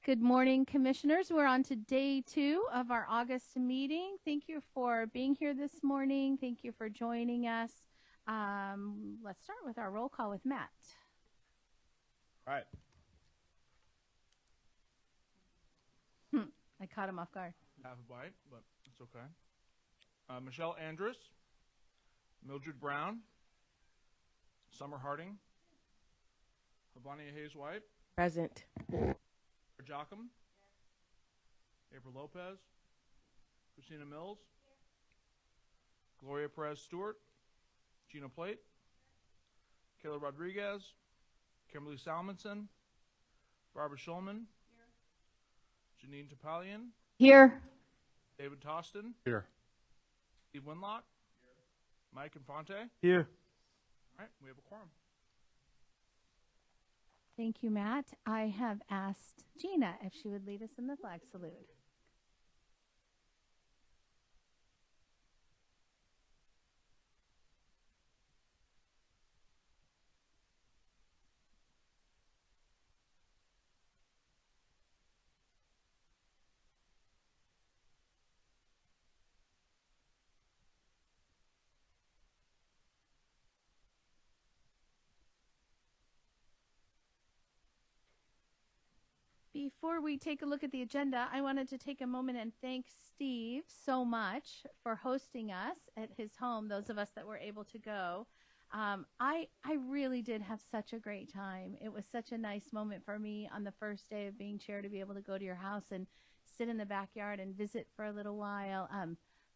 Good morning, commissioners. We're on to day 2 of our August meeting. Thank you for being here this morning. Thank you for joining us. Let's start with our roll call with Matt. Right. I caught him off guard. Half a bite, but it's okay. Michelle Andrus, Mildred Brown, Summer Harding, Havania Hayes White. Present. Jocham. April Lopez. Christina Mills. Gloria Perez Stewart. Gina Plate. Kayla Rodriguez. Kimberly Salmonson. Barbara Schulman. Janine Topalian. Here. David Toston. Here. Steve Winlock. Here. Mike Infante. Here. All right, we have a quorum. Thank you, Matt. I have asked Gina if she would lead us in the flag salute. Before we take a look at the agenda, I wanted to take a moment and thank Steve so much for hosting us at his home, those of us that were able to go. I really did have such a great time. It was such a nice moment for me on the first day of being chair to be able to go to your house and sit in the backyard and visit for a little while.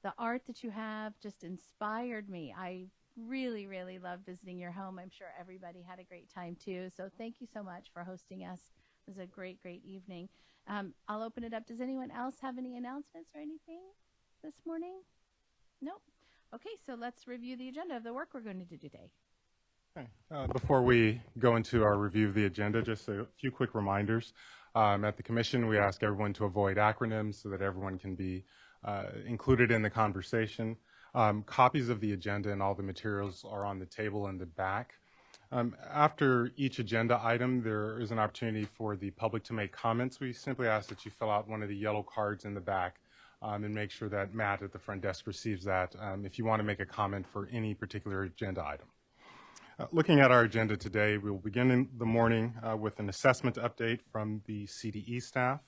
The art that you have just inspired me. I really, really love visiting your home. I'm sure everybody had a great time too. So thank you so much for hosting us. It was a great, great evening. I'll open it up. Does anyone else have any announcements or anything this morning? Nope. Okay, so let's review the agenda of the work we're going to do today. Okay. Before we go into our review of the agenda, just a few quick reminders. At the Commission, we ask everyone to avoid acronyms so that everyone can be included in the conversation. Copies of the agenda and all the materials are on the table in the back. After each agenda item, there is an opportunity for the public to make comments. We simply ask that you fill out one of the yellow cards in the back and make sure that Matt at the front desk receives that if you want to make a comment for any particular agenda item. Looking at our agenda today, we will begin in the morning with an assessment update from the CDE staff.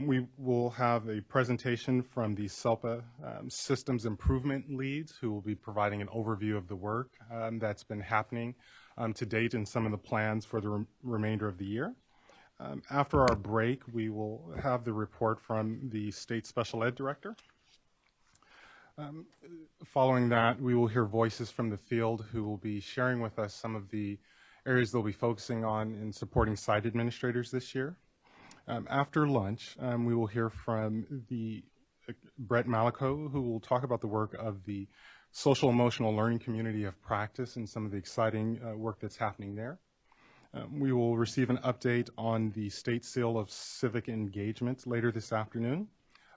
We will have a presentation from the SELPA systems improvement leads who will be providing an overview of the work that's been happening to date and some of the plans for the remainder of the year. After our break, we will have the report from the State Special Ed Director. Following that, we will hear voices from the field who will be sharing with us some of the areas they'll be focusing on in supporting site administrators this year. After lunch, we will hear from the Brett Malico, who will talk about the work of the social emotional learning community of practice and some of the exciting work that's happening there. We will receive an update on the state seal of civic engagement later this afternoon.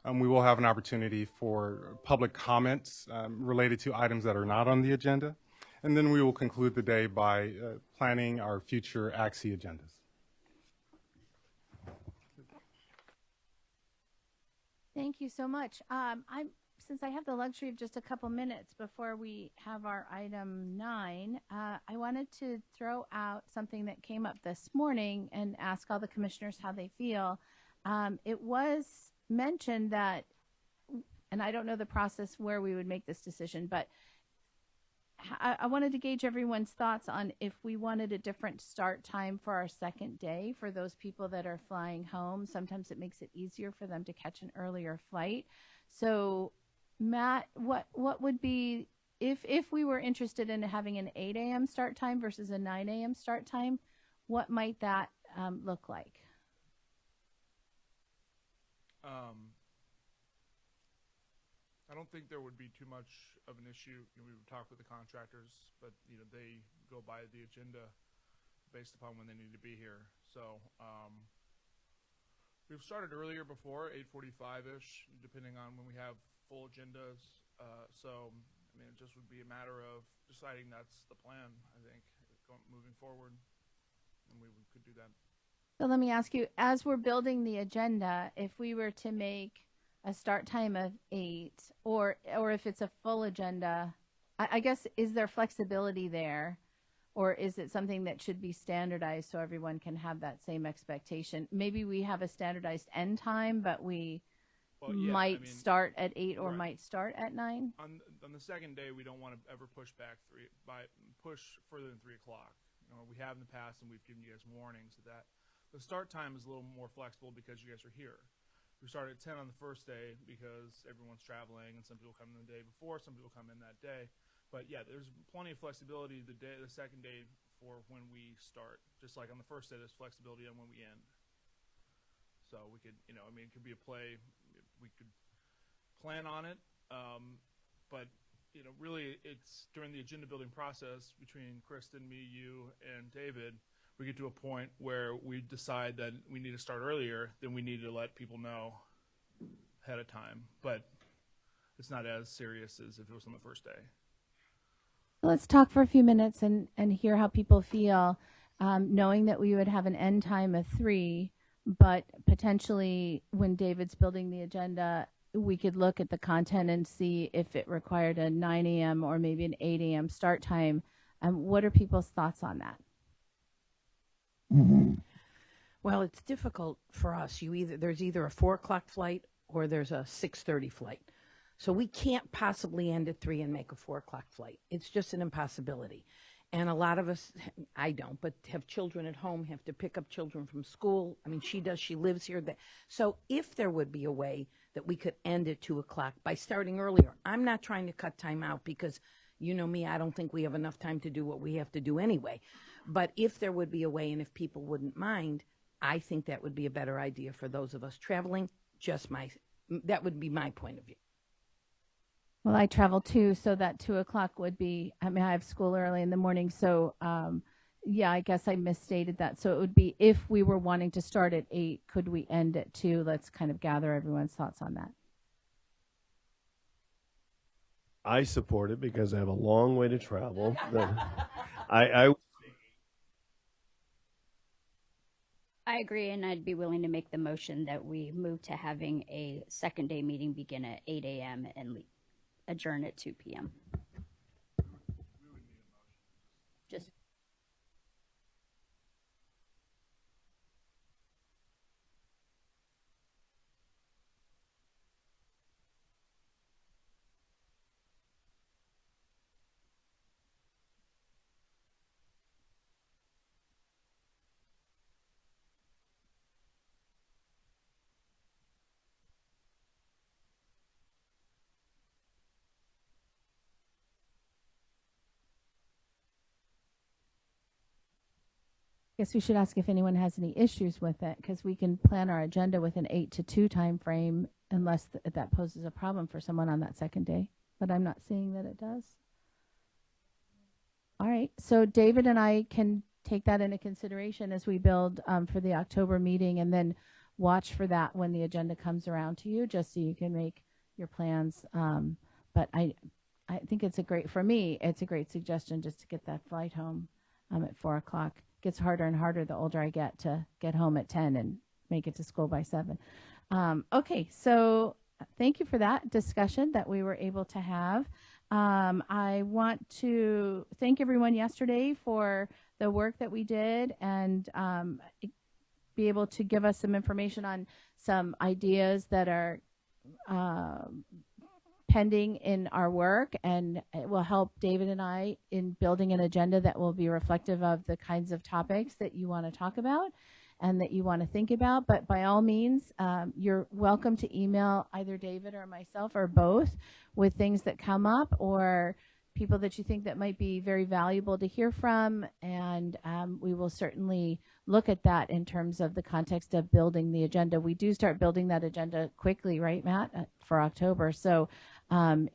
We will have an opportunity for public comments related to items that are not on the agenda. And then we will conclude the day by planning our future ACSE agendas. Thank you so much. Since I have the luxury of just a couple minutes before we have our item 9, I wanted to throw out something that came up this morning and ask all the commissioners how they feel. It was mentioned that, and I don't know the process where we would make this decision, but I wanted to gauge everyone's thoughts on if we wanted a different start time for our second day for those people that are flying home. Sometimes it makes it easier for them to catch an earlier flight. So, Matt, what would be, if we were interested in having an 8 a.m. start time versus a 9 a.m. start time, what might that look like? I don't think there would be too much of an issue. We would talk with the contractors, but they go by the agenda based upon when they need to be here. So we've started earlier before, 8:45-ish, depending on when we have full agendas. So I mean, it just would be a matter of deciding that's the plan. I think moving forward, and we could do that. So let me ask you, as we're building the agenda, if we were to make a start time of 8, or if it's a full agenda, I guess, is there flexibility there, or is it something that should be standardized so everyone can have that same expectation? Maybe we have a standardized end time, but we might start at 8 or might start at 9. On the second day, we don't want to ever push back push further than 3 o'clock. We have in the past, and we've given you guys warnings of that. The start time is a little more flexible because you guys are here. We start at 10 on the first day because everyone's traveling, and some people come in the day before, some people come in that day. But yeah, there's plenty of flexibility the second day for when we start. Just like on the first day, there's flexibility on when we end. So we could, it could be a play. We could plan on it, but really, it's during the agenda building process between Kristin, me, you, and David. We get to a point where we decide that we need to start earlier, then we need to let people know ahead of time. But it's not as serious as if it was on the first day. Let's talk for a few minutes and hear how people feel, knowing that we would have an end time of 3, but potentially when David's building the agenda, we could look at the content and see if it required a 9 a.m. or maybe an 8 a.m. start time. What are people's thoughts on that? Well, it's difficult for us. There's either a 4 o'clock flight or there's a 6:30 flight. So we can't possibly end at 3 and make a 4 o'clock flight. It's just an impossibility. And a lot of us, I don't, but have children at home, have to pick up children from school. I mean, she does, she lives here. So if there would be a way that we could end at 2 o'clock by starting earlier, I'm not trying to cut time out because, you know me, I don't think we have enough time to do what we have to do anyway. But if there would be a way, and if people wouldn't mind, I think that would be a better idea for those of us traveling. That would be my point of view. Well, I travel too, so that 2 o'clock would be, I have school early in the morning, so yeah, I guess I misstated that. So it would be, if we were wanting to start at 8, could we end at 2? Let's kind of gather everyone's thoughts on that. I support it because I have a long way to travel. I agree, and I'd be willing to make the motion that we move to having a second day meeting begin at 8 a.m. and adjourn at 2 p.m. Just I guess we should ask if anyone has any issues with it, because we can plan our agenda with an 8 to 2 time frame unless that poses a problem for someone on that second day. But I'm not seeing that it does. All right. So David and I can take that into consideration as we build for the October meeting, and then watch for that when the agenda comes around to you, just so you can make your plans. But I think it's a great suggestion just to get that flight home at 4 o'clock. Gets harder and harder the older I get to get home at 10 and make it to school by 7. Okay, so thank you for that discussion that we were able to have. I want to thank everyone yesterday for the work that we did, and be able to give us some information on some ideas that are pending in our work, and it will help David and I in building an agenda that will be reflective of the kinds of topics that you want to talk about and that you want to think about. But by all means, you're welcome to email either David or myself or both with things that come up, or people that you think that might be very valuable to hear from, and we will certainly look at that in terms of the context of building the agenda. We do start building that agenda quickly, right, Matt, for October. So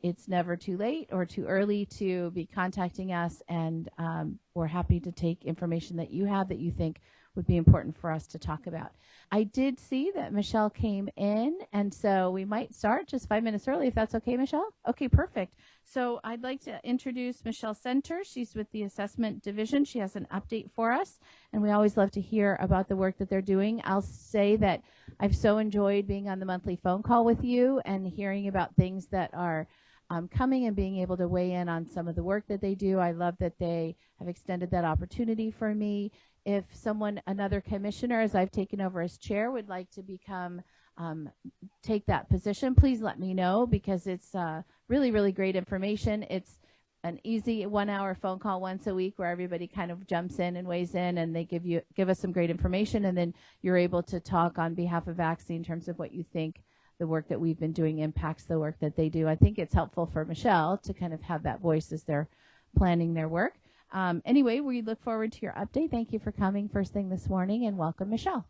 it's never too late or too early to be contacting us, and we're happy to take information that you have that you think would be important for us to talk about. I did see that Michelle came in, and so we might start just 5 minutes early, if that's okay, Michelle? Okay, perfect. So I'd like to introduce Michelle Center. She's with the Assessment Division. She has an update for us, and we always love to hear about the work that they're doing. I'll say that I've so enjoyed being on the monthly phone call with you and hearing about things that are coming and being able to weigh in on some of the work that they do. I love that they have extended that opportunity for me. If another commissioner, as I've taken over as chair, would like to take that position, please let me know, because it's really, really great information. It's an easy 1 hour phone call once a week where everybody kind of jumps in and weighs in, and they give us some great information, and then you're able to talk on behalf of ACSE in terms of what you think the work that we've been doing impacts the work that they do. I think it's helpful for Michelle to kind of have that voice as they're planning their work. Anyway, we look forward to your update. Thank you for coming first thing this morning, and welcome, Michelle.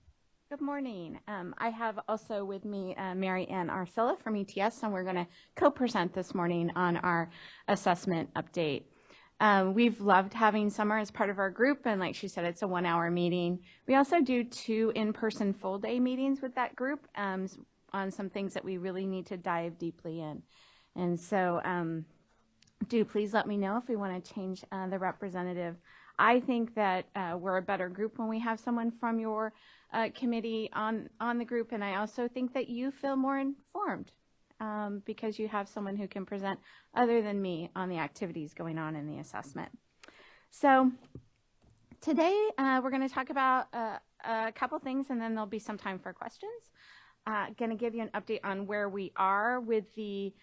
Good morning. I have also with me Mary Ann Arcilla from ETS, and we're going to co-present this morning on our assessment update. We've loved having Summer as part of our group, and like she said, it's a 1 hour meeting. We also do 2 in-person full day meetings with that group on some things that we really need to dive deeply in. And so do please let me know if we want to change the representative. I think that we're a better group when we have someone from your committee on the group, and I also think that you feel more informed because you have someone who can present other than me on the activities going on in the assessment. So today we're going to talk about a couple things, and then there'll be some time for questions. Going to give you an update on where we are with the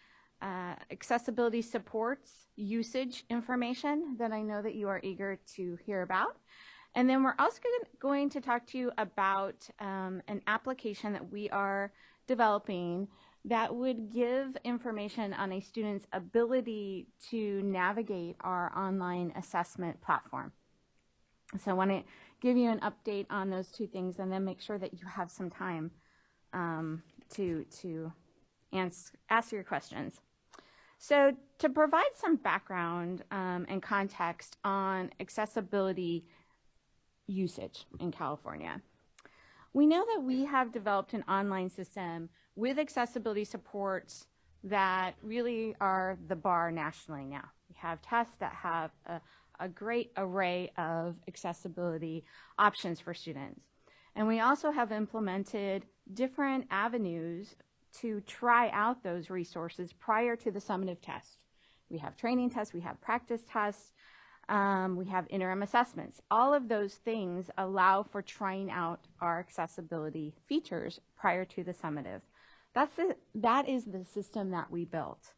accessibility supports usage information that I know that you are eager to hear about. And then we're also going to talk to you about an application that we are developing that would give information on a student's ability to navigate our online assessment platform. So I want to give you an update on those 2 things, and then make sure that you have some time to ask your questions. So to provide some background and context on accessibility usage in California, we know that we have developed an online system with accessibility supports that really are the bar nationally now. We have tests that have a great array of accessibility options for students. And we also have implemented different avenues to try out those resources prior to the summative test. We have training tests, we have practice tests, we have interim assessments. All of those things allow for trying out our accessibility features prior to the summative. That is the system that we built.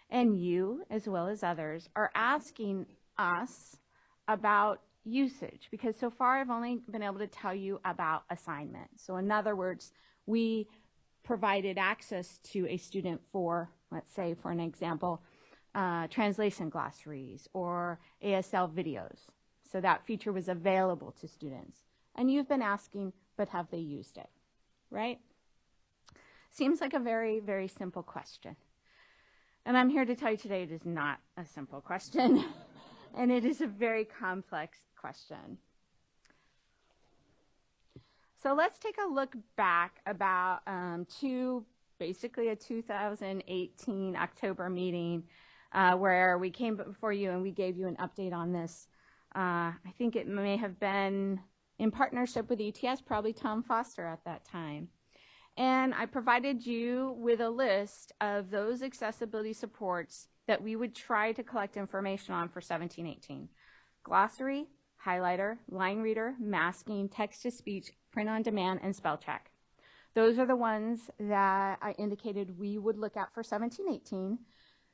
And you, as well as others, are asking us about usage, because so far I've only been able to tell you about assignment. So in other words, we provided access to a student for, let's say for an example, translation glossaries or ASL videos. So that feature was available to students. And you've been asking, but have they used it, right? Seems like a very, very simple question. And I'm here to tell you today it is not a simple question. And it is a very complex question. So let's take a look back about basically a 2018 October meeting where we came before you and we gave you an update on this. I think it may have been in partnership with ETS, probably Tom Foster at that time. And I provided you with a list of those accessibility supports that we would try to collect information on for 17-18. Glossary, highlighter, line reader, masking, text-to-speech, print-on-demand, and spell check. Those are the ones that I indicated we would look at for 17-18,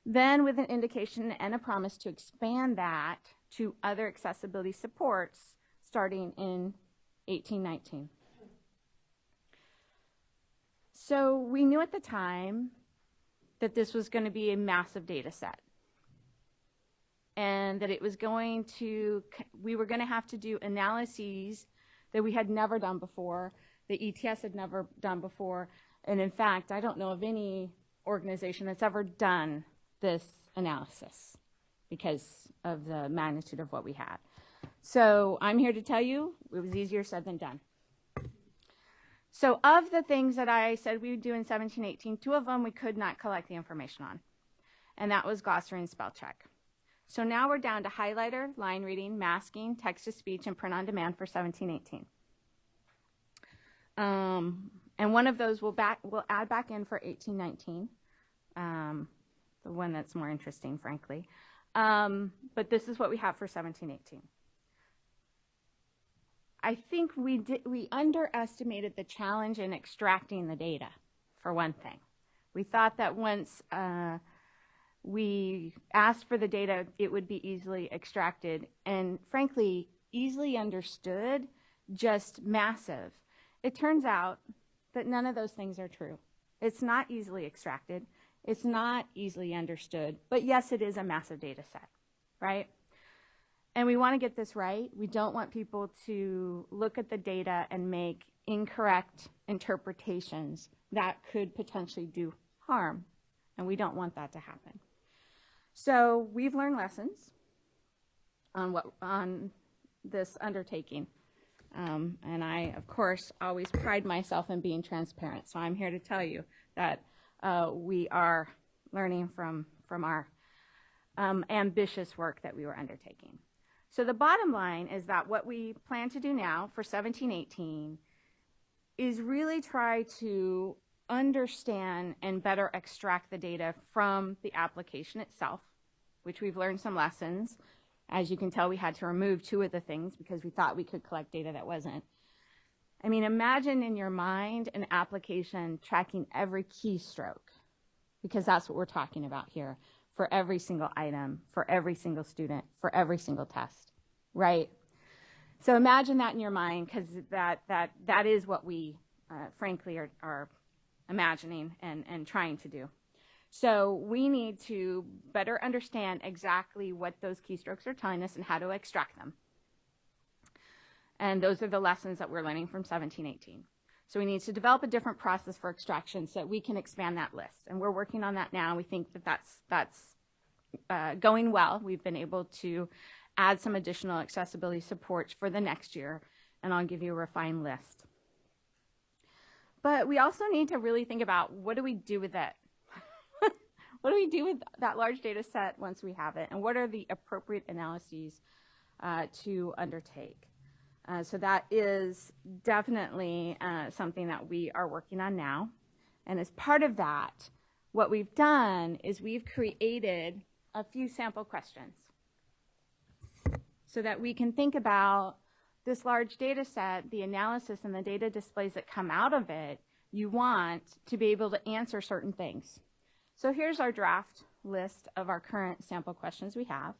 then with an indication and a promise to expand that to other accessibility supports starting in 18-19. So we knew at the time that this was going to be a massive data set and that it was we were going to have to do analyses that we had never done before, that ETS had never done before. And in fact, I don't know of any organization that's ever done this analysis because of the magnitude of what we had. So I'm here to tell you it was easier said than done. So of the things that I said we would do in 1718, 2 of them we could not collect the information on, and that was glossary and spell check. So now we're down to highlighter, line reading, masking, text-to-speech, and print-on-demand for 1718. And one of those we'll add back in for 1819, the one that's more interesting, frankly. But this is what we have for 1718. I think we underestimated the challenge in extracting the data, for one thing. We thought that once we asked for the data, it would be easily extracted and, frankly, easily understood, just massive. It turns out that none of those things are true. It's not easily extracted. It's not easily understood. But yes, it is a massive data set, right? And we want to get this right. We don't want people to look at the data and make incorrect interpretations that could potentially do harm. And we don't want that to happen. So we've learned lessons on this undertaking. And I, of course, always pride myself in being transparent. So I'm here to tell you that we are learning from our ambitious work that we were undertaking. So the bottom line is that what we plan to do now for 1718 is really try to understand and better extract the data from the application itself, which we've learned some lessons. As you can tell, we had to remove 2 of the things because we thought we could collect data that wasn't. I mean, imagine in your mind an application tracking every keystroke, because that's what we're talking about here, for every single item, for every single student, for every single test, right? So imagine that in your mind, because that is what we, frankly, are imagining and trying to do. So we need to better understand exactly what those keystrokes are telling us and how to extract them. And those are the lessons that we're learning from 1718. So we need to develop a different process for extraction so that we can expand that list. And we're working on that now. We think that that's going well. We've been able to add some additional accessibility supports for the next year, and I'll give you a refined list. But we also need to really think about, what do we do with it? What do we do with that large data set once we have it? And what are the appropriate analyses to undertake? So that is definitely something that we are working on now. And as part of that, what we've done is we've created a few sample questions so that we can think about this large data set, the analysis and the data displays that come out of it. You want to be able to answer certain things. So here's our draft list of our current sample questions we have.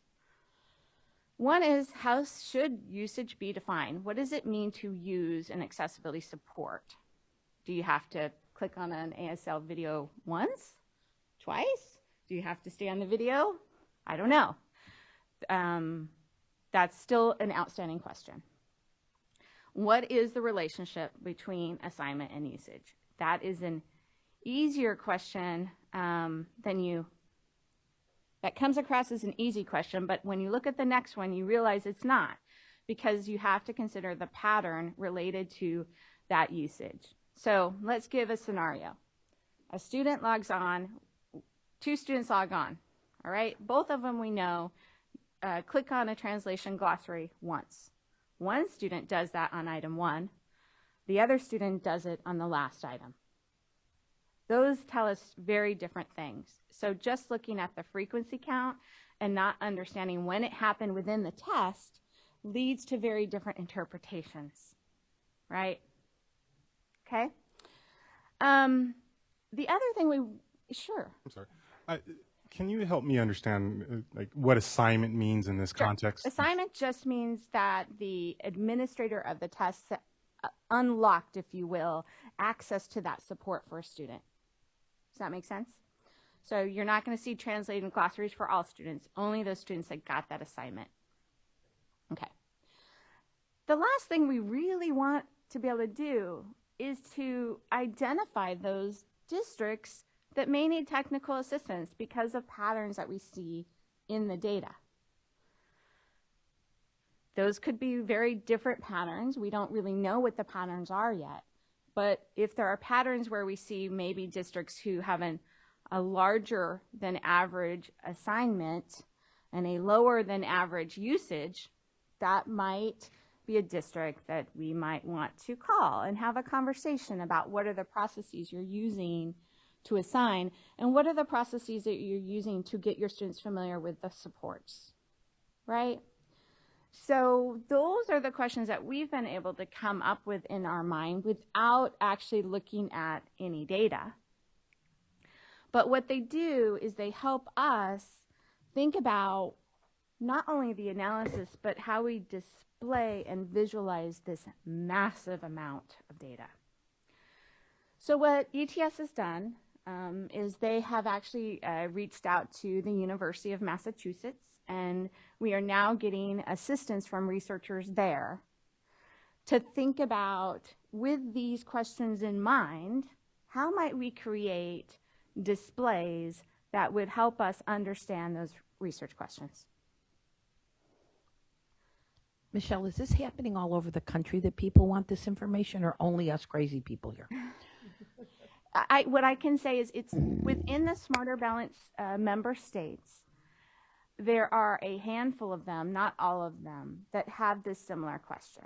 One is, how should usage be defined? What does it mean to use an accessibility support? Do you have to click on an ASL video once? Twice? Do you have to stay on the video? I don't know. That's still an outstanding question. What is the relationship between assignment and usage? That is an easier question that comes across as an easy question, but when you look at the next one, you realize it's not, because you have to consider the pattern related to that usage. So let's give a scenario. A student logs on, 2 students log on, all right? Both of them we know click on a translation glossary once. One student does that on item 1. The other student does it on the last item. Those tell us very different things. So just looking at the frequency count and not understanding when it happened within the test leads to very different interpretations, right? Okay. The other thing sure. I'm sorry. Can you help me understand like what assignment means in this context? Assignment just means that the administrator of the test unlocked, if you will, access to that support for a student. Does that make sense? So you're not going to see translated glossaries for all students, only those students that got that assignment. Okay. The last thing we really want to be able to do is to identify those districts that may need technical assistance because of patterns that we see in the data. Those could be very different patterns. We don't really know what the patterns are yet. But if there are patterns where we see maybe districts who have a larger than average assignment and a lower than average usage, that might be a district that we might want to call and have a conversation about what are the processes you're using to assign and what are the processes that you're using to get your students familiar with the supports, right? So those are the questions that we've been able to come up with in our mind without actually looking at any data. But what they do is they help us think about not only the analysis, but how we display and visualize this massive amount of data. So what ETS has done is they have actually reached out to the University of Massachusetts, and we are now getting assistance from researchers there to think about, with these questions in mind, how might we create displays that would help us understand those research questions. Michelle, is this happening all over the country that people want this information, or only us crazy people here? What I can say is it's within the Smarter Balance member states. There are a handful of them, not all of them, that have this similar question.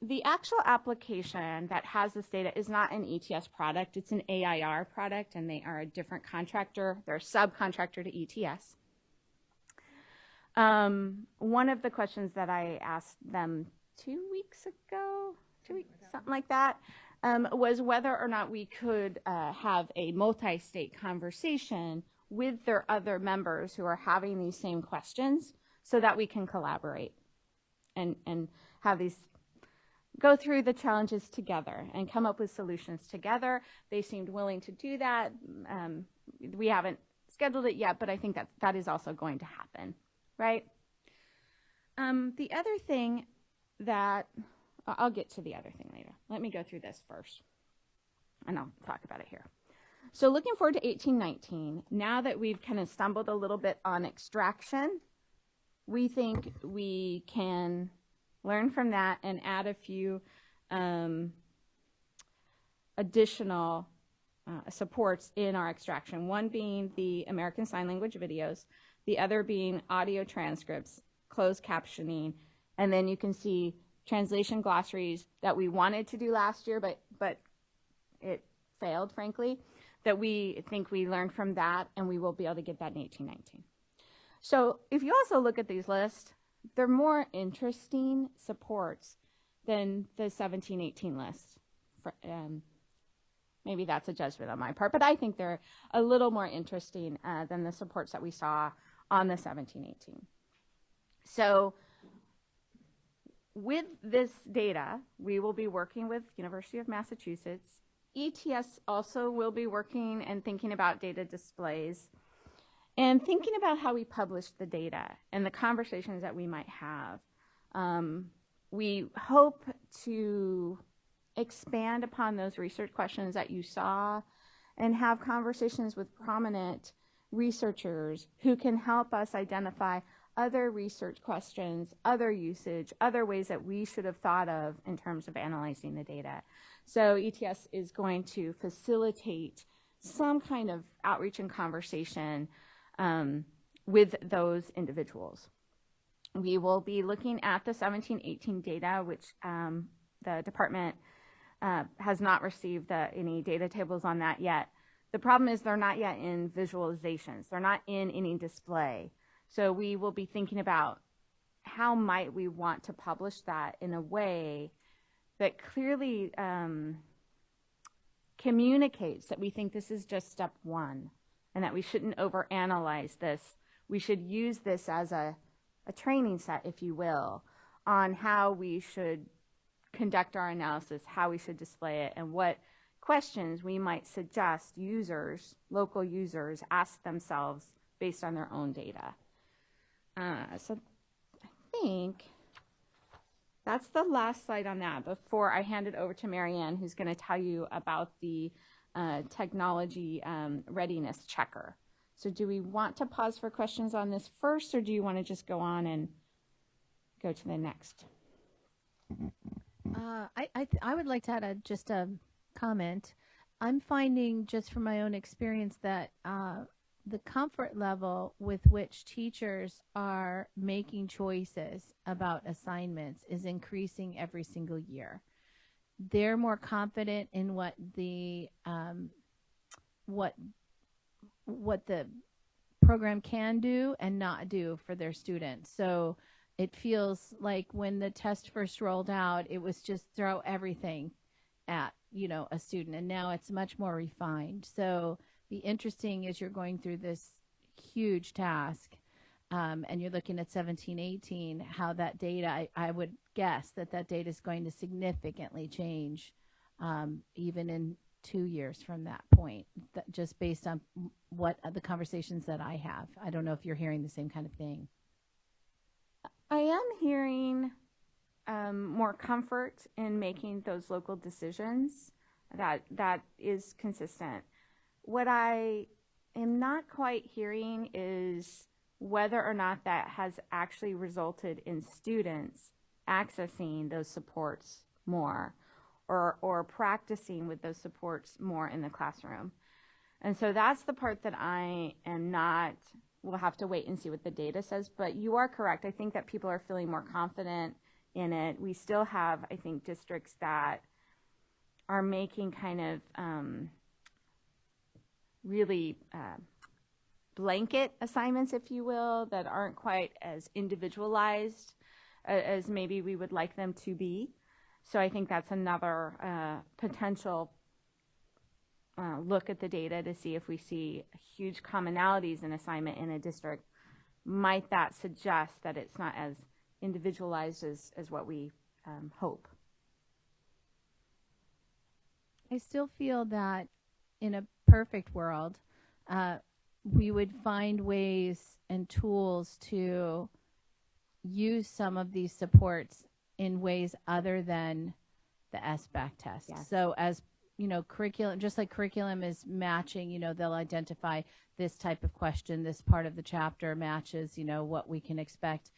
The actual application that has this data is not an ETS product. It's an AIR product, and they are a different contractor. They're a subcontractor to ETS. One of the questions that I asked them 2 weeks ago, something like that, was whether or not we could have a multi-state conversation with their other members who are having these same questions so that we can collaborate and have these go through the challenges together and come up with solutions together. They seemed willing to do that. We haven't scheduled it yet, but I think that is also going to happen, right? The other thing that, I'll get to the other thing later. Let me go through this first, and I'll talk about it here. So looking forward to 1819, now that we've kind of stumbled a little bit on extraction, we think we can learn from that and add a few additional supports in our extraction, one being the American Sign Language videos, the other being audio transcripts, closed captioning, and then you can see translation glossaries that we wanted to do last year, but it failed, frankly, that we think we learned from that, and we will be able to get that in 1819. So if you also look at these lists, they're more interesting supports than the 1718 list. Maybe that's a judgment on my part, but I think they're a little more interesting than the supports that we saw on the 1718. So with this data, we will be working with University of Massachusetts. ETS also will be working and thinking about data displays and thinking about how we publish the data and the conversations that we might have. We hope to expand upon those research questions that you saw and have conversations with prominent researchers who can help us identify other research questions, other usage, other ways that we should have thought of in terms of analyzing the data. So ETS is going to facilitate some kind of outreach and conversation with those individuals. We will be looking at the 1718 data, which the department has not received any data tables on that yet. The problem is they're not yet in visualizations. They're not in any display. So we will be thinking about how might we want to publish that in a way that clearly communicates that we think this is just step one and that we shouldn't overanalyze this. We should use this as a training set, if you will, on how we should conduct our analysis, how we should display it, and what questions we might suggest users, local users, ask themselves based on their own data. So I think that's the last slide on that before I hand it over to Marianne, who's going to tell you about the technology readiness checker. So do we want to pause for questions on this first, or do you want to just go on and go to the next. I would like to add just a comment. I'm finding just from my own experience that the comfort level with which teachers are making choices about assignments is increasing every single year. They're more confident in what the program can do and not do for their students. So it feels like when the test first rolled out, it was just throw everything at, a student, and now it's much more refined. So the interesting is you're going through this huge task, and you're looking at 17, 18, how that data, I would guess that data is going to significantly change, even in 2 years from that point, just based on what the conversations that I have. I don't know if you're hearing the same kind of thing. I am hearing more comfort in making those local decisions. That is consistent. What I am not quite hearing is whether or not that has actually resulted in students accessing those supports more or practicing with those supports more in the classroom. And so that's the part that I am not, we'll have to wait and see what the data says, but you are correct. I think that people are feeling more confident in it. We still have, I think, districts that are making kind of really blanket assignments, if you will, that aren't quite as individualized as maybe we would like them to be. So I think that's another potential look at the data to see if we see huge commonalities in assignment in a district. Might that suggest that it's not as individualized as what we hope? I still feel that in a perfect world, we would find ways and tools to use some of these supports in ways other than the SBAC test. Yes. So as curriculum, just like curriculum is matching, they'll identify this type of question, this part of the chapter matches, what we can expect.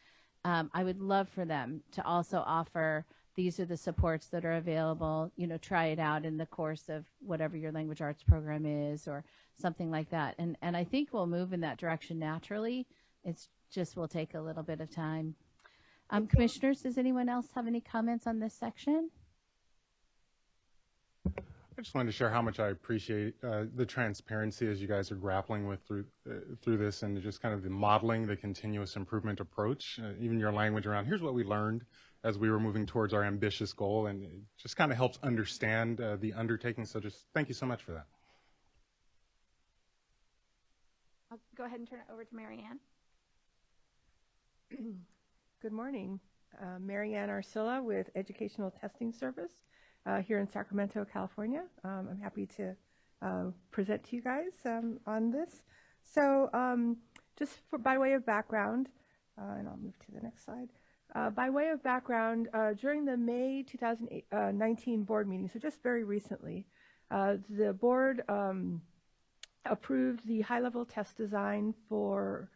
I would love for them to also offer, these are the supports that are available, try it out in the course of whatever your language arts program is or something like that. And I think we'll move in that direction naturally. It's just will take a little bit of time. Commissioners, does anyone else have any comments on this section? I just wanted to share how much I appreciate the transparency as you guys are grappling with through this, and just kind of the modeling, the continuous improvement approach, even your language around here's what we learned as we were moving towards our ambitious goal, and it just kind of helps understand the undertaking. So just thank you so much for that. I'll go ahead and turn it over to Mary Ann. Good morning. Mary Ann Arcilla with Educational Testing Service here in Sacramento, California. I'm happy to present to you guys on this. So just by way of background, and I'll move to the next slide. By way of background, during the May 2019 board meeting, so just very recently, the board approved the high-level test design for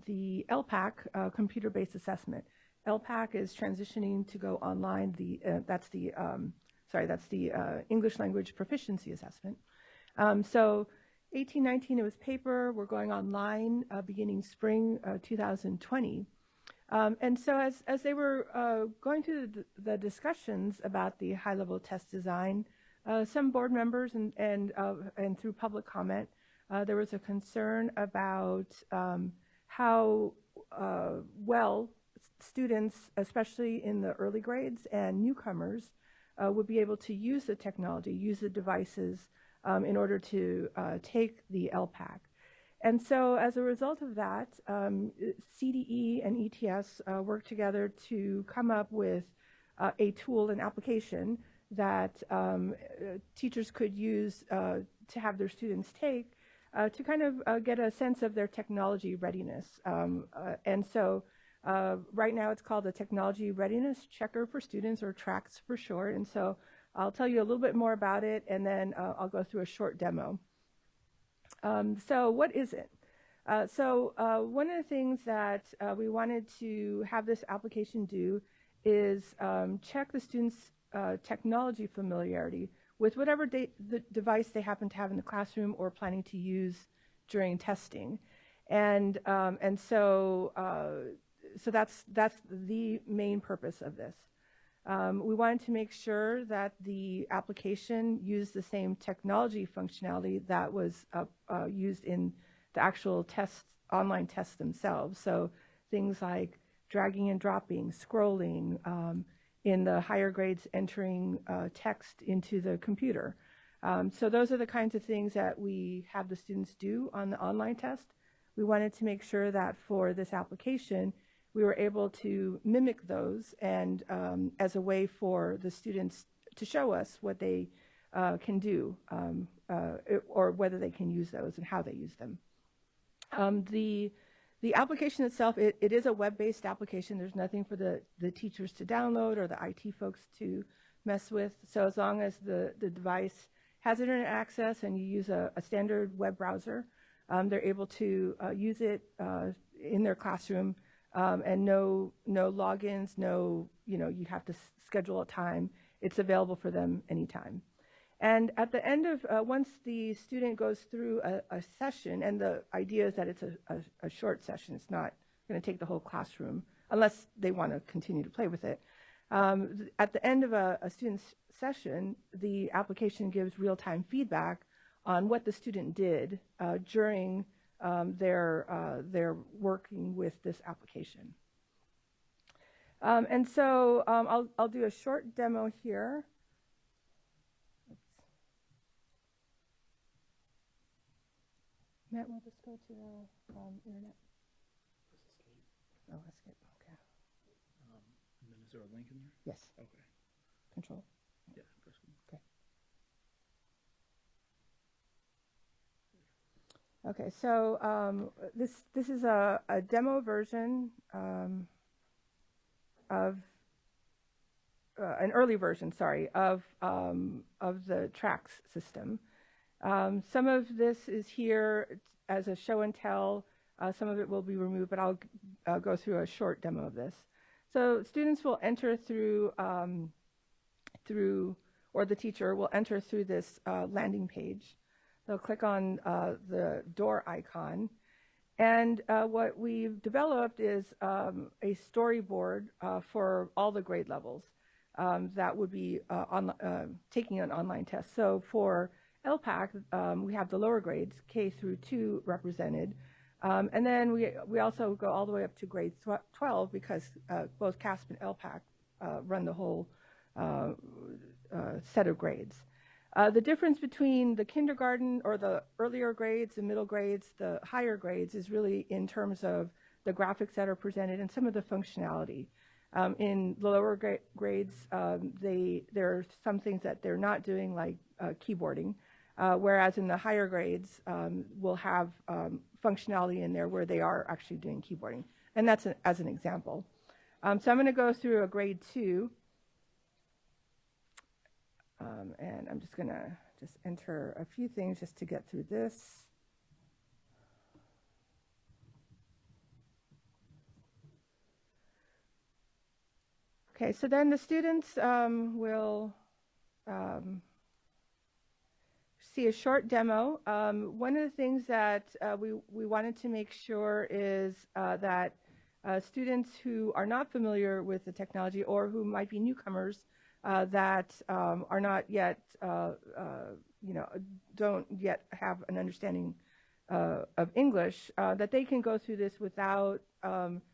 the LPAC computer-based assessment. LPAC is transitioning to go online. That's the English language proficiency assessment. So 18-19, it was paper. We're going online beginning spring 2020. And so as they were going through the discussions about the high-level test design, some board members and through public comment, there was a concern about how well students, especially in the early grades and newcomers, would be able to use the technology, use the devices in order to take the LPAC. And so as a result of that, CDE and ETS worked together to come up with a tool, an application that teachers could use to have their students take to kind of get a sense of their technology readiness. And so right now it's called the Technology Readiness Checker for Students, or TRACS for short. And so I'll tell you a little bit more about it, and then I'll go through a short demo. So what is it? One of the things that we wanted to have this application do is check the students' technology familiarity with whatever the device they happen to have in the classroom or planning to use during testing. So that's the main purpose of this. We wanted to make sure that the application used the same technology functionality that was used in the actual tests, online tests themselves. So things like dragging and dropping, scrolling, in the higher grades entering text into the computer. So those are the kinds of things that we have the students do on the online test. We wanted to make sure that for this application, we were able to mimic those and as a way for the students to show us what they can do or whether they can use those and how they use them. The application itself, it is a web-based application. There's nothing for the teachers to download or the IT folks to mess with. So as long as the device has internet access and you use a standard web browser, they're able to use it in their classroom and no logins, you have to schedule a time. It's available for them anytime. And at the end of, once the student goes through a session, and the idea is that it's a short session, it's not going to take the whole classroom, unless they want to continue to play with it. At the end of a student's session, the application gives real-time feedback on what the student did during their working with this application. I'll do a short demo here. Matt, will this go to the internet? Oh, escape. Okay. And then is there a link in there? Yes. Okay. Control. Yeah, press one. Okay. Okay. So this is a demo version of an early version, sorry, of the tracks system. Some of this is here as a show and tell. Some of it will be removed, but I'll go through a short demo of this. So students will enter through, or the teacher will enter through this landing page. They'll click on the door icon. And what we've developed is a storyboard for all the grade levels that would be taking an online test. So for LPAC, we have the lower grades, K through 2 represented. And then we also go all the way up to grade 12 because both CASP and LPAC run the whole set of grades. The difference between the kindergarten or the earlier grades, the middle grades, the higher grades is really in terms of the graphics that are presented and some of the functionality. In the lower grades, there are some things that they're not doing, like keyboarding, whereas in the higher grades, we'll have functionality in there where they are actually doing keyboarding. And that's as an example. So I'm going to go through a grade 2. And I'm just going to enter a few things just to get through this. Okay, so then the students will see a short demo. One of the things that we wanted to make sure is that students who are not familiar with the technology or who might be newcomers that are not yet, don't yet have an understanding of English, that they can go through this without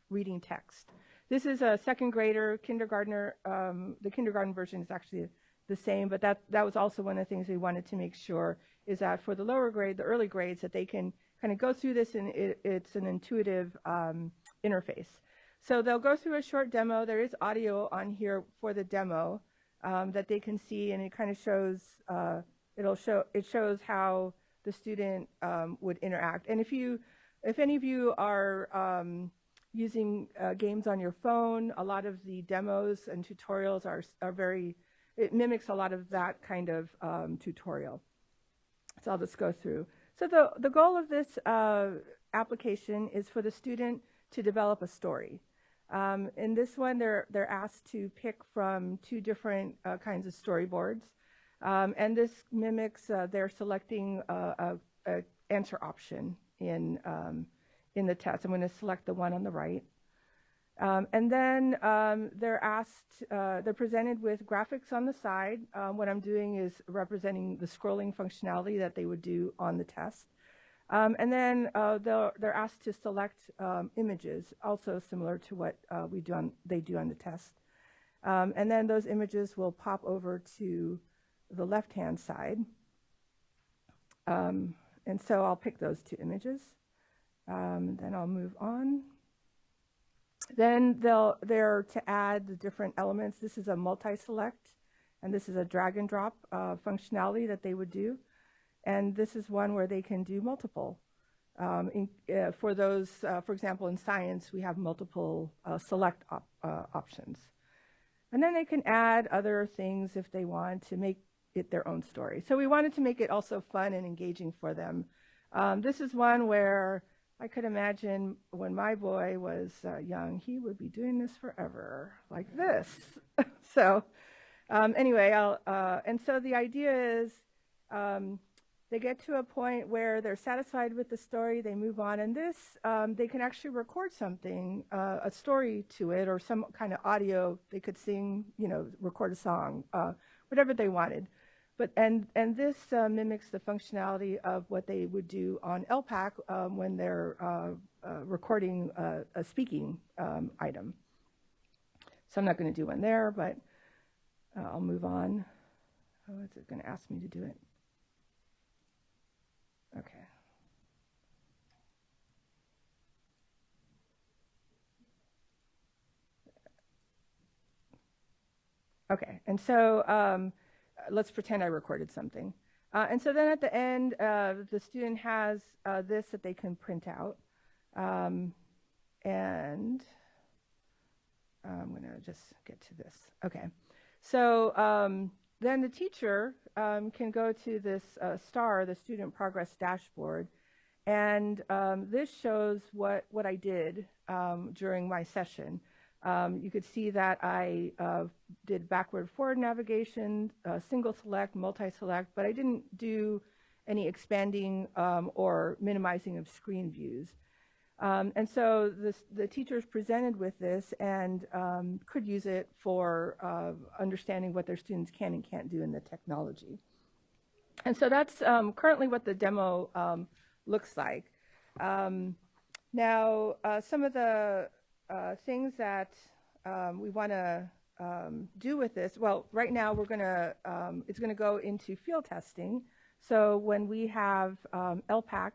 reading text. This is a second grader, kindergartner. The kindergarten version is actually the same, but that was also one of the things we wanted to make sure is that for the lower grade, the early grades, that they can kind of go through this and it's an intuitive interface. So they'll go through a short demo. There is audio on here for the demo that they can see, and it kind of shows, it shows how the student would interact. And if any of you are using games on your phone, a lot of the demos and tutorials are very, it mimics a lot of that kind of tutorial. So I'll just go through. So the goal of this application is for the student to develop a story. In this one, they're asked to pick from 2 different kinds of storyboards. And this mimics they're selecting a answer option in the test. I'm going to select the one on the right. And then they're presented with graphics on the side. What I'm doing is representing the scrolling functionality that they would do on the test. And then they're asked to select images, also similar to what they do on the test. And then those images will pop over to the left-hand side. And so I'll pick those 2 images. Then I'll move on. Then they're to add the different elements. This is a multi-select, and this is a drag and drop functionality that they would do. And this is one where they can do multiple. For those, for example, in science, we have multiple select options. And then they can add other things if they want to make it their own story. So we wanted to make it also fun and engaging for them. This is one where I could imagine when my boy was young, he would be doing this forever, like this. So anyway, and so the idea is they get to a point where they're satisfied with the story, they move on, and this, they can actually record something, a story to it, or some kind of audio. They could sing, record a song, whatever they wanted. But and this mimics the functionality of what they would do on LPAC when they're recording a speaking item. So I'm not going to do one there, but I'll move on. Oh, is it going to ask me to do it? Okay. Okay, and so let's pretend I recorded something. And so then at the end, the student has this that they can print out. And I'm going to just get to this. Okay. So then the teacher can go to this STAR, the Student Progress Dashboard, and this shows what I did during my session. You could see that I did backward-forward navigation, single select, multi-select, but I didn't do any expanding or minimizing of screen views. And so the teachers presented with this and could use it for understanding what their students can and can't do in the technology. And so that's currently what the demo looks like. Now, some of the things that we want to do with this, well, right now it's going to go into field testing. So when we have LPAC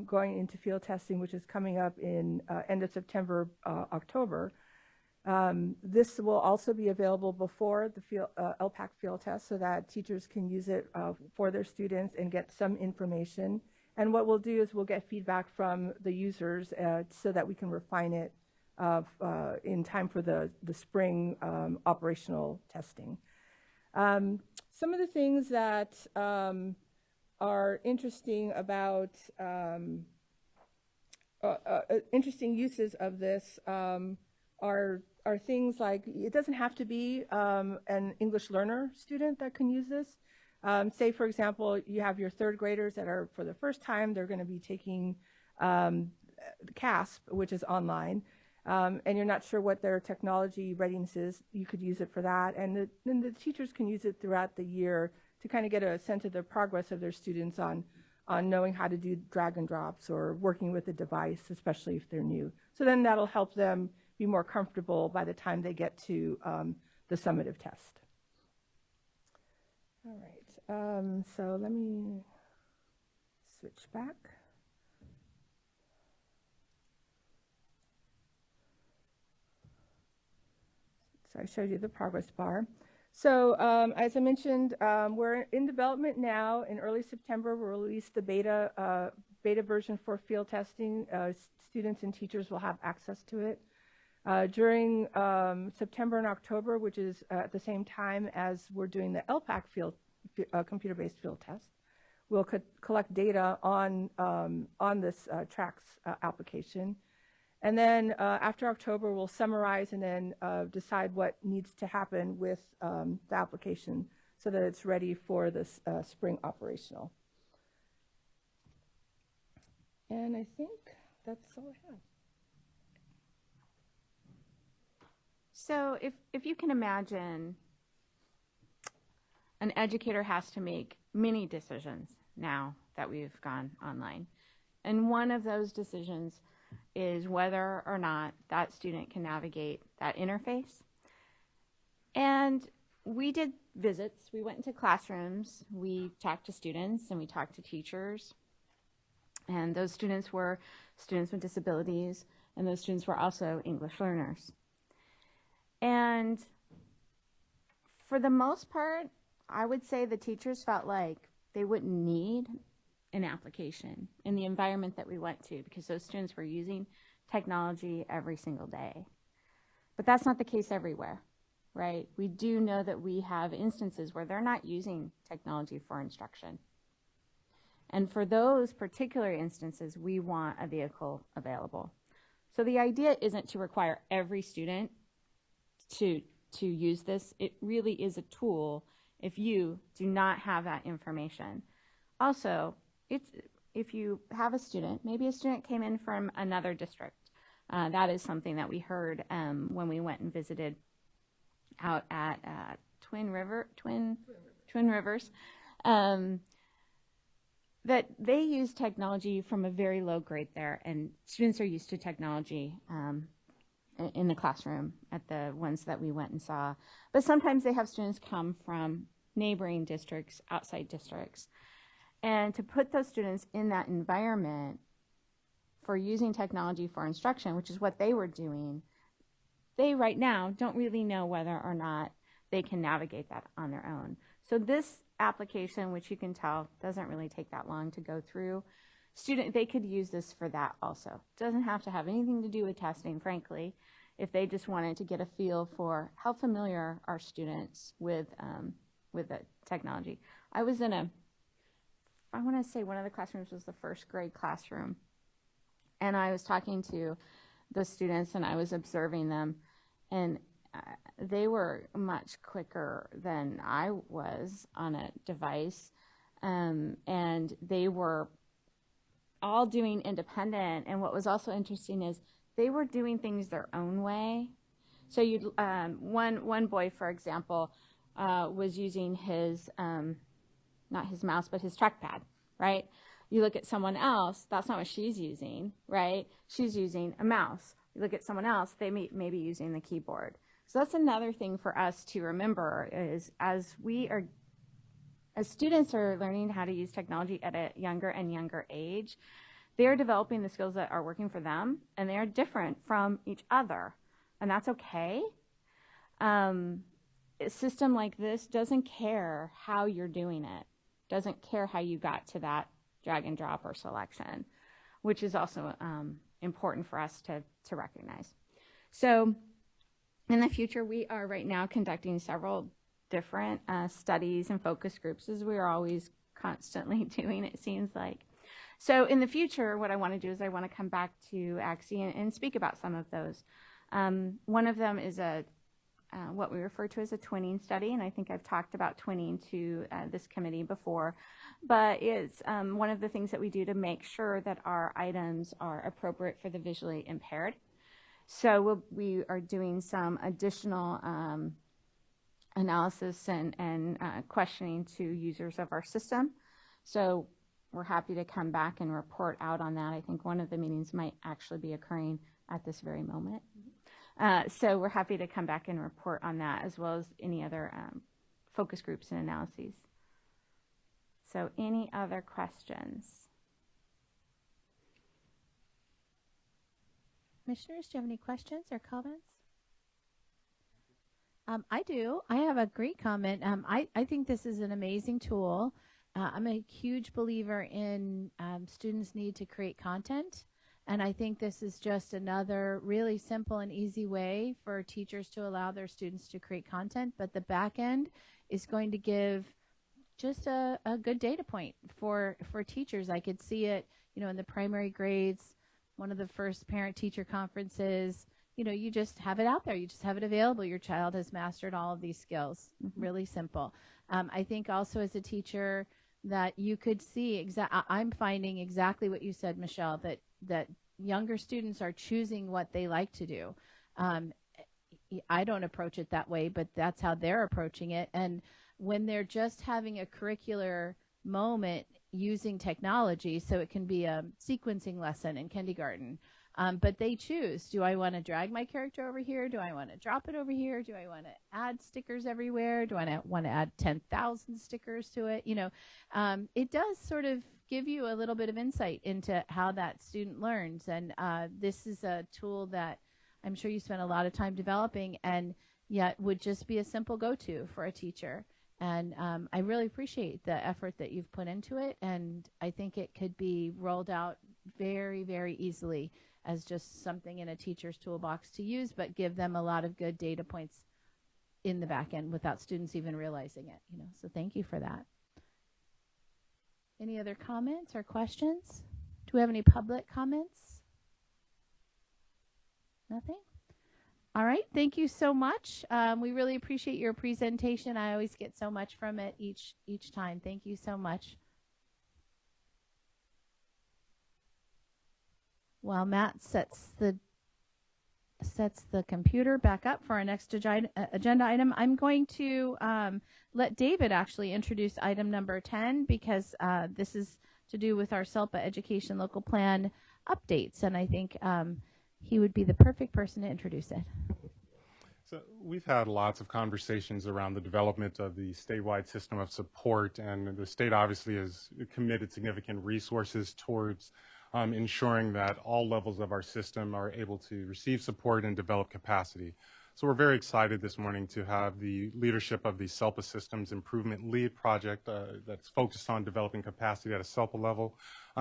going into field testing, which is coming up in end of September, October, this will also be available before the LPAC field test so that teachers can use it for their students and get some information. And what we'll do is we'll get feedback from the users so that we can refine it in time for the spring operational testing. Some of the things that are interesting about interesting uses of this are things like it doesn't have to be an English learner student that can use this. Say, for example, you have your third graders that are, for the first time, they're going to be taking CASP, which is online, and you're not sure what their technology readiness is. You could use it for that, and then the teachers can use it throughout the year to kind of get a sense of the progress of their students on knowing how to do drag and drops or working with the device, especially if they're new. So then that'll help them be more comfortable by the time they get to the summative test. All right. So let me switch back. So I showed you the progress bar. So as I mentioned, we're in development now. In early September, we'll release the beta version for field testing. Students and teachers will have access to it. During September and October, which is at the same time as we're doing the LPAC computer-based field test, we'll collect data on this TRACS application. And then after October, we'll summarize and then decide what needs to happen with the application so that it's ready for this spring operational. And I think that's all I have. So if you can imagine, an educator has to make many decisions now that we've gone online. And one of those decisions is whether or not that student can navigate that interface. And we did visits. We went into classrooms. We talked to students and we talked to teachers. And those students were students with disabilities, and those students were also English learners. And for the most part, I would say the teachers felt like they wouldn't need an application in the environment that we went to because those students were using technology every single day. But that's not the case everywhere, right? We do know that we have instances where they're not using technology for instruction. And for those particular instances, we want a vehicle available. So the idea isn't to require every student to use this. It really is a tool if you do not have that information. Also, if you have a student, maybe a student came in from another district. That is something that we heard when we went and visited out at Twin Rivers. That they use technology from a very low grade there, and students are used to technology in the classroom at the ones that we went and saw. But sometimes they have students come from neighboring districts, outside districts. And to put those students in that environment for using technology for instruction, which is what they were doing, they right now don't really know whether or not they can navigate that on their own. So this application, which you can tell doesn't really take that long to go through, they could use this for that also. It doesn't have to have anything to do with testing, frankly, if they just wanted to get a feel for how familiar are students with the technology. I was in I want to say one of the classrooms was the first grade classroom, and I was talking to the students and I was observing them, and they were much quicker than I was on a device, and they were all doing independent. And what was also interesting is they were doing things their own way. So one boy, for example, was using his not his mouse but his trackpad, right? You look at someone else, that's not what she's using, right? She's using a mouse. You look at someone else, they may be using the keyboard. So that's another thing for us to remember is as students are learning how to use technology at a younger and younger age, they're developing the skills that are working for them, and they are different from each other, and that's okay. A system like this doesn't care how you're doing it, doesn't care how you got to that drag and drop or selection, which is also important for us to recognize. So in the future, we are right now conducting several different studies and focus groups, as we are always constantly doing, it seems like. So in the future, what I want to do is I want to come back to ACSE and speak about some of those. One of them is what we refer to as a twinning study, and I think I've talked about twinning to this committee before, but it's one of the things that we do to make sure that our items are appropriate for the visually impaired. So we are doing some additional analysis and questioning to users of our system. So we're happy to come back and report out on that. I think one of the meetings might actually be occurring at this very moment. So we're happy to come back and report on that, as well as any other focus groups and analyses. So any other questions? Commissioners, do you have any questions or comments? I do. I have a great comment. I think this is an amazing tool. I'm a huge believer in students need to create content. And I think this is just another really simple and easy way for teachers to allow their students to create content. But the back end is going to give just a good data point for teachers. I could see it, in the primary grades, one of the first parent-teacher conferences. You just have it out there. You just have it available. Your child has mastered all of these skills. Really simple. I think also as a teacher that you could see, I'm finding exactly what you said, Michelle, that younger students are choosing what they like to do. I don't approach it that way, but that's how they're approaching it. And when they're just having a curricular moment using technology, so it can be a sequencing lesson in kindergarten, but they choose, do I want to drag my character over here? Do I want to drop it over here? Do I want to add stickers everywhere? Do I want to add 10,000 stickers to it? It does sort of give you a little bit of insight into how that student learns. And this is a tool that I'm sure you spent a lot of time developing, and yet would just be a simple go-to for a teacher. And I really appreciate the effort that you've put into it, and I think it could be rolled out very, very easily as just something in a teacher's toolbox to use, but give them a lot of good data points in the back end without students even realizing it. So thank you for that. Any other comments or questions? Do we have any public comments? Nothing? All right, thank you so much. We really appreciate your presentation. I always get so much from it each time. Thank you so much. While Matt sets the computer back up for our next agenda item, I'm going to let David actually introduce item number 10, because this is to do with our SELPA Education Local Plan updates, and I think he would be the perfect person to introduce it. So we've had lots of conversations around the development of the statewide system of support, and the state obviously has committed significant resources towards ensuring that all levels of our system are able to receive support and develop capacity. So we're very excited this morning to have the leadership of the SELPA Systems Improvement Lead Project that's focused on developing capacity at a SELPA level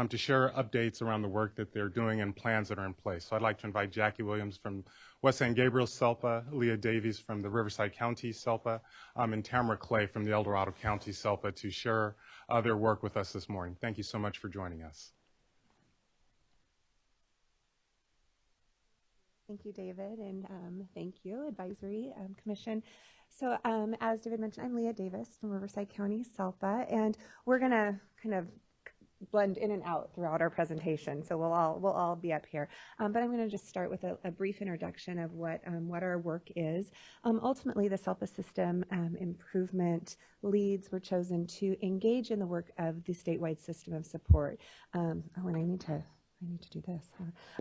to share updates around the work that they're doing and plans that are in place. So I'd like to invite Jackie Williams from West San Gabriel SELPA, Leah Davies from the Riverside County SELPA, and Tamara Clay from the El Dorado County SELPA to share their work with us this morning. Thank you so much for joining us. Thank you, David, and thank you, Advisory Commission. So as David mentioned, I'm Leah Davis from Riverside County SELPA, and we're going to kind of blend in and out throughout our presentation, so we'll all be up here. But I'm going to just start with a brief introduction of what our work is. Ultimately, the SELPA system improvement leads were chosen to engage in the work of the statewide system of support. And I need to do this.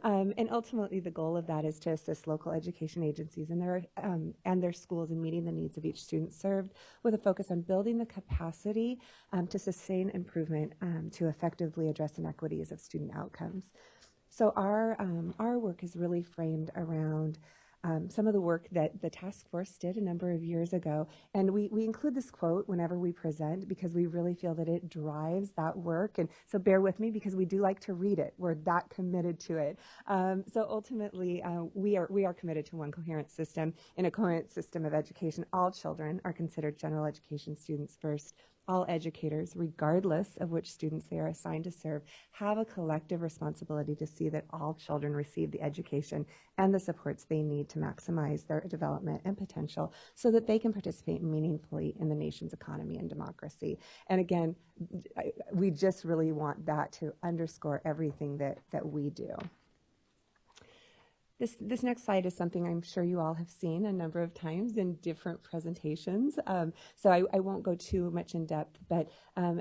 And ultimately, the goal of that is to assist local education agencies and their schools in meeting the needs of each student served, with a focus on building the capacity to sustain improvement to effectively address inequities of student outcomes. So our work is really framed around some of the work that the task force did a number of years ago. And we include this quote whenever we present because we really feel that it drives that work. And so bear with me because we do like to read it. We're that committed to it. So ultimately, we are committed to one coherent system. In a coherent system of education, all children are considered general education students first. All educators, regardless of which students they are assigned to serve, have a collective responsibility to see that all children receive the education and the supports they need to maximize their development and potential so that they can participate meaningfully in the nation's economy and democracy. And again, we just really want that to underscore everything that we do. This next slide is something I'm sure you all have seen a number of times in different presentations. So I won't go too much in depth, but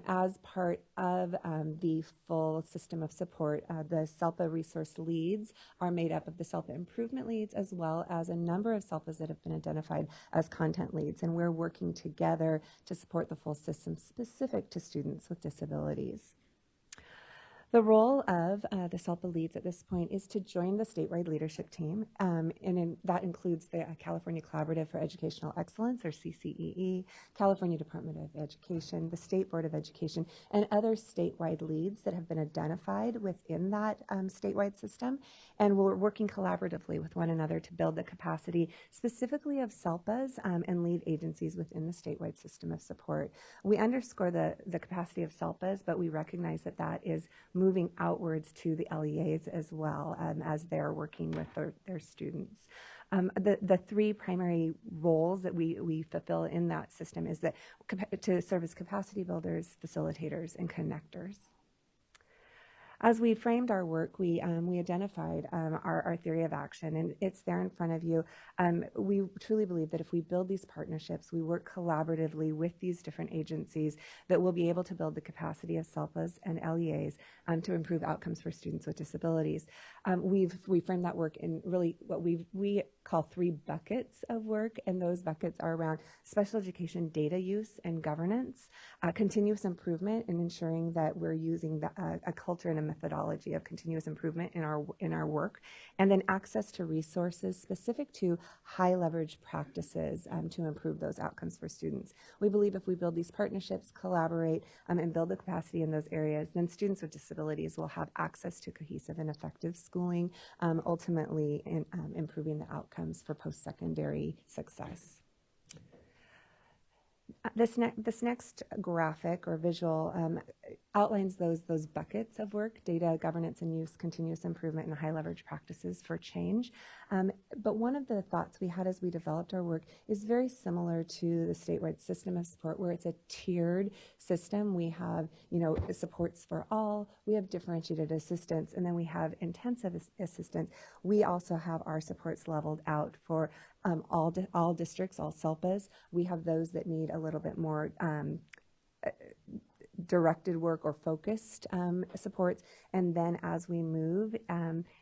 as part of the full system of support, the SELPA resource leads are made up of the SELPA improvement leads as well as a number of SELPAs that have been identified as content leads. And we're working together to support the full system specific to students with disabilities. The role of the SELPA leads at this point is to join the statewide leadership team, that includes the California Collaborative for Educational Excellence, or CCEE, California Department of Education, the State Board of Education, and other statewide leads that have been identified within that statewide system. And we're working collaboratively with one another to build the capacity specifically of SELPAs and lead agencies within the statewide system of support. We underscore the capacity of SELPAs, but we recognize that that is moving outwards to the LEAs as well, as they're working with their students. The three primary roles that we fulfill in that system is that to serve as capacity builders, facilitators, and connectors. As we framed our work, we identified our theory of action, and it's there in front of you. We truly believe that if we build these partnerships, we work collaboratively with these different agencies, that we'll be able to build the capacity of SELPAs and LEAs to improve outcomes for students with disabilities. We framed that work in really what we call 3 buckets of work, and those buckets are around special education data use and governance, continuous improvement in ensuring that we're using a culture and a methodology of continuous improvement in our work, and then access to resources specific to high leverage practices to improve those outcomes for students. We believe if we build these partnerships, collaborate, and build the capacity in those areas, then students with disabilities will have access to cohesive and effective schooling, ultimately improving the outcomes for post-secondary success. This next graphic or visual outlines those buckets of work: data, governance and use, continuous improvement, and high leverage practices for change. But one of the thoughts we had as we developed our work is very similar to the statewide system of support, where it's a tiered system. We have, supports for all, we have differentiated assistance, and then we have intensive assistance. We also have our supports leveled out for all districts, all SELPAs. We have those that need a little bit more directed work or focused supports, and then as we move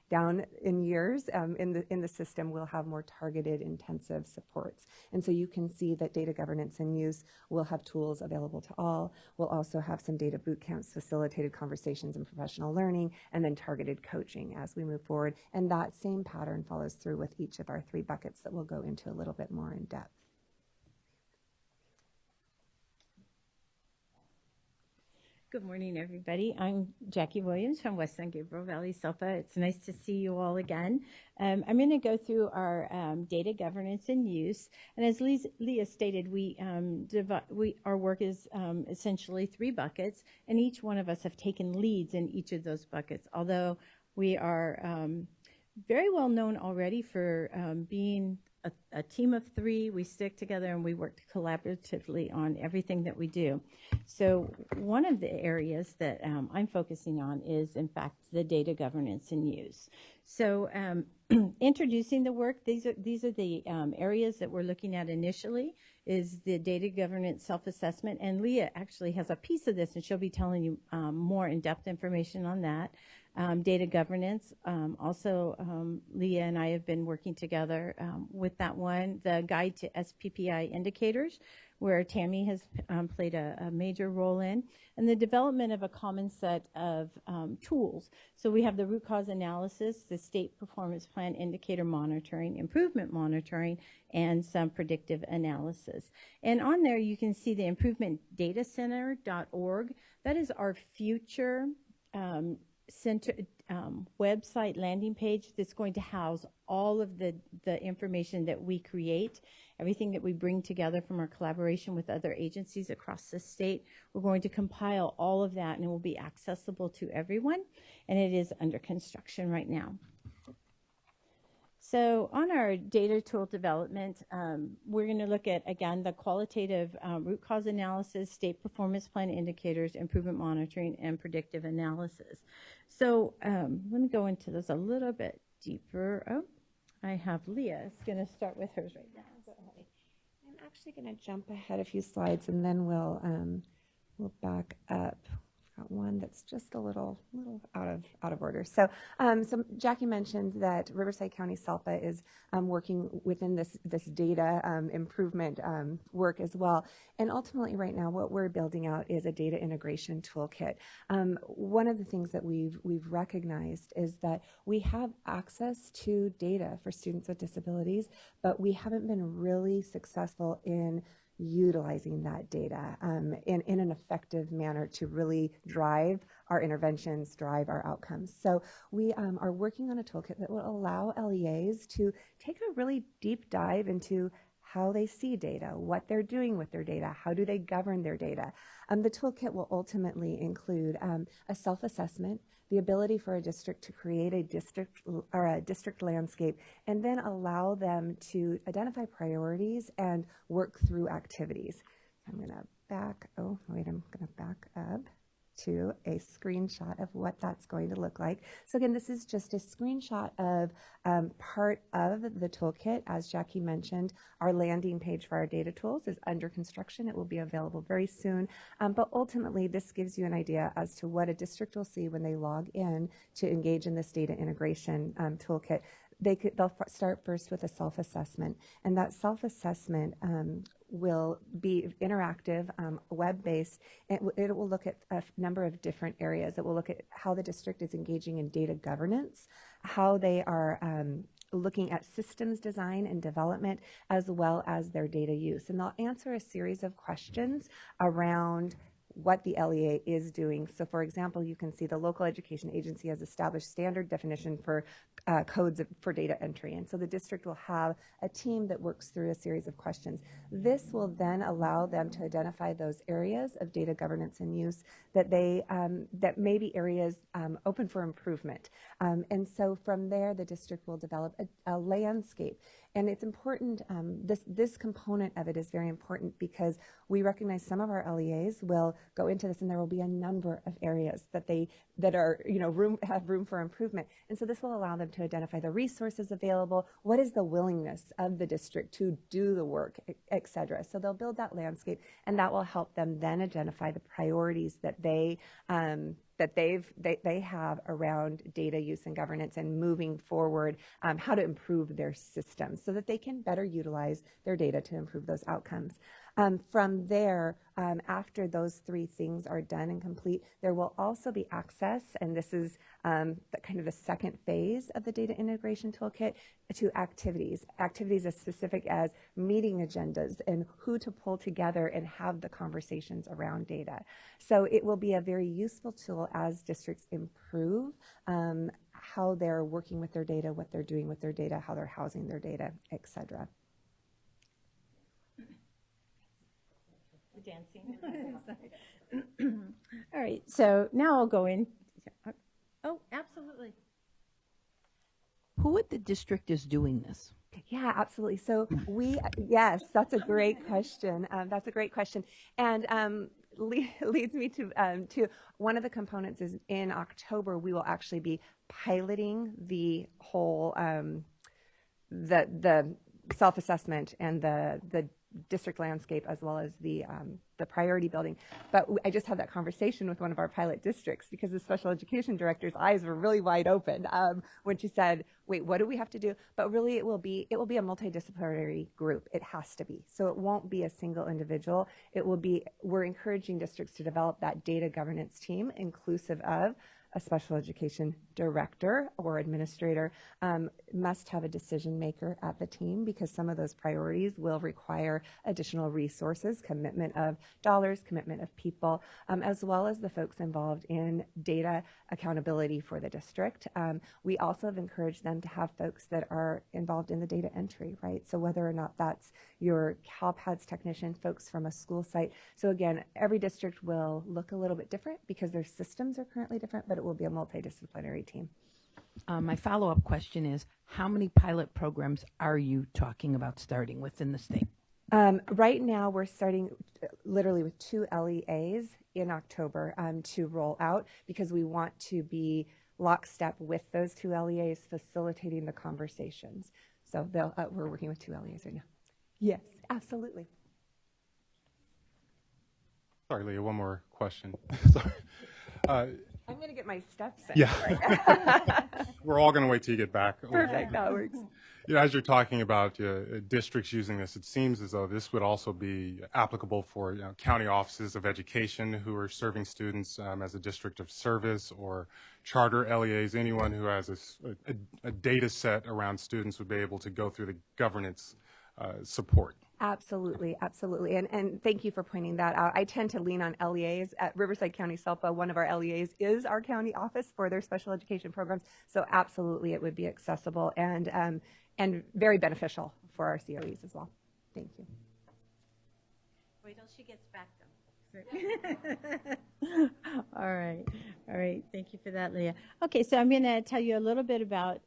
down in years in the system, we'll have more targeted intensive supports. And so you can see that data governance and use will have tools available to all. We'll also have some data boot camps, facilitated conversations and professional learning, and then targeted coaching as we move forward. And that same pattern follows through with each of our 3 buckets that we'll go into a little bit more in depth. Good morning, everybody. I'm Jackie Williams from West San Gabriel Valley SELPA. It's nice to see you all again. I'm going to go through our data governance and use. And as Leah stated, our work is essentially 3 buckets, and each one of us have taken leads in each of those buckets. Although we are very well known already for being a team of 3, we stick together and we work collaboratively on everything that we do. So one of the areas that I'm focusing on is, in fact, the data governance and use. So introducing the work, these are the areas that we're looking at initially, is the data governance self-assessment. And Leah actually has a piece of this, and she'll be telling you more in-depth information on that. Data governance, Leah and I have been working together with that one. The guide to SPPI indicators, where Tammy has played a major role in, and the development of a common set of tools. So we have the root cause analysis, the state performance plan indicator monitoring, improvement monitoring, and some predictive analysis. And on there you can see the improvementdatacenter.org. That is our future center website landing page that's going to house all of the information that we create, everything that we bring together from our collaboration with other agencies across the state. We're going to compile all of that, and it will be accessible to everyone, and it is under construction right now. So on our data tool development, we're going to look at, again, the qualitative root cause analysis, state performance plan indicators, improvement monitoring, and predictive analysis. So let me go into this a little bit deeper. Oh, I have Leah is going to start with hers right now. Go ahead. I'm actually going to jump ahead a few slides, and then we'll back up. got one that's just a little out of order. So, so Jackie mentioned that Riverside County SELPA is working within this data improvement work as well. And ultimately, right now, what we're building out is a data integration toolkit. One of the things that we've recognized is that we have access to data for students with disabilities, but we haven't been really successful in utilizing that data in an effective manner to really drive our interventions, drive our outcomes. So we are working on a toolkit that will allow LEAs to take a really deep dive into how they see data, what they're doing with their data, how do they govern their data. The toolkit will ultimately include a self-assessment, the ability for a district to create a district landscape, and then allow them to identify priorities and work through activities. I'm going to back up to a screenshot of what that's going to look like. So again, this is just a screenshot of part of the toolkit. As Jackie mentioned, our landing page for our data tools is under construction. It will be available very soon. But ultimately, this gives you an idea as to what a district will see when they log in to engage in this data integration toolkit. They'll start first with a self-assessment, and that self-assessment will be interactive, web-based. It will look at a number of different areas. It will look at how the district is engaging in data governance, how they are looking at systems design and development, as well as their data use. And they'll answer a series of questions around what the LEA is doing. So for example, you can see the local education agency has established standard definition for codes for data entry. And so the district will have a team that works through a series of questions. This will then allow them to identify those areas of data governance and use that that may be areas open for improvement. And so from there, the district will develop a landscape. And it's important, this component of it is very important because we recognize some of our LEAs will go into this and there will be a number of areas that are, have room for improvement. And so this will allow them to identify the resources available, what is the willingness of the district to do the work, et cetera. So they'll build that landscape, and that will help them then identify the priorities that they have around data use and governance and moving forward, how to improve their systems so that they can better utilize their data to improve those outcomes. From there, after those three things are done and complete, there will also be access, and this is kind of the second phase of the data integration toolkit, to activities as specific as meeting agendas and who to pull together and have the conversations around data. So it will be a very useful tool as districts improve how they're working with their data, what they're doing with their data, how they're housing their data, et cetera. Dancing. All right, so now I'll go in. Oh, absolutely. Who at the district is doing this? Yeah, absolutely. So yes, that's a great question. That's a great question. And leads me to one of the components is in October, we will actually be piloting the whole, the self-assessment and the district landscape, as well as the priority building. But I just had that conversation with one of our pilot districts because the special education director's eyes were really wide open when she said, wait, what do we have to do? But really it will be a multidisciplinary group. It has to be. So it won't be a single individual. It will be, we're encouraging districts to develop that data governance team inclusive of a special education director or administrator, must have a decision maker at the team because some of those priorities will require additional resources, commitment of dollars, commitment of people, as well as the folks involved in data accountability for the district. We also have encouraged them to have folks that are involved in the data entry, right? So whether or not that's your CalPADS technician, folks from a school site. So again, every district will look a little bit different because their systems are currently different, but it will be a multidisciplinary team. My follow-up question is, how many pilot programs are you talking about starting within the state? Right now, we're starting literally with 2 LEAs in October to roll out because we want to be lockstep with those 2 LEAs facilitating the conversations. So we're working with 2 LEAs right now. Yes, absolutely. Sorry, Leah, one more question. Sorry. I'm going to get my steps in. Yeah. We're all going to wait till you get back. Perfect, that works. You know, as you're talking about districts using this, it seems as though this would also be applicable for county offices of education who are serving students as a district of service, or charter LEAs. Anyone who has a data set around students would be able to go through the governance support. Absolutely, absolutely. And thank you for pointing that out. I tend to lean on LEAs. At Riverside County SELPA, one of our LEAs is our county office for their special education programs. So absolutely it would be accessible and very beneficial for our COEs as well. Thank you. Wait till she gets back though. All right. Thank you for that, Leah. Okay, so I'm going to tell you a little bit about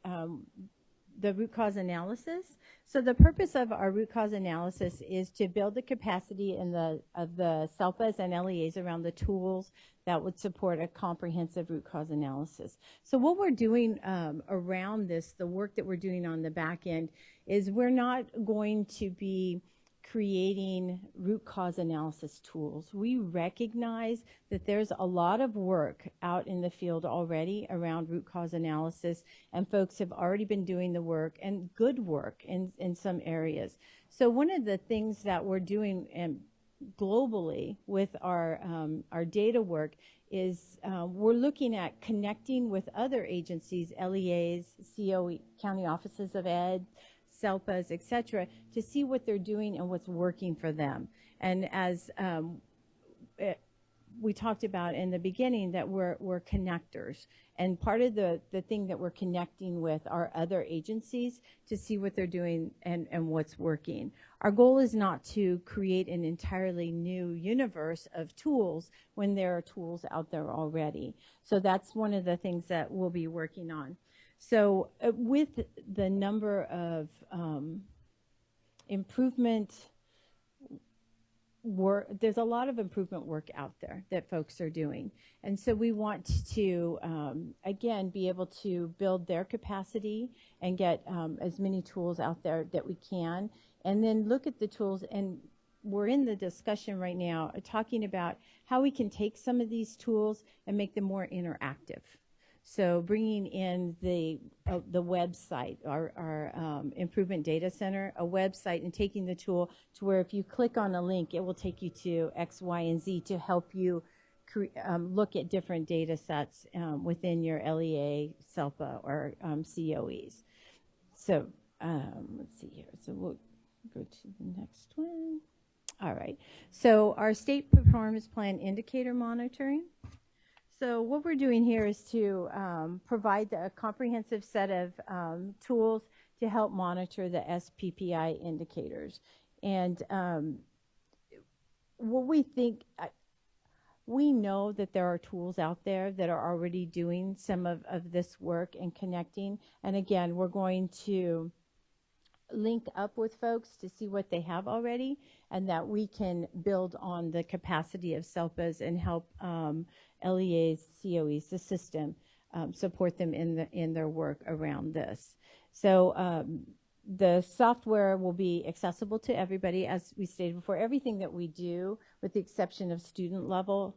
the root cause analysis. So the purpose of our root cause analysis is to build the capacity of the SELPAs and LEAs around the tools that would support a comprehensive root cause analysis. So what we're doing around this, the work that we're doing on the back end, is we're not going to be creating root cause analysis tools. We recognize that there's a lot of work out in the field already around root cause analysis, and folks have already been doing the work, and good work in some areas. So one of the things that we're doing globally with our data work is we're looking at connecting with other agencies, LEAs, COE, county offices of ed, SELPAs, et cetera, to see what they're doing and what's working for them. And as we talked about in the beginning, that we're connectors. And part of the thing that we're connecting with are other agencies to see what they're doing and what's working. Our goal is not to create an entirely new universe of tools when there are tools out there already. So that's one of the things that we'll be working on. So with the number of improvement work, there's a lot of improvement work out there that folks are doing. And so we want to, again, be able to build their capacity and get as many tools out there that we can, and then look at the tools. And we're in the discussion right now talking about how we can take some of these tools and make them more interactive. So bringing in the website, our Improvement Data Center, a website, and taking the tool to where if you click on a link, it will take you to X, Y, and Z to help you look at different data sets within your LEA, SELPA, or COEs. So let's see here. So we'll go to the next one. All right. So our state performance plan indicator monitoring. So what we're doing here is to provide a comprehensive set of tools to help monitor the SPPI indicators. And what we think, we know that there are tools out there that are already doing some of this work and connecting. And again, we're going to link up with folks to see what they have already, and that we can build on the capacity of SELPAs and help LEAs, COEs, the system, support them in their work around this. So the software will be accessible to everybody, as we stated before. Everything that we do, with the exception of student level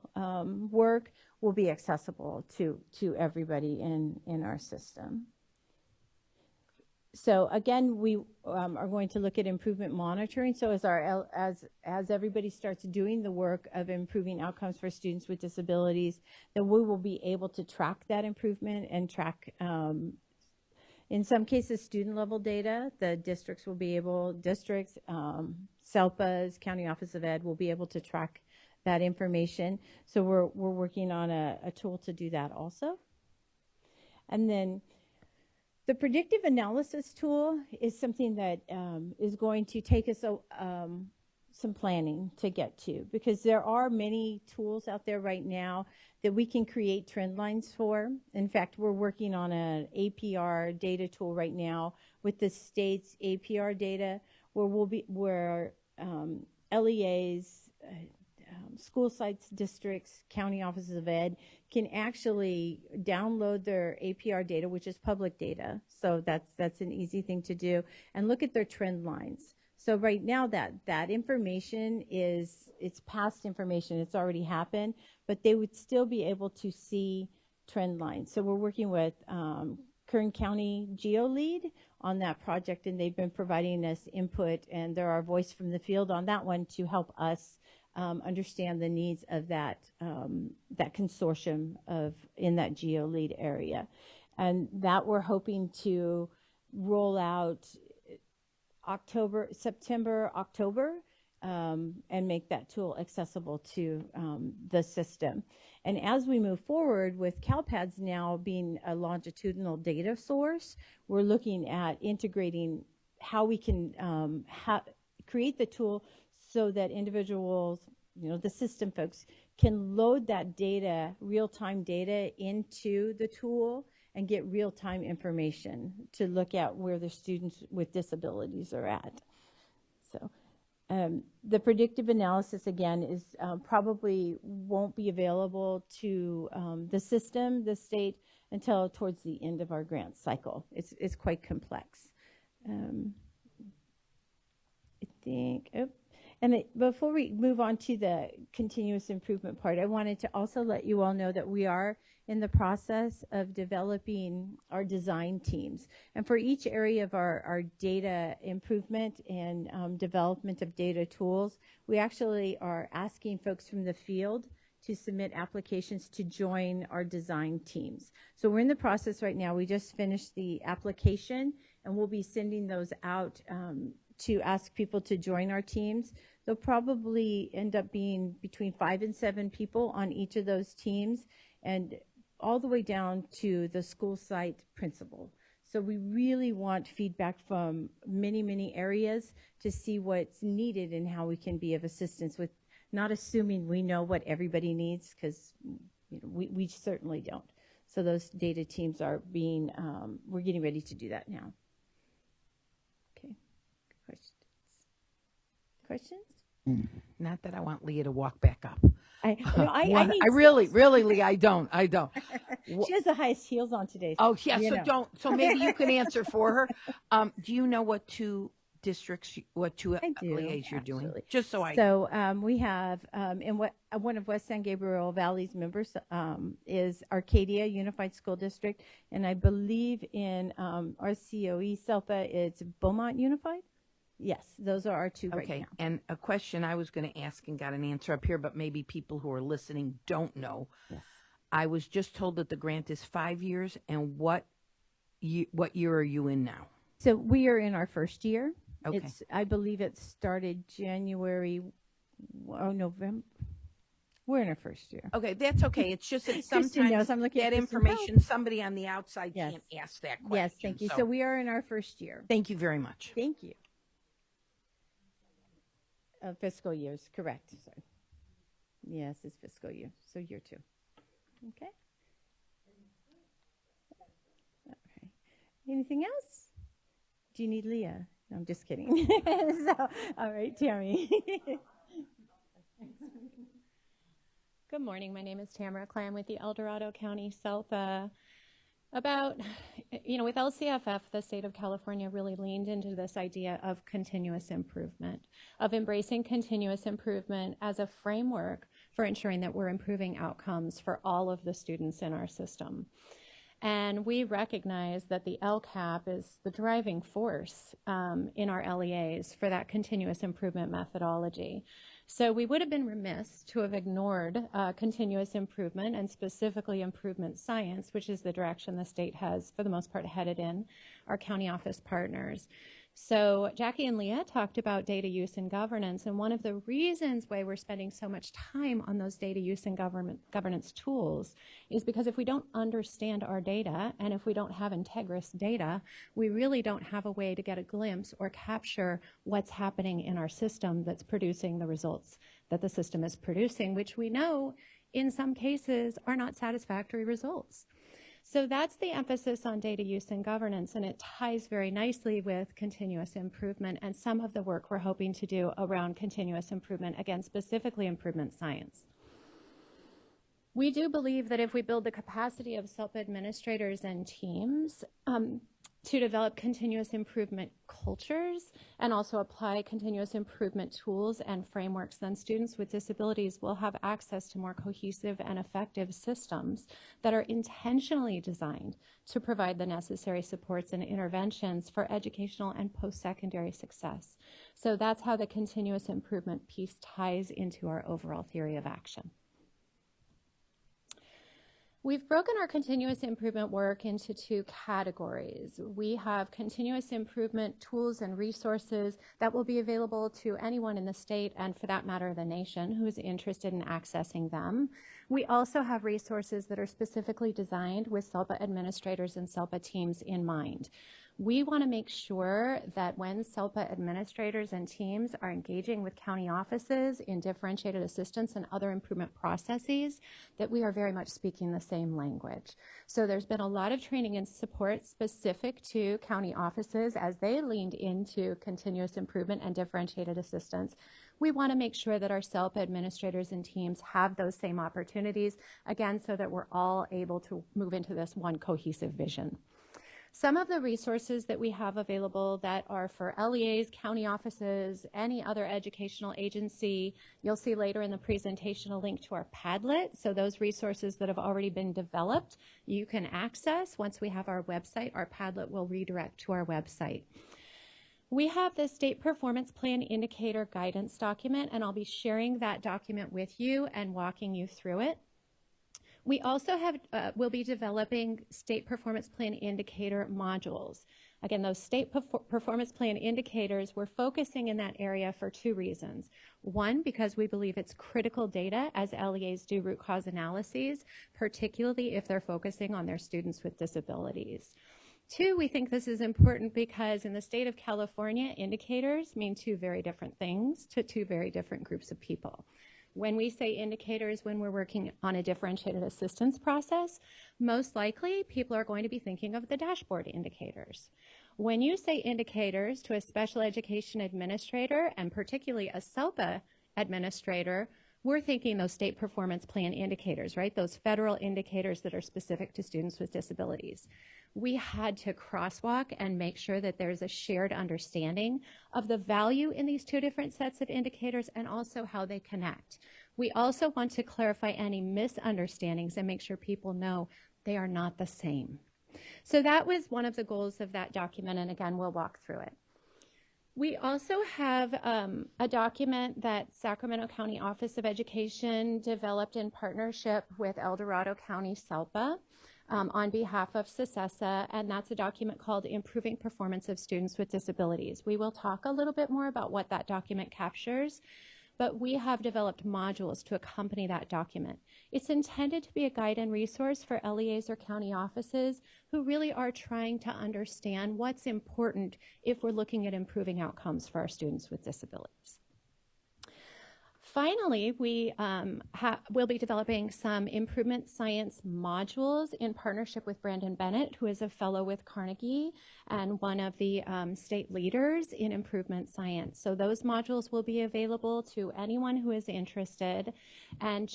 work, will be accessible to everybody in our system. So again, we are going to look at improvement monitoring. So as everybody starts doing the work of improving outcomes for students with disabilities, then we will be able to track that improvement and track, in some cases, student level data. The districts will be able, SELPAs, County Office of Ed, will be able to track that information. So we're working on a tool to do that also. And then the predictive analysis tool is something that is going to take us some planning to get to, because there are many tools out there right now that we can create trend lines for. In fact, we're working on an APR data tool right now with the state's APR data, where LEAs, school sites, districts, county offices of ed can actually download their APR data, which is public data. So that's an easy thing to do, and look at their trend lines. So right now that information it's past information. It's already happened, but they would still be able to see trend lines. So we're working with Kern County GeoLead on that project, and they've been providing us input, and they're our voice from the field on that one to help us understand the needs of that consortium in that GeoLead area. And that we're hoping to roll out September, October, and make that tool accessible to the system. And as we move forward with CalPads now being a longitudinal data source, we're looking at integrating how we can create the tool so that individuals, the system folks, can load that data, real-time data, into the tool and get real-time information to look at where the students with disabilities are at. So the predictive analysis, again, is probably won't be available to the system, the state, until towards the end of our grant cycle. It's quite complex. I think, before we move on to the continuous improvement part, I wanted to also let you all know that we are in the process of developing our design teams. And for each area of our data improvement and development of data tools, we actually are asking folks from the field to submit applications to join our design teams. So we're in the process right now. We just finished the application, and we'll be sending those out to ask people to join our teams. There'll probably end up being between 5 and 7 people on each of those teams, and all the way down to the school site principal. So we really want feedback from many, many areas to see what's needed and how we can be of assistance, with not assuming we know what everybody needs, because we certainly don't. So those data teams are being, we're getting ready to do that now. Okay, questions? Not that I want Leah to walk back up. I really, Leah, I don't. She has the highest heels on today. Oh, yeah, so maybe you can answer for her. Do you know what two districts, what two LEAs you're doing? Just so I... So we have, one of West San Gabriel Valley's members is Arcadia Unified School District, and I believe in our COE, SELPA, it's Beaumont Unified? Yes, those are our two right now. Okay, and a question I was going to ask and got an answer up here, but maybe people who are listening don't know. Yes. I was just told that the grant is 5 years, and what year are you in now? So we are in our first year. Okay. I believe it started November. We're in our first year. Okay, that's okay. It's just that sometimes knows I'm looking that at information, somebody on the outside can't ask that question. Yes, thank you. So we are in our first year. Thank you very much. Thank you. Fiscal years, correct. Sorry. Yes, it's fiscal year. So year 2. Okay. All right. Anything else? Do you need Leah? No, I'm just kidding. All right, Tammy. Good morning. My name is Tamara Clam with the El Dorado County SELPA. With LCFF, the state of California really leaned into this idea of continuous improvement, of embracing continuous improvement as a framework for ensuring that we're improving outcomes for all of the students in our system. And we recognize that the LCAP is the driving force in our LEAs for that continuous improvement methodology. So we would have been remiss to have ignored continuous improvement, and specifically improvement science, which is the direction the state has, for the most part, headed in, our county office partners. So Jackie and Leah talked about data use and governance, and one of the reasons why we're spending so much time on those data use and governance tools is because if we don't understand our data, and if we don't have integrous data, we really don't have a way to get a glimpse or capture what's happening in our system that's producing the results that the system is producing, which we know in some cases are not satisfactory results. So that's the emphasis on data use and governance, and it ties very nicely with continuous improvement and some of the work we're hoping to do around continuous improvement, again, specifically improvement science. We do believe that if we build the capacity of SELPA administrators and teams, to develop continuous improvement cultures and also apply continuous improvement tools and frameworks, then students with disabilities will have access to more cohesive and effective systems that are intentionally designed to provide the necessary supports and interventions for educational and post-secondary success. So that's how the continuous improvement piece ties into our overall theory of action. We've broken our continuous improvement work into two categories. We have continuous improvement tools and resources that will be available to anyone in the state and, for that matter, the nation who is interested in accessing them. We also have resources that are specifically designed with SELPA administrators and SELPA teams in mind. We want to make sure that when SELPA administrators and teams are engaging with county offices in differentiated assistance and other improvement processes, that we are very much speaking the same language. So there's been a lot of training and support specific to county offices as they leaned into continuous improvement and differentiated assistance. We want to make sure that our SELPA administrators and teams have those same opportunities, again, so that we're all able to move into this one cohesive vision. Some of the resources that we have available that are for LEAs, county offices, any other educational agency, you'll see later in the presentation a link to our Padlet. So those resources that have already been developed, you can access. Once we have our website, our Padlet will redirect to our website. We have the State Performance Plan Indicator Guidance document, and I'll be sharing that document with you and walking you through it. We also will be developing state performance plan indicator modules. Again, those state performance plan indicators, we're focusing in that area for two reasons. One, because we believe it's critical data as LEAs do root cause analyses, particularly if they're focusing on their students with disabilities. Two, we think this is important because in the state of California, indicators mean two very different things to two very different groups of people. When we say indicators, when we're working on a differentiated assistance process, most likely people are going to be thinking of the dashboard indicators. When you say indicators to a special education administrator, and particularly a SELPA administrator, we're thinking those state performance plan indicators, right? Those federal indicators that are specific to students with disabilities. We had to crosswalk and make sure that there's a shared understanding of the value in these two different sets of indicators and also how they connect. We also want to clarify any misunderstandings and make sure people know they are not the same. So that was one of the goals of that document, and again, we'll walk through it. We also have a document that Sacramento County Office of Education developed in partnership with El Dorado County SELPA on behalf of SACSE, and that's a document called Improving Performance of Students with Disabilities. We will talk a little bit more about what that document captures, but we have developed modules to accompany that document. It's intended to be a guide and resource for LEAs or county offices who really are trying to understand what's important if we're looking at improving outcomes for our students with disabilities. Finally, we'll be developing some improvement science modules in partnership with Brandon Bennett, who is a fellow with Carnegie and one of the state leaders in improvement science. So those modules will be available to anyone who is interested. And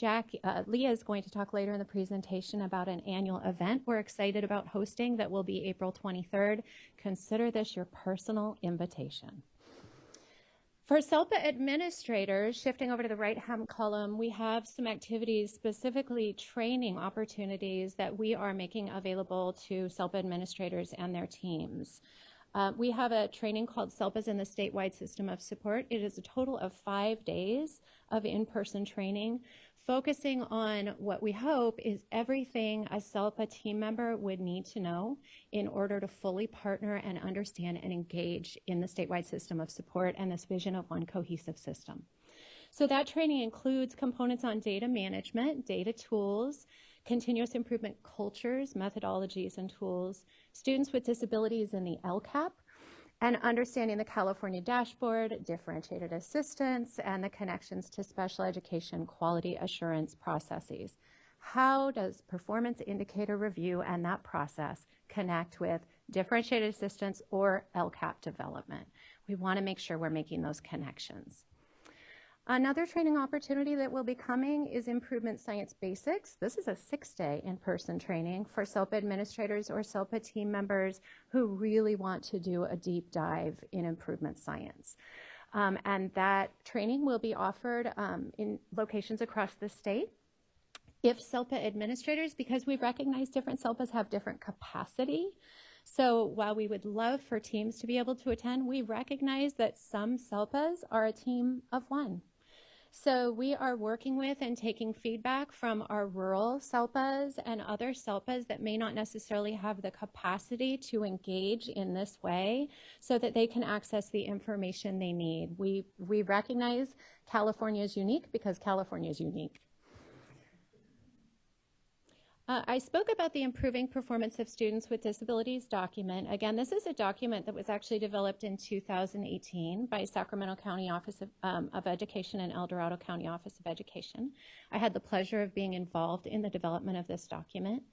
Leah is going to talk later in the presentation about an annual event we're excited about hosting that will be April 23rd. Consider this your personal invitation. For SELPA administrators, shifting over to the right-hand column, we have some activities, specifically training opportunities that we are making available to SELPA administrators and their teams. We have a training called SELPAs in the Statewide System of Support. It is a total of 5 days of in-person training, focusing on what we hope is everything a SELPA team member would need to know in order to fully partner and understand and engage in the statewide system of support and this vision of one cohesive system. So that training includes components on data management, data tools, continuous improvement cultures, methodologies, and tools, students with disabilities in the LCAP, and understanding the California dashboard, differentiated assistance, and the connections to special education quality assurance processes. How does performance indicator review and that process connect with differentiated assistance or LCAP development? We want to make sure we're making those connections. Another training opportunity that will be coming is Improvement Science Basics. This is a 6-day in-person training for SELPA administrators or SELPA team members who really want to do a deep dive in improvement science. And that training will be offered in locations across the state. If SELPA administrators, because we recognize different SELPAs have different capacity, so while we would love for teams to be able to attend, we recognize that some SELPAs are a team of one. So we are working with and taking feedback from our rural SELPAs and other SELPAs that may not necessarily have the capacity to engage in this way so that they can access the information they need. We recognize California is unique because California is unique. I spoke about the Improving Performance of Students with Disabilities document. Again, this is a document that was actually developed in 2018 by Sacramento County Office of Education and El Dorado County Office of Education. I had the pleasure of being involved in the development of this document.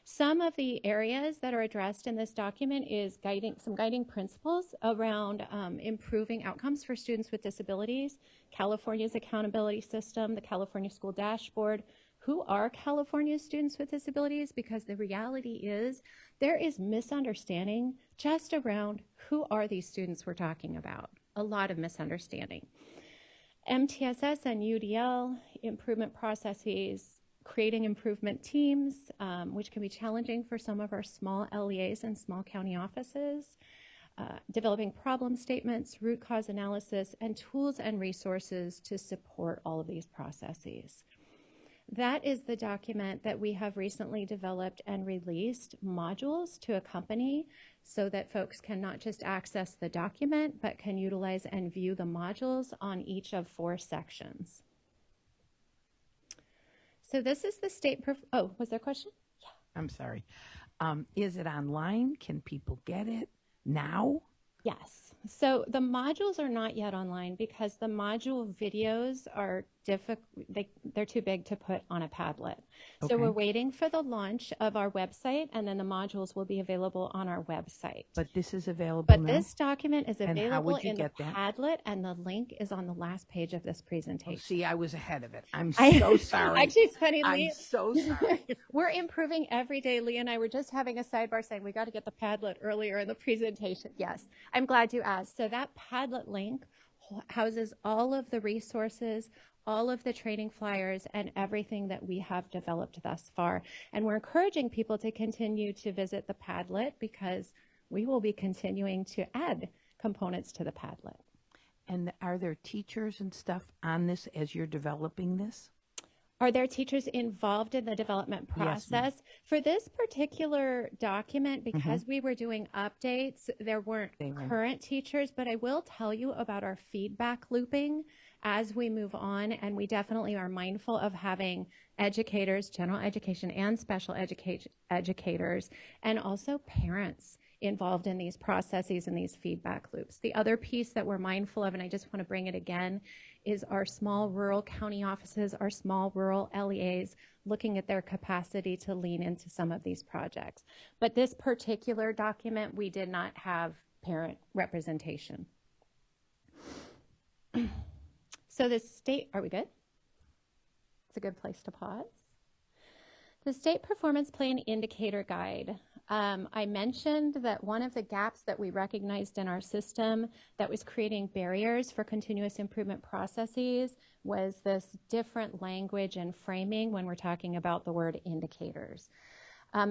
Some of the areas that are addressed in this document is some guiding principles around improving outcomes for students with disabilities, California's accountability system, the California School Dashboard. Who are California students with disabilities? Because the reality is there is misunderstanding just around who are these students we're talking about. A lot of misunderstanding. MTSS and UDL, improvement processes, creating improvement teams, which can be challenging for some of our small LEAs and small county offices, developing problem statements, root cause analysis, and tools and resources to support all of these processes. That is the document that we have recently developed and released modules to accompany so that folks can not just access the document, but can utilize and view the modules on each of 4 sections. So this is the state, oh, was there a question? Yeah. I'm sorry. Is it online? Can people get it now? Yes. So the modules are not yet online because the module videos are they're too big to put on a Padlet. Okay. So we're waiting for the launch of our website, and then the modules will be available on our website. But this is available But now? this document is available and how would you in get the that? Padlet, and the link is on the last page of this presentation. Oh, see, I was ahead of it. I'm so sorry. Actually, it's funny, Lee. I'm so sorry. We're improving every day. Lee and I were just having a sidebar saying we got to get the Padlet earlier in the presentation. Yes, I'm glad you asked. So that Padlet link houses all of the resources, all of the training flyers, and everything that we have developed thus far. And we're encouraging people to continue to visit the Padlet because we will be continuing to add components to the Padlet. And are there teachers and stuff on this as you're developing this? Are there teachers involved in the development process? Yes, for this particular document, because we were doing updates, there weren't current teachers, but I will tell you about our feedback looping as we move on, and we definitely are mindful of having educators, general education and special educators, and also parents involved in these processes and these feedback loops. The other piece that we're mindful of, and I just want to bring it again, is our small rural county offices, our small rural LEAs, looking at their capacity to lean into some of these projects. But this particular document, we did not have parent representation. So the state, are we good? It's a good place to pause. The State Performance Plan Indicator Guide. I mentioned that one of the gaps that we recognized in our system that was creating barriers for continuous improvement processes was this different language and framing when we're talking about the word indicators.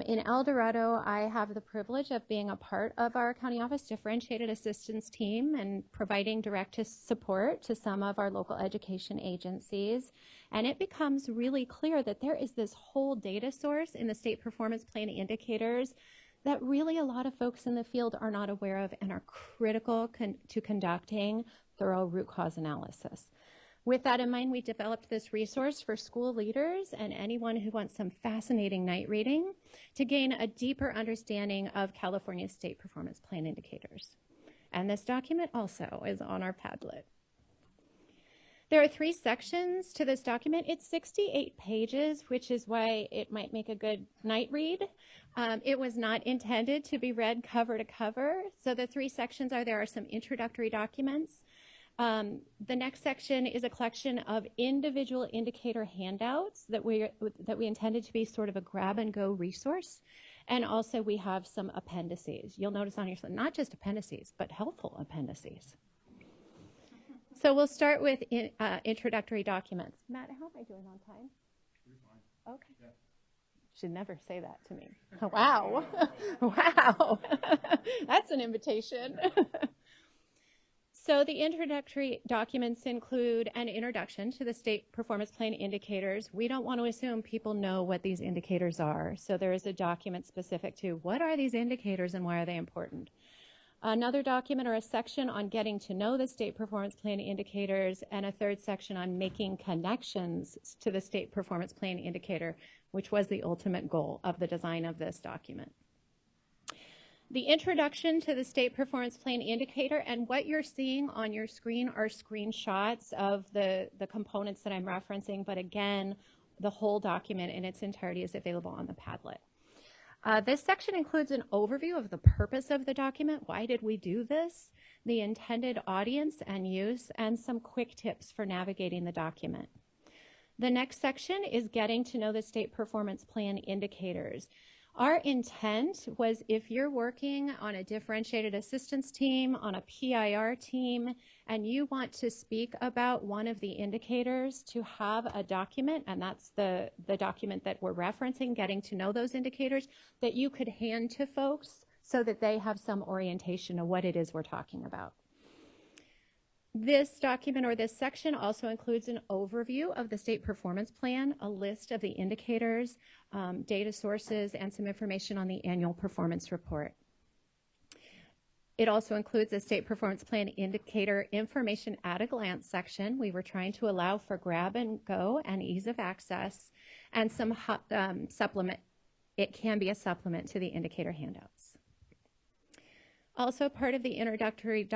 In El Dorado, I have the privilege of being a part of our county office differentiated assistance team and providing direct support to some of our local education agencies. And it becomes really clear that there is this whole data source in the state performance plan indicators that really a lot of folks in the field are not aware of and are critical to conducting thorough root cause analysis. With that in mind, we developed this resource for school leaders and anyone who wants some fascinating night reading to gain a deeper understanding of California's state performance plan indicators. And this document also is on our Padlet. There are 3 sections to this document. It's 68 pages, which is why it might make a good night read. It was not intended to be read cover to cover. So the 3 sections are, there are some introductory documents, The next section is a collection of individual indicator handouts that we intended to be sort of a grab-and-go resource. And also we have some appendices. You'll notice on your slide, not just appendices, but helpful appendices. So we'll start with introductory documents. Matt, how am I doing on time? You're fine. Okay. Yeah. Should never say that to me. Wow. Wow. That's an invitation. So the introductory documents include an introduction to the state performance plan indicators. We don't want to assume people know what these indicators are. So there is a document specific to what are these indicators and why are they important. Another document or a section on getting to know the state performance plan indicators, and a third section on making connections to the state performance plan indicator, which was the ultimate goal of the design of this document. The introduction to the state performance plan indicator, and what you're seeing on your screen are screenshots of the components that I'm referencing, but again, the whole document in its entirety is available on the Padlet. This section includes an overview of the purpose of the document. Why did we do this? The intended audience and use, and some quick tips for navigating the document. The next section is getting to know the state performance plan indicators. Our intent was, if you're working on a differentiated assistance team, on a PIR team, and you want to speak about one of the indicators, to have a document, and that's the document that we're referencing, getting to know those indicators, that you could hand to folks so that they have some orientation of what it is we're talking about. This document, or this section, also includes an overview of the state performance plan, a list of the indicators, data sources, and some information on the annual performance report. It also includes a state performance plan indicator information at a glance section. We were trying to allow for grab and go and ease of access, and some supplement. It can be a supplement to the indicator handouts. Also part of the introductory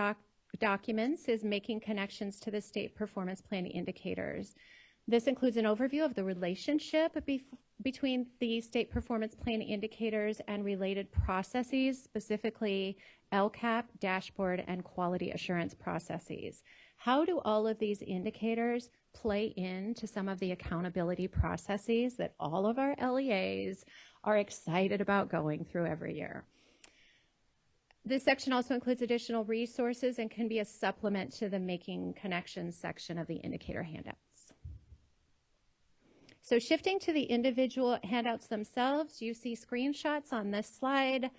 documents is making connections to the state performance plan indicators. This includes an overview of the relationship between the state performance plan indicators and related processes, specifically LCAP, dashboard, and quality assurance processes. How do all of these indicators play into some of the accountability processes that all of our LEAs are excited about going through every year? This section also includes additional resources and can be a supplement to the Making Connections section of the indicator handouts. So shifting to the individual handouts themselves, you see screenshots on this slide.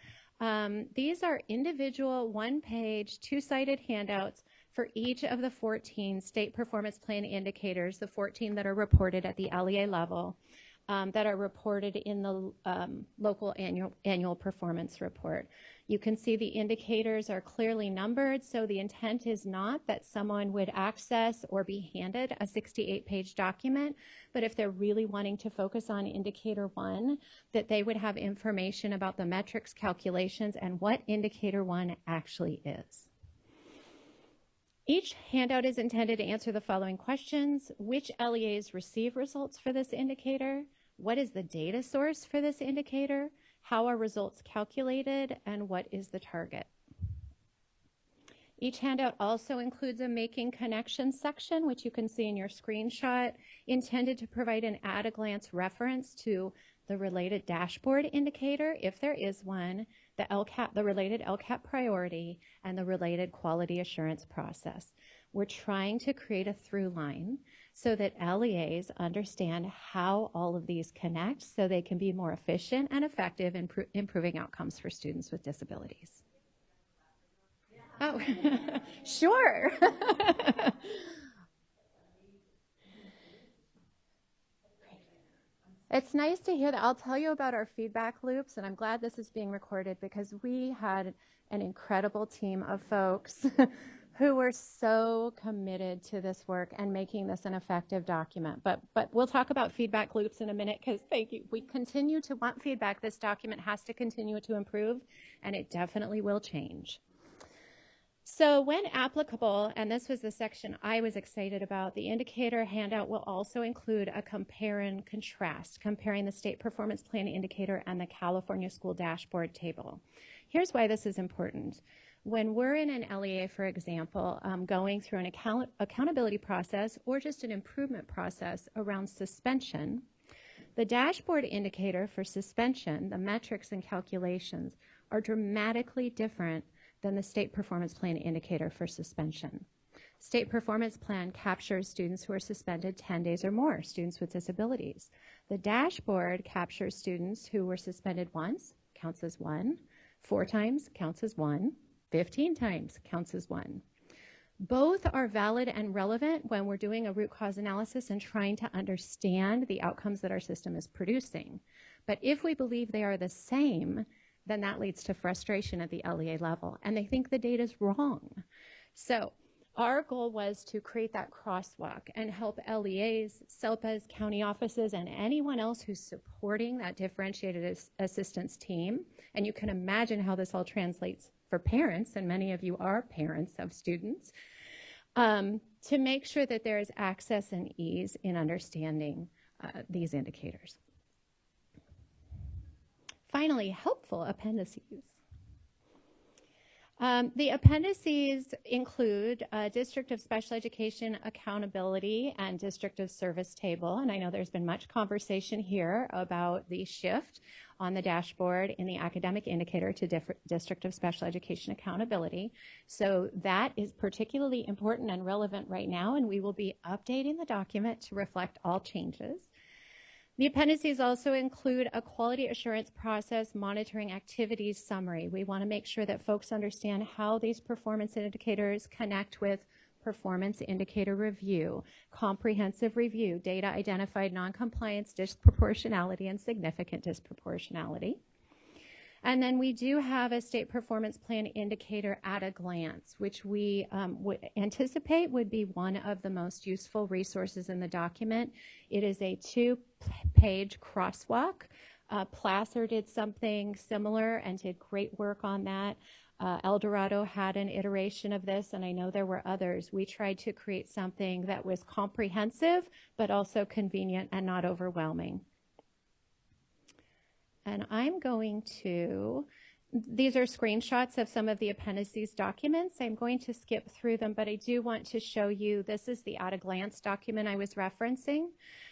These are individual one-page, two-sided handouts for each of the 14 state performance plan indicators, the 14 that are reported at the LEA level, that are reported in the local annual performance report. You can see the indicators are clearly numbered, so the intent is not that someone would access or be handed a 68-page document, but if they're really wanting to focus on indicator 1, that they would have information about the metrics calculations and what indicator 1 actually is. Each handout is intended to answer the following questions: which LEAs receive results for this indicator? What is the data source for this indicator? How are results calculated? And what is the target? Each handout also includes a Making Connections section, which you can see in your screenshot, intended to provide an at-a-glance reference to the related dashboard indicator, if there is one, the related LCAP priority, and the related quality assurance process. We're trying to create a through line so that LEAs understand how all of these connect so they can be more efficient and effective in improving outcomes for students with disabilities. Oh, sure. It's nice to hear that. I'll tell you about our feedback loops, and I'm glad this is being recorded because we had an incredible team of folks who were so committed to this work and making this an effective document. But we'll talk about feedback loops in a minute, because thank you. We continue to want feedback. This document has to continue to improve, and it definitely will change. So when applicable, and this was the section I was excited about, the indicator handout will also include a compare and contrast, comparing the state performance plan indicator and the California school dashboard table. Here's why this is important. When we're in an LEA, for example, going through an accountability process or just an improvement process around suspension, the dashboard indicator for suspension, the metrics and calculations, are dramatically different than the state performance plan indicator for suspension. State performance plan captures students who are suspended 10 days or more, students with disabilities. The dashboard captures students who were suspended once, counts as 1, 4 times, counts as 1, 15 times, counts as 1. Both are valid and relevant when we're doing a root cause analysis and trying to understand the outcomes that our system is producing. But if we believe they are the same, then that leads to frustration at the LEA level, and they think the data is wrong. So our goal was to create that crosswalk and help LEAs, SELPAs, county offices, and anyone else who's supporting that differentiated assistance team. And you can imagine how this all translates for parents, and many of you are parents of students, to make sure that there is access and ease in understanding these indicators. Finally, helpful appendices. The appendices include District of Special Education Accountability and District of Service Table, and I know there's been much conversation here about the shift on the dashboard in the academic indicator to District of Special Education Accountability. So that is particularly important and relevant right now, and we will be updating the document to reflect all changes. The appendices also include a quality assurance process monitoring activities summary. We want to make sure that folks understand how these performance indicators connect with performance indicator review, comprehensive review, data identified noncompliance, disproportionality, and significant disproportionality. And then we do have a state performance plan indicator at a glance, which we would anticipate would be one of the most useful resources in the document. It is a 2-page crosswalk. Placer did something similar and did great work on that. El Dorado had an iteration of this, and I know there were others. We tried to create something that was comprehensive, but also convenient and not overwhelming. And I'm going to, these are screenshots of some of the appendices documents. I'm going to skip through them, but I do want to show you, this is the at-a-glance document I was referencing.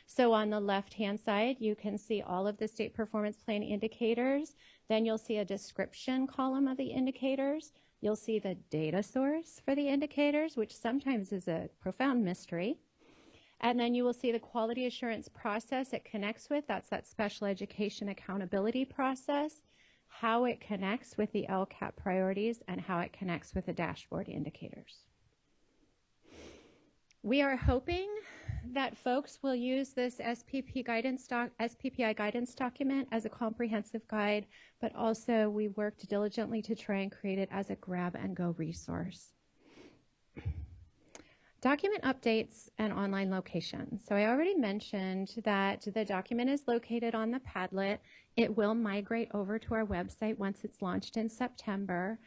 So on the left-hand side, you can see all of the state performance plan indicators. Then you'll see a description column of the indicators. You'll see the data source for the indicators, which sometimes is a profound mystery. And then you will see the quality assurance process it connects with. That's that special education accountability process, how it connects with the LCAP priorities, and how it connects with the dashboard indicators. We are hoping that folks will use this SPPI guidance document as a comprehensive guide, but also we worked diligently to try and create it as a grab-and-go resource. Document updates and online location. So I already mentioned that the document is located on the Padlet. It will migrate over to our website once it's launched in September.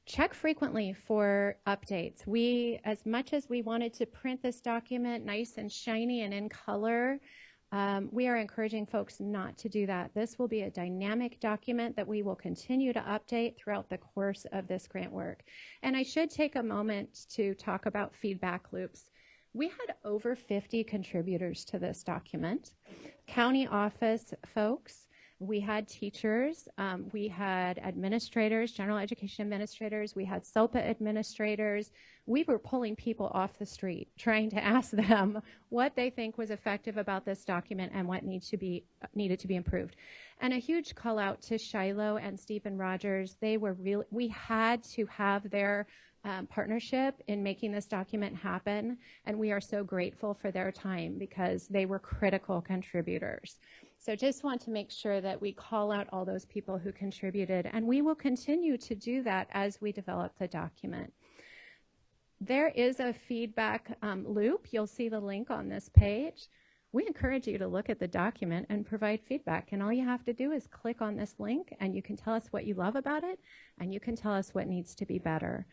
Check frequently for updates. We, as much as we wanted to print this document nice and shiny and in color, we are encouraging folks not to do that. This will be a dynamic document that we will continue to update throughout the course of this grant work. And I should take a moment to talk about feedback loops. We had over 50 contributors to this document. County office folks, we had teachers, we had administrators, general education administrators, we had SELPA administrators. We were pulling people off the street, trying to ask them what they think was effective about this document and what needed to be improved. And a huge call out to Shiloh and Stephen Rogers. They were we had to have their partnership in making this document happen, and we are so grateful for their time because they were critical contributors. So just want to make sure that we call out all those people who contributed, and we will continue to do that as we develop the document. There is a feedback loop. You'll see the link on this page. We encourage you to look at the document and provide feedback, and all you have to do is click on this link, and you can tell us what you love about it, and you can tell us what needs to be better.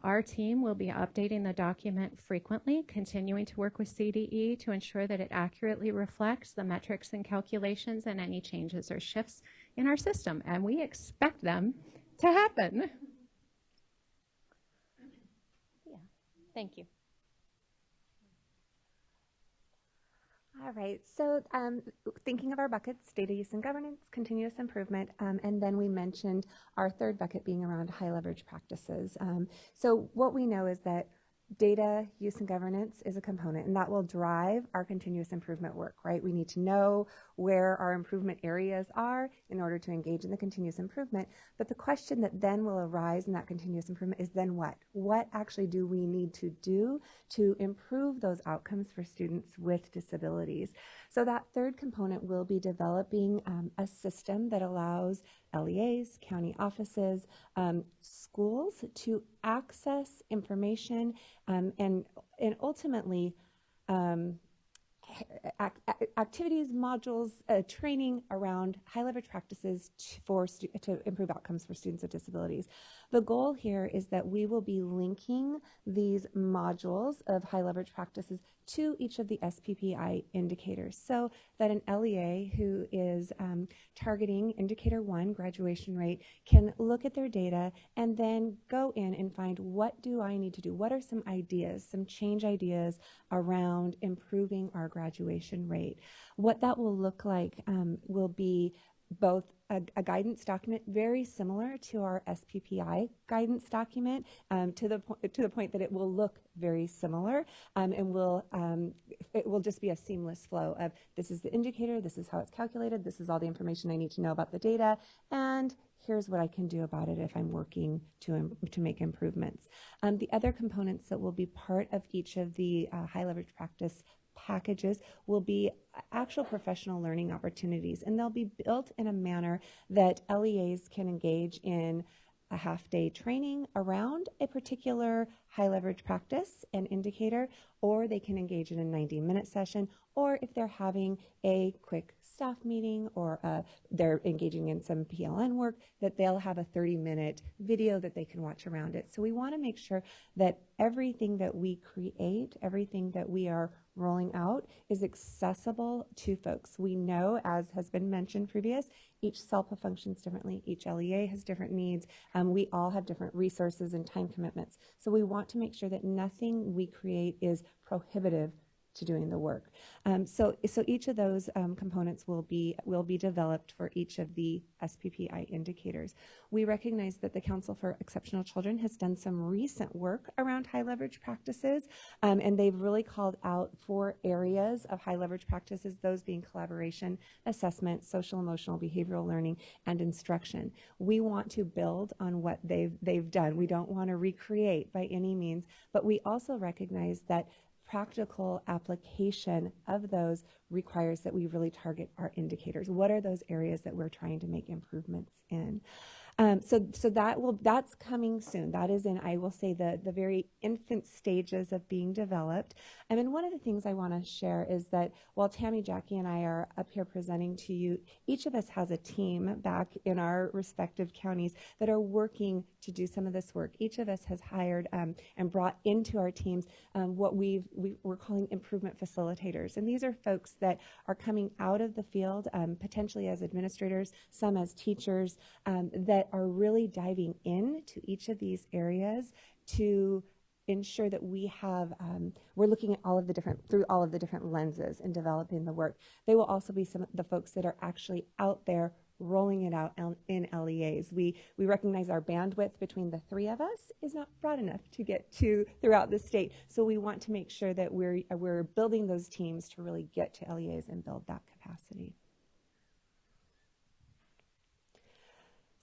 Our team will be updating the document frequently, continuing to work with CDE to ensure that it accurately reflects the metrics and calculations and any changes or shifts in our system. And we expect them to happen. Yeah, thank you. All right, so thinking of our buckets, data use and governance, continuous improvement, and then we mentioned our third bucket being around high leverage practices. So what we know is that data use and governance is a component, and that will drive our continuous improvement work, right? We need to know where our improvement areas are in order to engage in the continuous improvement. But the question that then will arise in that continuous improvement is then what? What actually do we need to do to improve those outcomes for students with disabilities? So that third component will be developing a system that allows LEAs, county offices, schools to access information and ultimately activities, modules, training around high leverage practices to improve outcomes for students with disabilities. The goal here is that we will be linking these modules of high leverage practices to each of the SPPI indicators, so that an LEA who is targeting indicator 1, graduation rate, can look at their data and then go in and find, what do I need to do? What are some ideas, some change ideas around improving our graduation rate? What that will look like will be both a guidance document very similar to our SPPI guidance document, to the point that it will look very similar, and it will just be a seamless flow of, this is the indicator, this is how it's calculated, this is all the information I need to know about the data, and here's what I can do about it if I'm working to make improvements. The other components that will be part of each of the high leverage practice packages will be actual professional learning opportunities, and they'll be built in a manner that LEAs can engage in a half-day training around a particular high leverage practice and indicator, or they can engage in a 90-minute session, or if they're having a quick staff meeting or they're engaging in some PLN work, that they'll have a 30-minute video that they can watch around it. So we want to make sure that everything that we create, everything that we are rolling out, is accessible to folks. We know, as has been mentioned previous, each SELPA functions differently, each LEA has different needs, we all have different resources and time commitments. So we want to make sure that nothing we create is prohibitive to doing the work. So each of those components will be developed for each of the SPPI indicators. We recognize that the Council for Exceptional Children has done some recent work around high leverage practices, and they've really called out 4 areas of high leverage practices, those being collaboration, assessment, social, emotional, behavioral learning, and instruction. We want to build on what they've done. We don't want to recreate by any means, but we also recognize that practical application of those requires that we really target our indicators. What are those areas that we're trying to make improvements in? So that's coming soon. That is in, I will say, the very infant stages of being developed. And then one of the things I want to share is that while Tammy, Jackie, and I are up here presenting to you, each of us has a team back in our respective counties that are working to do some of this work. Each of us has hired and brought into our teams what we're calling improvement facilitators. And these are folks that are coming out of the field, potentially as administrators, some as teachers, that are really diving into each of these areas to ensure that we're looking at through all of the different lenses in developing the work. They will also be some of the folks that are actually out there rolling it out in LEAs. We recognize our bandwidth between the 3 of us is not broad enough to get to throughout the state. So we want to make sure that we're building those teams to really get to LEAs and build that capacity.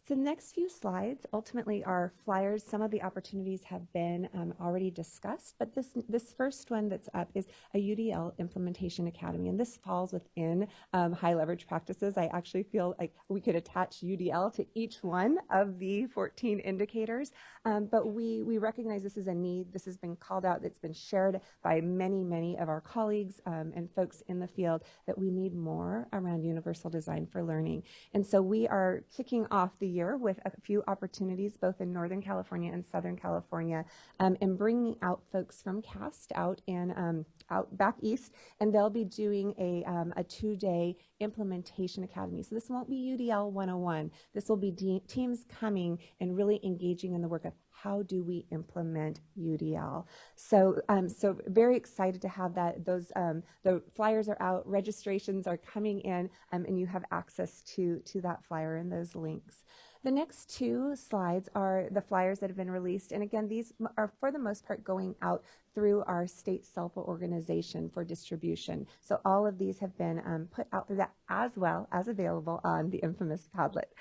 So the next few slides ultimately are flyers. Some of the opportunities have been already discussed, but this first one that's up is a UDL Implementation Academy, and this falls within high leverage practices. I actually feel like we could attach UDL to each one of the 14 indicators, but we recognize this is a need. This has been called out. It's been shared by many, many of our colleagues and folks in the field that we need more around universal design for learning. And so we are kicking off the year year with a few opportunities both in Northern California and Southern California, and bringing out folks from CAST out back east, and they'll be doing a 2-day implementation academy. So this won't be UDL 101. This will be teams coming and really engaging in the work of how do we implement UDL. So very excited to have that. The flyers are out, registrations are coming in, and you have access to that flyer and those links. The next 2 slides are the flyers that have been released. And again, these are for the most part going out through our state SELPA organization for distribution. So all of these have been put out through that, as well as available on the infamous Padlet.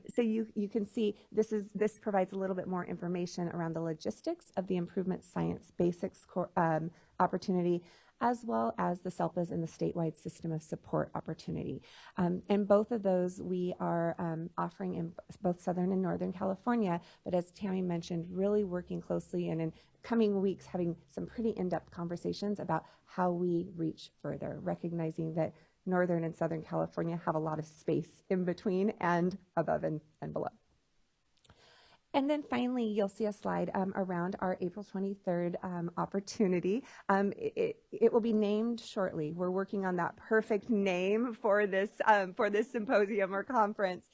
So you can see this provides a little bit more information around the logistics of the Improvement Science Basics opportunity, as well as the SELPAs and the statewide system of support opportunity. And both of those we are offering in both Southern and Northern California, but as Tammy mentioned, really working closely and in coming weeks having some pretty in-depth conversations about how we reach further, recognizing that Northern and Southern California have a lot of space in between and above and below. And then finally, you'll see a slide around our April 23rd opportunity. It will be named shortly. We're working on that perfect name for this symposium or conference.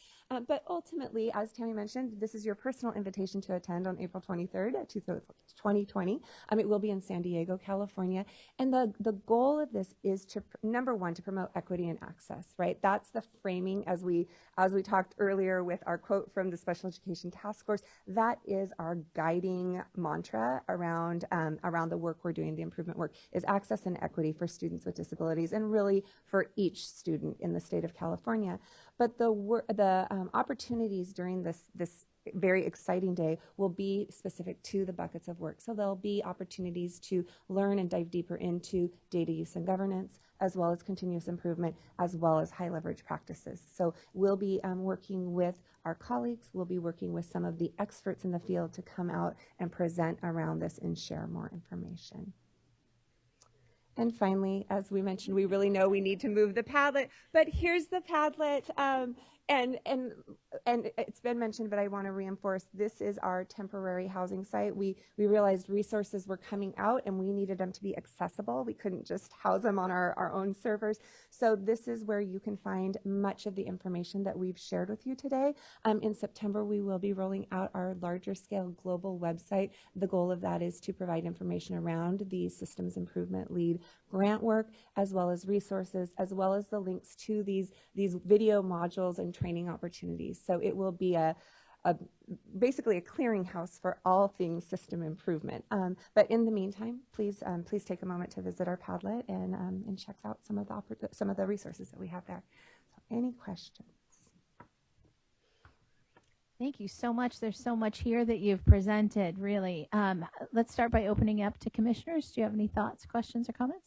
But ultimately, as Tammy mentioned, this is your personal invitation to attend on April 23rd, 2020. It will be in San Diego, California. And the goal of this is to, number one, to promote equity and access, right? That's the framing as we talked earlier with our quote from the Special Education Task Force. That is our guiding mantra around the work we're doing, the improvement work, is access and equity for students with disabilities, and really for each student in the state of California. But the opportunities during this very exciting day will be specific to the buckets of work. So there'll be opportunities to learn and dive deeper into data use and governance, as well as continuous improvement, as well as high leverage practices. So we'll be working with our colleagues, we'll be working with some of the experts in the field to come out and present around this and share more information. And finally, as we mentioned, we really know we need to move the Padlet, but here's the Padlet. And it's been mentioned, but I want to reinforce, this is our temporary housing site. We realized resources were coming out and we needed them to be accessible. We couldn't just house them on our own servers. So this is where you can find much of the information that we've shared with you today. In September, we will be rolling out our larger scale global website. The goal of that is to provide information around the systems improvement lead grant work, as well as resources, as well as the links to these video modules and training opportunities. So it will be basically a clearinghouse for all things system improvement. But in the meantime, please take a moment to visit our Padlet and check out some of the resources that we have there. So any questions? Thank you so much. There's so much here that you've presented, really. Let's start by opening up to commissioners. Do you have any thoughts, questions, or comments?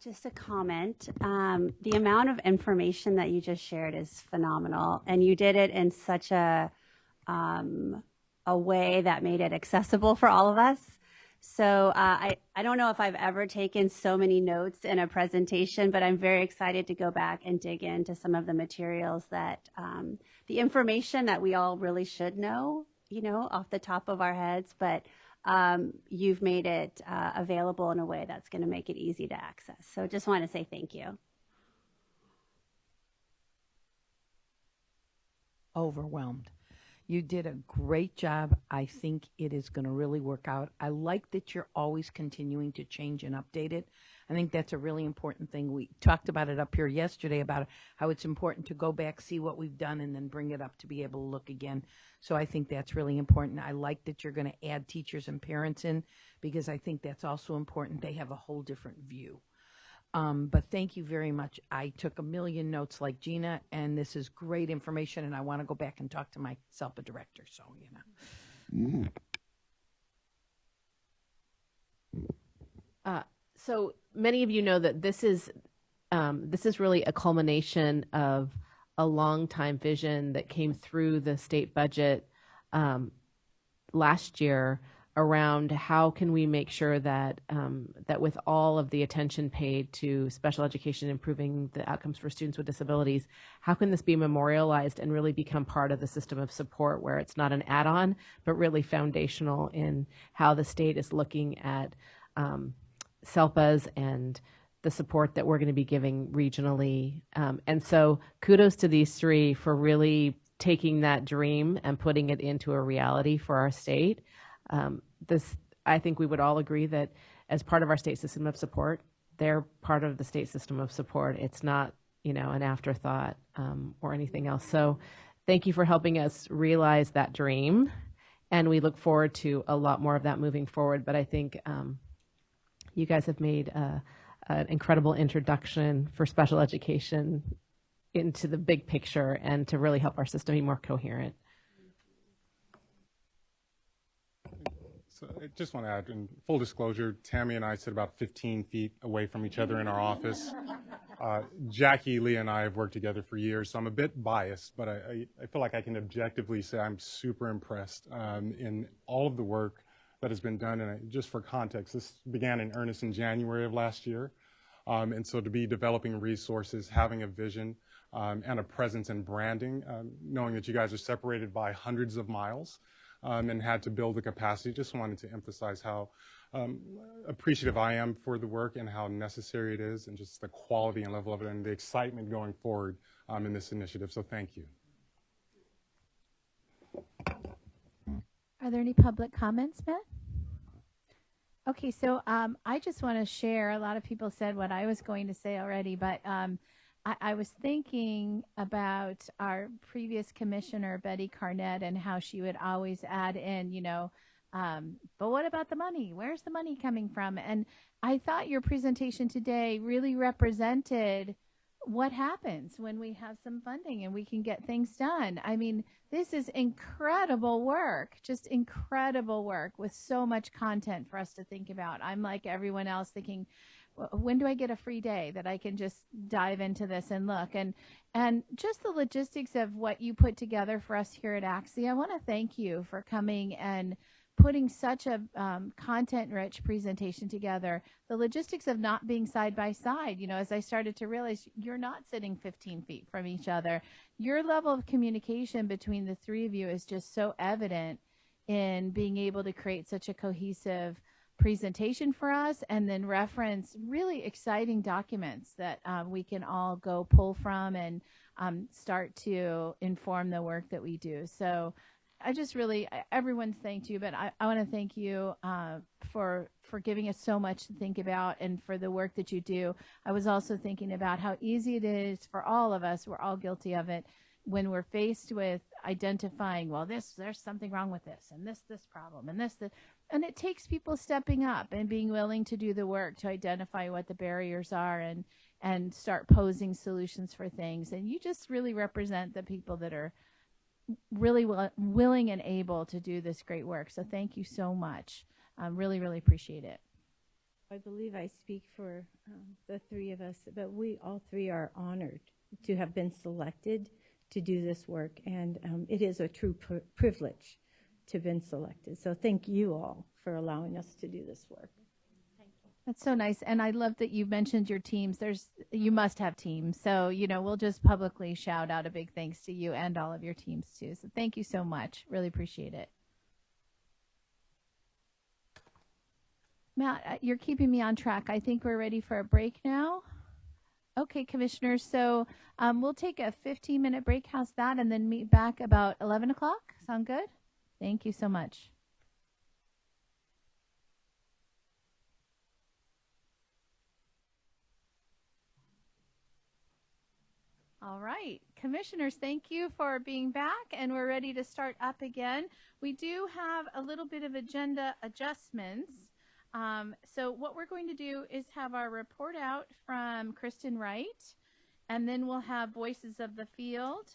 Just a comment. The amount of information that you just shared is phenomenal, and you did it in such a way that made it accessible for all of us. So I don't know if I've ever taken so many notes in a presentation, but I'm very excited to go back and dig into some of the materials that the information that we all really should know, off the top of our heads, but you've made it available in a way that's going to make it easy to access. So just want to say thank you. Overwhelmed. You did a great job. I think it is going to really work out. I like that you're always continuing to change and update it. I think that's a really important thing. We talked about it up here yesterday about how it's important to go back, see what we've done, and then bring it up to be able to look again. So I think that's really important. I like that you're going to add teachers and parents in, because I think that's also important. They have a whole different view. But thank you very much. I took a million notes like Gina, and this is great information, and I want to go back and talk to my SELPA director. So, So many of you know that this is really a culmination of a long time vision that came through the state budget last year around how can we make sure that that with all of the attention paid to special education improving the outcomes for students with disabilities, how can this be memorialized and really become part of the system of support where it's not an add-on, but really foundational in how the state is looking at SELPAs and the support that we're going to be giving regionally. And so kudos to these three for really taking that dream and putting it into a reality for our state. I think we would all agree that as part of our state system of support, they're part of the state system of support. It's not, an afterthought or anything else. So thank you for helping us realize that dream. And we look forward to a lot more of that moving forward. But I think you guys have made an incredible introduction for special education into the big picture and to really help our system be more coherent. So I just want to add, in full disclosure, Tammy and I sit about 15 feet away from each other in our office. Jackie, Leah, and I have worked together for years, so I'm a bit biased, but I feel like I can objectively say I'm super impressed in all of the work that has been done. And just for context, this began in earnest in January of last year. And so to be developing resources, having a vision, and a presence and branding, knowing that you guys are separated by hundreds of miles, and had to build the capacity. Just wanted to emphasize how appreciative I am for the work and how necessary it is, and just the quality and level of it and the excitement going forward in this initiative. So thank you. Are there any public comments, Matt? Okay, so I just want to share, a lot of people said what I was going to say already, but I was thinking about our previous commissioner, Betty Carnett, and how she would always add in, but what about the money? Where's the money coming from? And I thought your presentation today really represented what happens when we have some funding and we can get things done. I mean, this is incredible work, just incredible work with so much content for us to think about. I'm like everyone else thinking, when do I get a free day that I can just dive into this and look? And just the logistics of what you put together for us here at ACSE, I want to thank you for coming and putting such a content-rich presentation together. The logistics of not being side by side, as I started to realize, you're not sitting 15 feet from each other. Your level of communication between the three of you is just so evident in being able to create such a cohesive presentation for us, and then reference really exciting documents that we can all go pull from and start to inform the work that we do. So I just really, everyone's thanked you, but I want to thank you for giving us so much to think about and for the work that you do. I was also thinking about how easy it is for all of us, we're all guilty of it, when we're faced with identifying, well, there's something wrong with this, and this problem, and this. And it takes people stepping up and being willing to do the work to identify what the barriers are and start posing solutions for things. And you just really represent the people that are really willing and able to do this great work. So thank you so much. Really, really appreciate it. I believe I speak for the three of us, but we all three are honored to have been selected to do this work. And it is a true privilege to have been selected. So thank you all for allowing us to do this work. That's so nice. And I love that you mentioned your teams. You must have teams. So, we'll just publicly shout out a big thanks to you and all of your teams too. So thank you so much. Really appreciate it. Matt, you're keeping me on track. I think we're ready for a break now. Okay, commissioners. So we'll take a 15-minute break. How's that? And then meet back about 11 o'clock. Sound good? Thank you so much. All right, commissioners, thank you for being back, and we're ready to start up again. We do have a little bit of agenda adjustments. So what we're going to do is have our report out from Kristin Wright, and then we'll have voices of the field,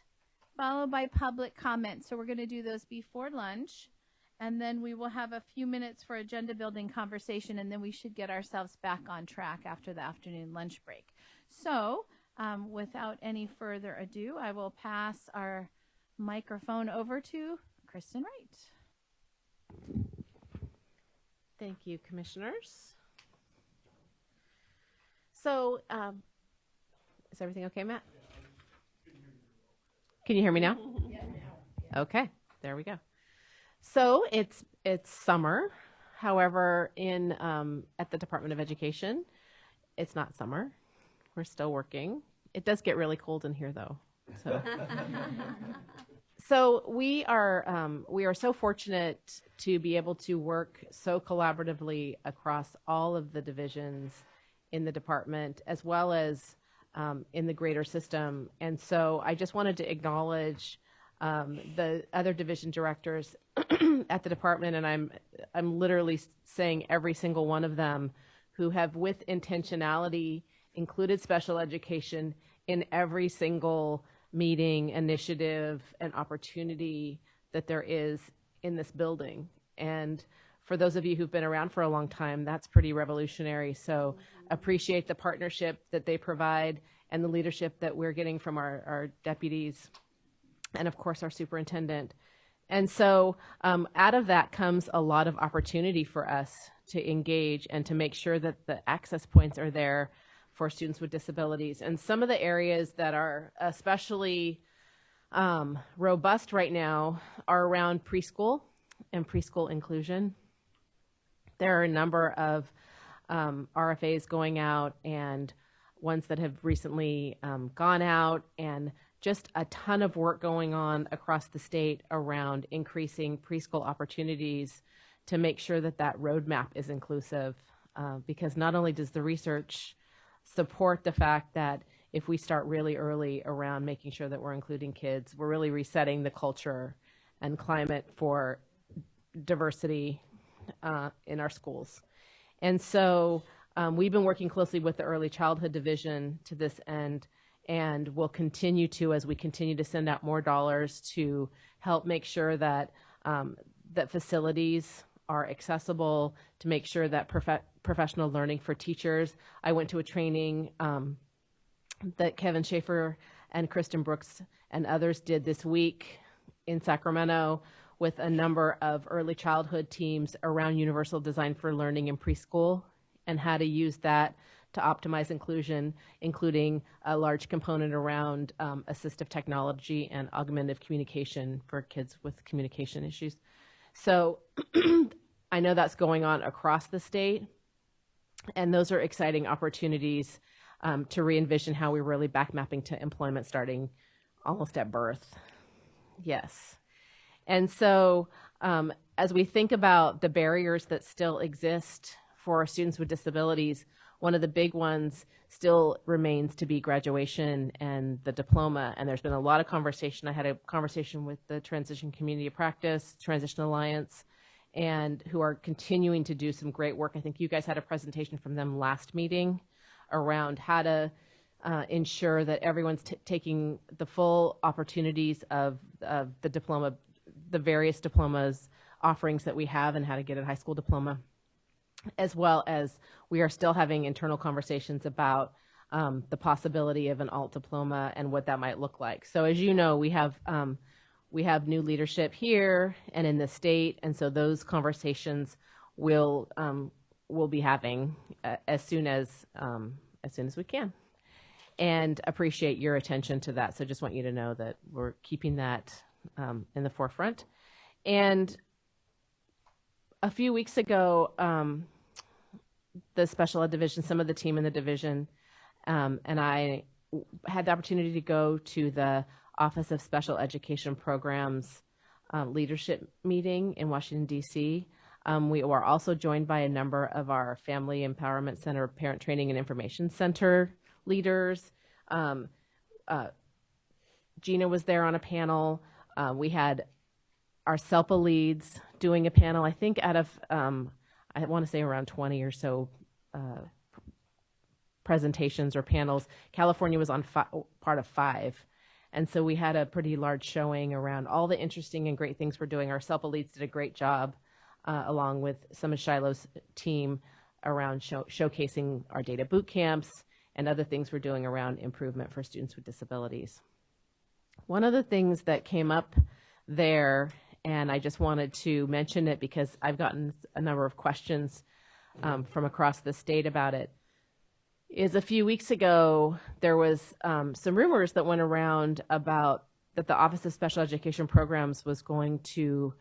followed by public comments. So we're going to do those before lunch, and then we will have a few minutes for agenda building conversation, and then we should get ourselves back on track after the afternoon lunch break. So without any further ado, I will pass our microphone over to Kristin Wright. Thank you, commissioners. So, is everything okay, Matt? Can you hear me now? Okay, there we go. So it's summer. However, in at the Department of Education, it's not summer. We're still working. It does get really cold in here, though. So, so we are so fortunate to be able to work so collaboratively across all of the divisions in the department, as well as in the greater system. And so I just wanted to acknowledge the other division directors at the department, and I'm literally saying every single one of them, who have with intentionality included special education in every single meeting, initiative, and opportunity that there is in this building. And for those of you who've been around for a long time, that's pretty revolutionary. So appreciate the partnership that they provide and the leadership that we're getting from our deputies and, of course, our superintendent. And so out of that comes a lot of opportunity for us to engage and to make sure that the access points are there for students with disabilities. And some of the areas that are especially robust right now are around preschool and preschool inclusion. There are a number of RFAs going out and ones that have recently gone out, and just a ton of work going on across the state around increasing preschool opportunities to make sure that that roadmap is inclusive, because not only does the research support the fact that if we start really early around making sure that we're including kids, we're really resetting the culture and climate for diversity in our schools. And so we've been working closely with the early childhood division to this end, and we'll continue to as we continue to send out more dollars to help make sure that that facilities are accessible, to make sure that professional learning for teachers. I went to a training that Kevin Schaefer and Kristin Brooks and others did this week in Sacramento with a number of early childhood teams around universal design for learning in preschool and how to use that to optimize inclusion, including a large component around assistive technology and augmentative communication for kids with communication issues. So I know that's going on across the state, and those are exciting opportunities to re-envision how we're really back mapping to employment starting almost at birth. Yes. And so as we think about the barriers that still exist for students with disabilities, one of the big ones still remains to be graduation and the diploma. And there's been a lot of conversation. I had a conversation with the Transition Community of Practice, Transition Alliance, and who are continuing to do some great work. I think you guys had a presentation from them last meeting around how to ensure that everyone's taking the full opportunities of the diploma, the various diplomas offerings that we have, and how to get a high school diploma, as well as we are still having internal conversations about the possibility of an alt diploma and what that might look like. So as you know, we have new leadership here and in the state, and so those conversations we'll be having as soon as we can, and appreciate your attention to that. So just want you to know that we're keeping that in the forefront. And a few weeks ago, the special ed division, some of the team in the division, and I had the opportunity to go to the Office of Special Education Programs leadership meeting in Washington, D.C. We were also joined by a number of our Family Empowerment Center, Parent Training and Information Center leaders. Gina was there on a panel. We had our SELPA leads doing a panel, I think out of, I want to say around 20 or so presentations or panels. California was on part of 5. And so we had a pretty large showing around all the interesting and great things we're doing. Our SELPA leads did a great job, along with some of Shiloh's team, around showcasing our data boot camps and other things we're doing around improvement for students with disabilities. One of the things that came up there, and I just wanted to mention it because I've gotten a number of questions from across the state about it. Is a few weeks ago, there was some rumors that went around about that the Office of Special Education Programs was going to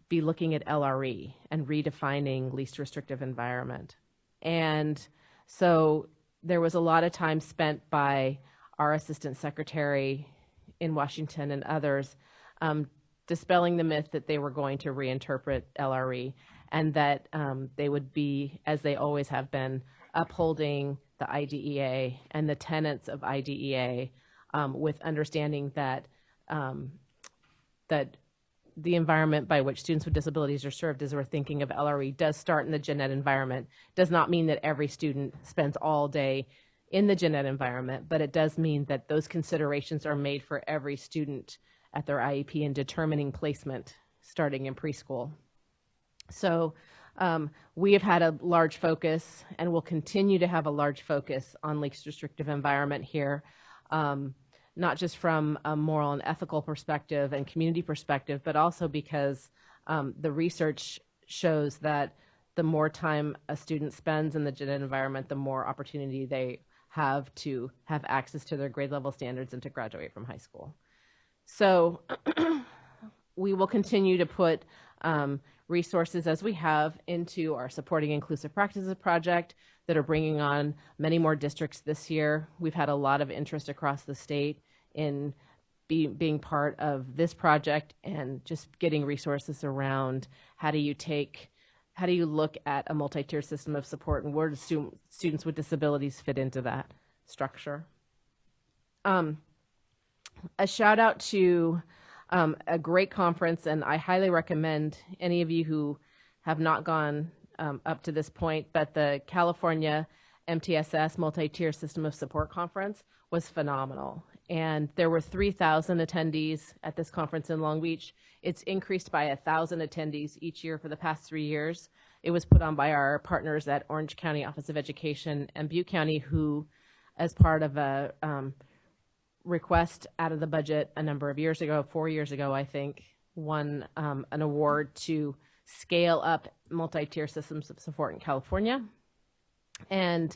be looking at LRE and redefining least restrictive environment. And so there was a lot of time spent by our Assistant Secretary in Washington and others dispelling the myth that they were going to reinterpret LRE and that they would be, as they always have been, upholding the IDEA and the tenets of IDEA with understanding that that the environment by which students with disabilities are served as we're thinking of LRE does start in the gen ed environment. Does not mean that every student spends all day in the gen ed environment, but it does mean that those considerations are made for every student at their IEP in determining placement starting in preschool. So we have had a large focus and will continue to have a large focus on least restrictive environment here, not just from a moral and ethical perspective and community perspective, but also because the research shows that the more time a student spends in the gen ed environment, the more opportunity they have to have access to their grade level standards and to graduate from high school. So we will continue to put resources as we have into our Supporting Inclusive Practices project that are bringing on many more districts this year. We've had a lot of interest across the state in being part of this project and just getting resources around how do you look at a multi-tier system of support and where do students with disabilities fit into that structure. A shout out to a great conference, and I highly recommend any of you who have not gone up to this point, but the California MTSS Multi-Tier System of Support Conference was phenomenal. And there were 3,000 attendees at this conference in Long Beach. It's increased by 1,000 attendees each year for the past 3 years. It was put on by our partners at Orange County Office of Education and Butte County, who, as part of a request out of the budget a number of years ago, 4 years ago, I think, won an award to scale up multi-tier systems of support in California. And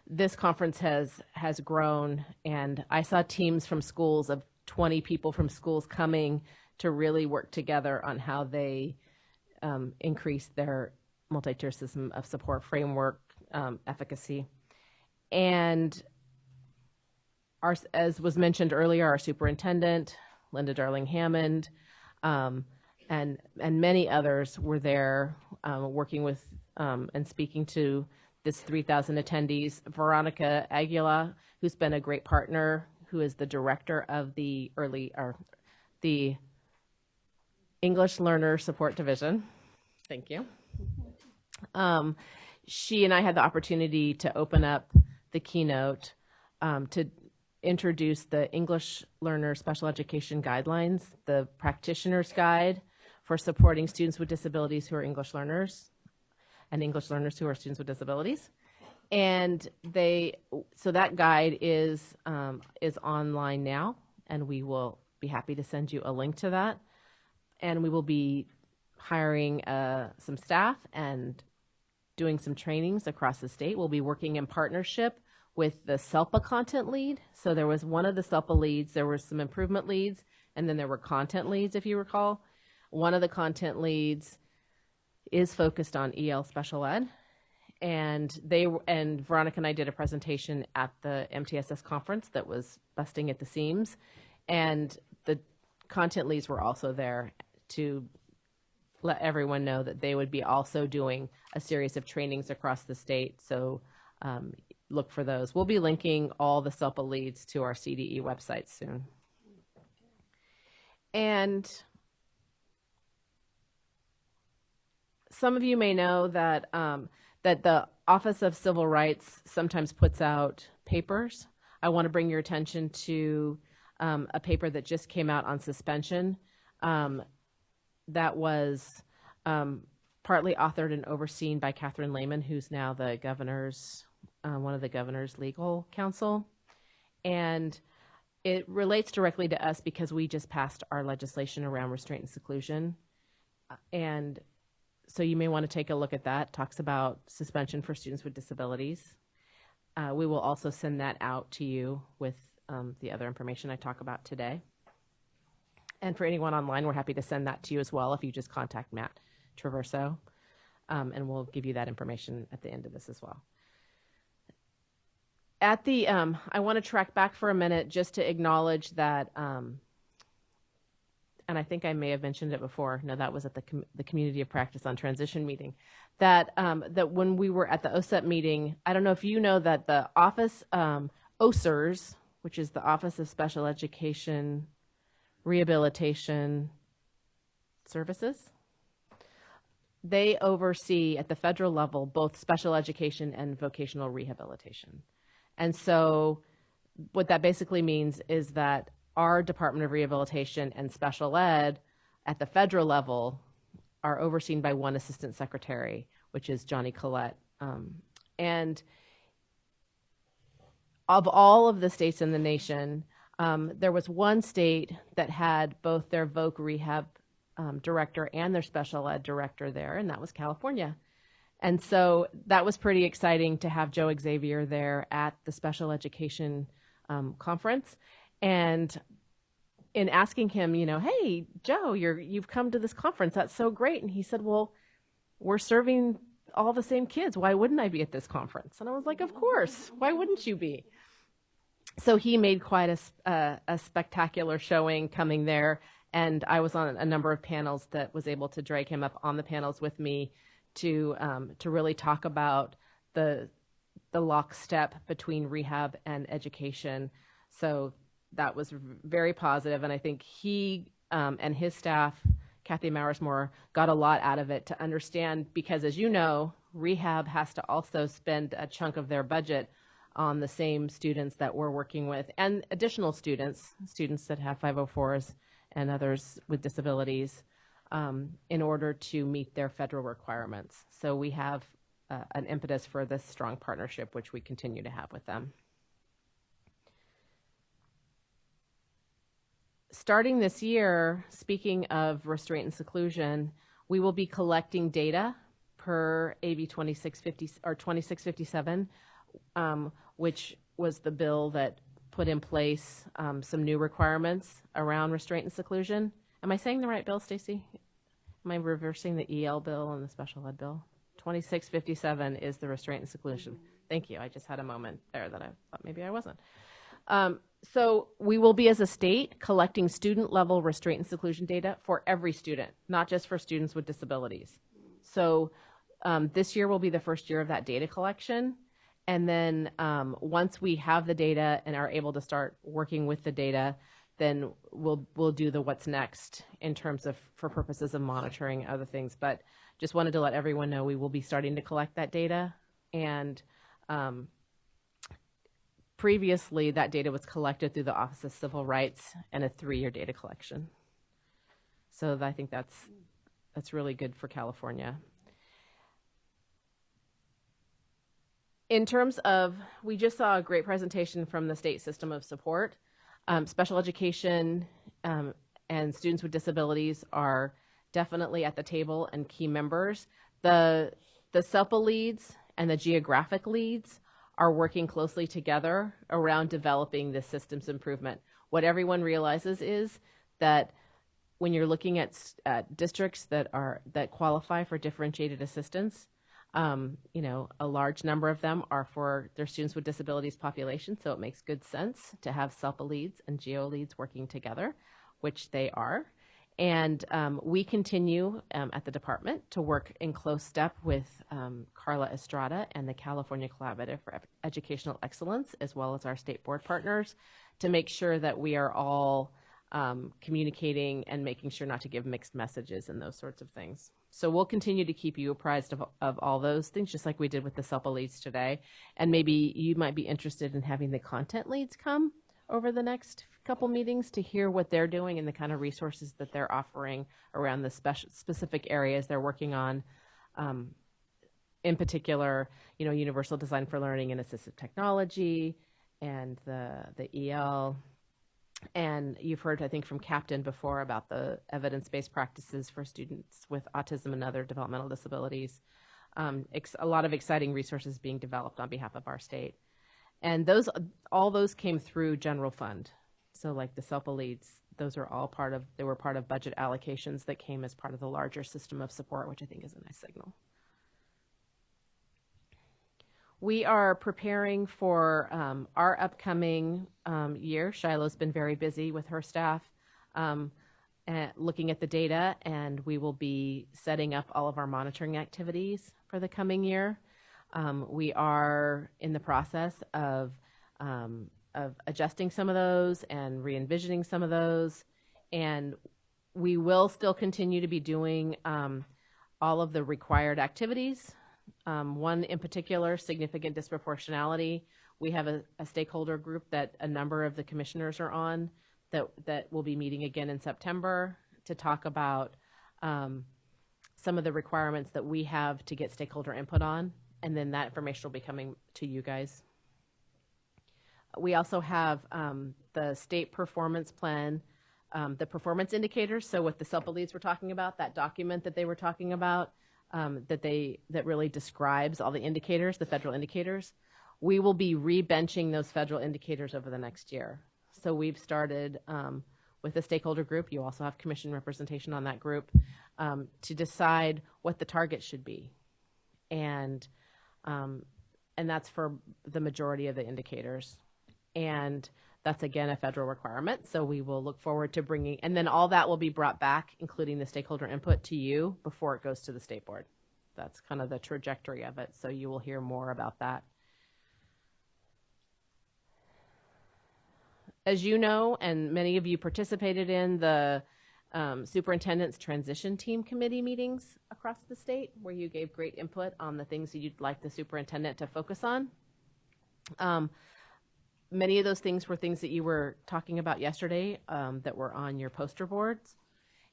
this conference has grown, and I saw teams from schools of 20 people from schools coming to really work together on how they increase their multi-tier system of support framework efficacy. And as was mentioned earlier, our superintendent, Linda Darling-Hammond, and many others were there working with and speaking to this 3,000 attendees. Veronica Aguila, who's been a great partner, who is the director of the English Learner Support Division. Thank you. She and I had the opportunity to open up the keynote to introduce the English Learner Special Education Guidelines, the practitioner's guide for supporting students with disabilities who are English learners and English learners who are students with disabilities. And so that guide is online now, and we will be happy to send you a link to that. And we will be hiring some staff and doing some trainings across the state. We'll be working in partnership with the SELPA content lead. So there was one of the SELPA leads, there were some improvement leads, and then there were content leads, if you recall. One of the content leads is focused on EL special ed. And Veronica and I did a presentation at the MTSS conference that was busting at the seams. And the content leads were also there to let everyone know that they would be also doing a series of trainings across the state. So look for those. We'll be linking all the SELPA leads to our CDE website soon. And some of you may know that that the Office of Civil Rights sometimes puts out papers. I want to bring your attention to a paper that just came out on suspension that was partly authored and overseen by Catherine Lehman, who's now the governor's one of the governor's legal counsel. And It relates directly to us because we just passed our legislation around restraint and seclusion. And so you may want to take a look at that. It talks about suspension for students with disabilities. We will also send that out to you with the other information I talk about today. And for anyone online, we're happy to send that to you as well if you just contact Matt Traverso. And we'll give you that information at the end of this as well. At the, I want to track back for a minute just to acknowledge that, and I think I may have mentioned it before. No, that was at the Community of Practice on Transition meeting. That when we were at the OSEP meeting, I don't know if you know that the office, OSERS, which is the Office of Special Education Rehabilitation Services, they oversee at the federal level both special education and vocational rehabilitation. And so what that basically means is that our Department of Rehabilitation and Special Ed at the federal level are overseen by one assistant secretary, which is Johnny Collette. And of all of the states in the nation, there was one state that had both their voc rehab director and their special ed director there, and that was California. And so that was pretty exciting to have Joe Xavier there at the special education conference. And in asking him, you know, hey, Joe, you've come to this conference. That's so great. And he said, well, we're serving all the same kids. Why wouldn't I be at this conference? And I was like, of course. Why wouldn't you be? So he made quite a spectacular showing coming there. And I was on a number of panels that was able to drag him up on the panels with me to really talk about the lockstep between rehab and education. So that was very positive, and I think he and his staff, Kathy Mawersmore, got a lot out of it to understand, because as you know, rehab has to also spend a chunk of their budget on the same students that we're working with, and additional students that have 504s and others with disabilities, in order to meet their federal requirements. So we have an impetus for this strong partnership, which we continue to have with them. Starting this year, speaking of restraint and seclusion, we will be collecting data per AB 2650 or 2657, which was the bill that put in place some new requirements around restraint and seclusion. Am I saying the right bill, Stacy? Am I reversing the EL bill and the special ed bill? 2657 is the restraint and seclusion. Thank you. I just had a moment there that I thought maybe I wasn't. So we will be, as a state, collecting student-level restraint and seclusion data for every student, not just for students with disabilities. So this year will be the first year of that data collection. And then once we have the data and are able to start working with the data, then we'll do the what's next in terms of for purposes of monitoring other things. But just wanted to let everyone know we will be starting to collect that data. And previously, that data was collected through the Office of Civil Rights and a 3-year data collection. So I think that's really good for California. In terms of, we just saw a great presentation from the state system of support. Special education and students with disabilities are definitely at the table and key members. The SELPA leads and the geographic leads are working closely together around developing this systems improvement. What everyone realizes is that when you're looking at districts that qualify for differentiated assistance, you know, a large number of them are for their students with disabilities population, so it makes good sense to have SELPA leads and GEO leads working together, which they are. And we continue at the department to work in close step with Carla Estrada and the California Collaborative for Educational Excellence, as well as our state board partners, to make sure that we are all communicating and making sure not to give mixed messages and those sorts of things. So we'll continue to keep you apprised of all those things, just like we did with the SELPA leads today. And maybe you might be interested in having the content leads come over the next couple meetings to hear what they're doing and the kind of resources that they're offering around the specific areas they're working on. In particular, you know, universal design for learning and assistive technology, and the EL And you've heard, I think, from Captain before about the evidence-based practices for students with autism and other developmental disabilities. A lot of exciting resources being developed on behalf of our state. And all those came through general fund. So like the SELPA leads, those are all they were part of budget allocations that came as part of the larger system of support, which I think is a nice signal. We are preparing for our upcoming year. Shiloh's been very busy with her staff looking at the data, and we will be setting up all of our monitoring activities for the coming year. We are in the process of adjusting some of those and re-envisioning some of those, and we will still continue to be doing all of the required activities. One in particular, significant disproportionality. We have a stakeholder group that a number of the commissioners are on that will be meeting again in September to talk about some of the requirements that we have to get stakeholder input on, and then that information will be coming to you guys. We also have the state performance plan, the performance indicators. So what the SELPA leads were talking about, that document that they were talking about, that really describes all the indicators, the federal indicators. We will be re-benching those federal indicators over the next year. So we've started with the stakeholder group. You also have commission representation on that group to decide what the target should be, and that's for the majority of the indicators. And that's, again, a federal requirement. So we will look forward to bringing, and then all that will be brought back, including the stakeholder input, to you before it goes to the state board. That's kind of the trajectory of it. So you will hear more about that. As you know, and many of you participated in the superintendent's transition team committee meetings across the state, where you gave great input on the things that you'd like the superintendent to focus on. Many of those things were things that you were talking about yesterday that were on your poster boards.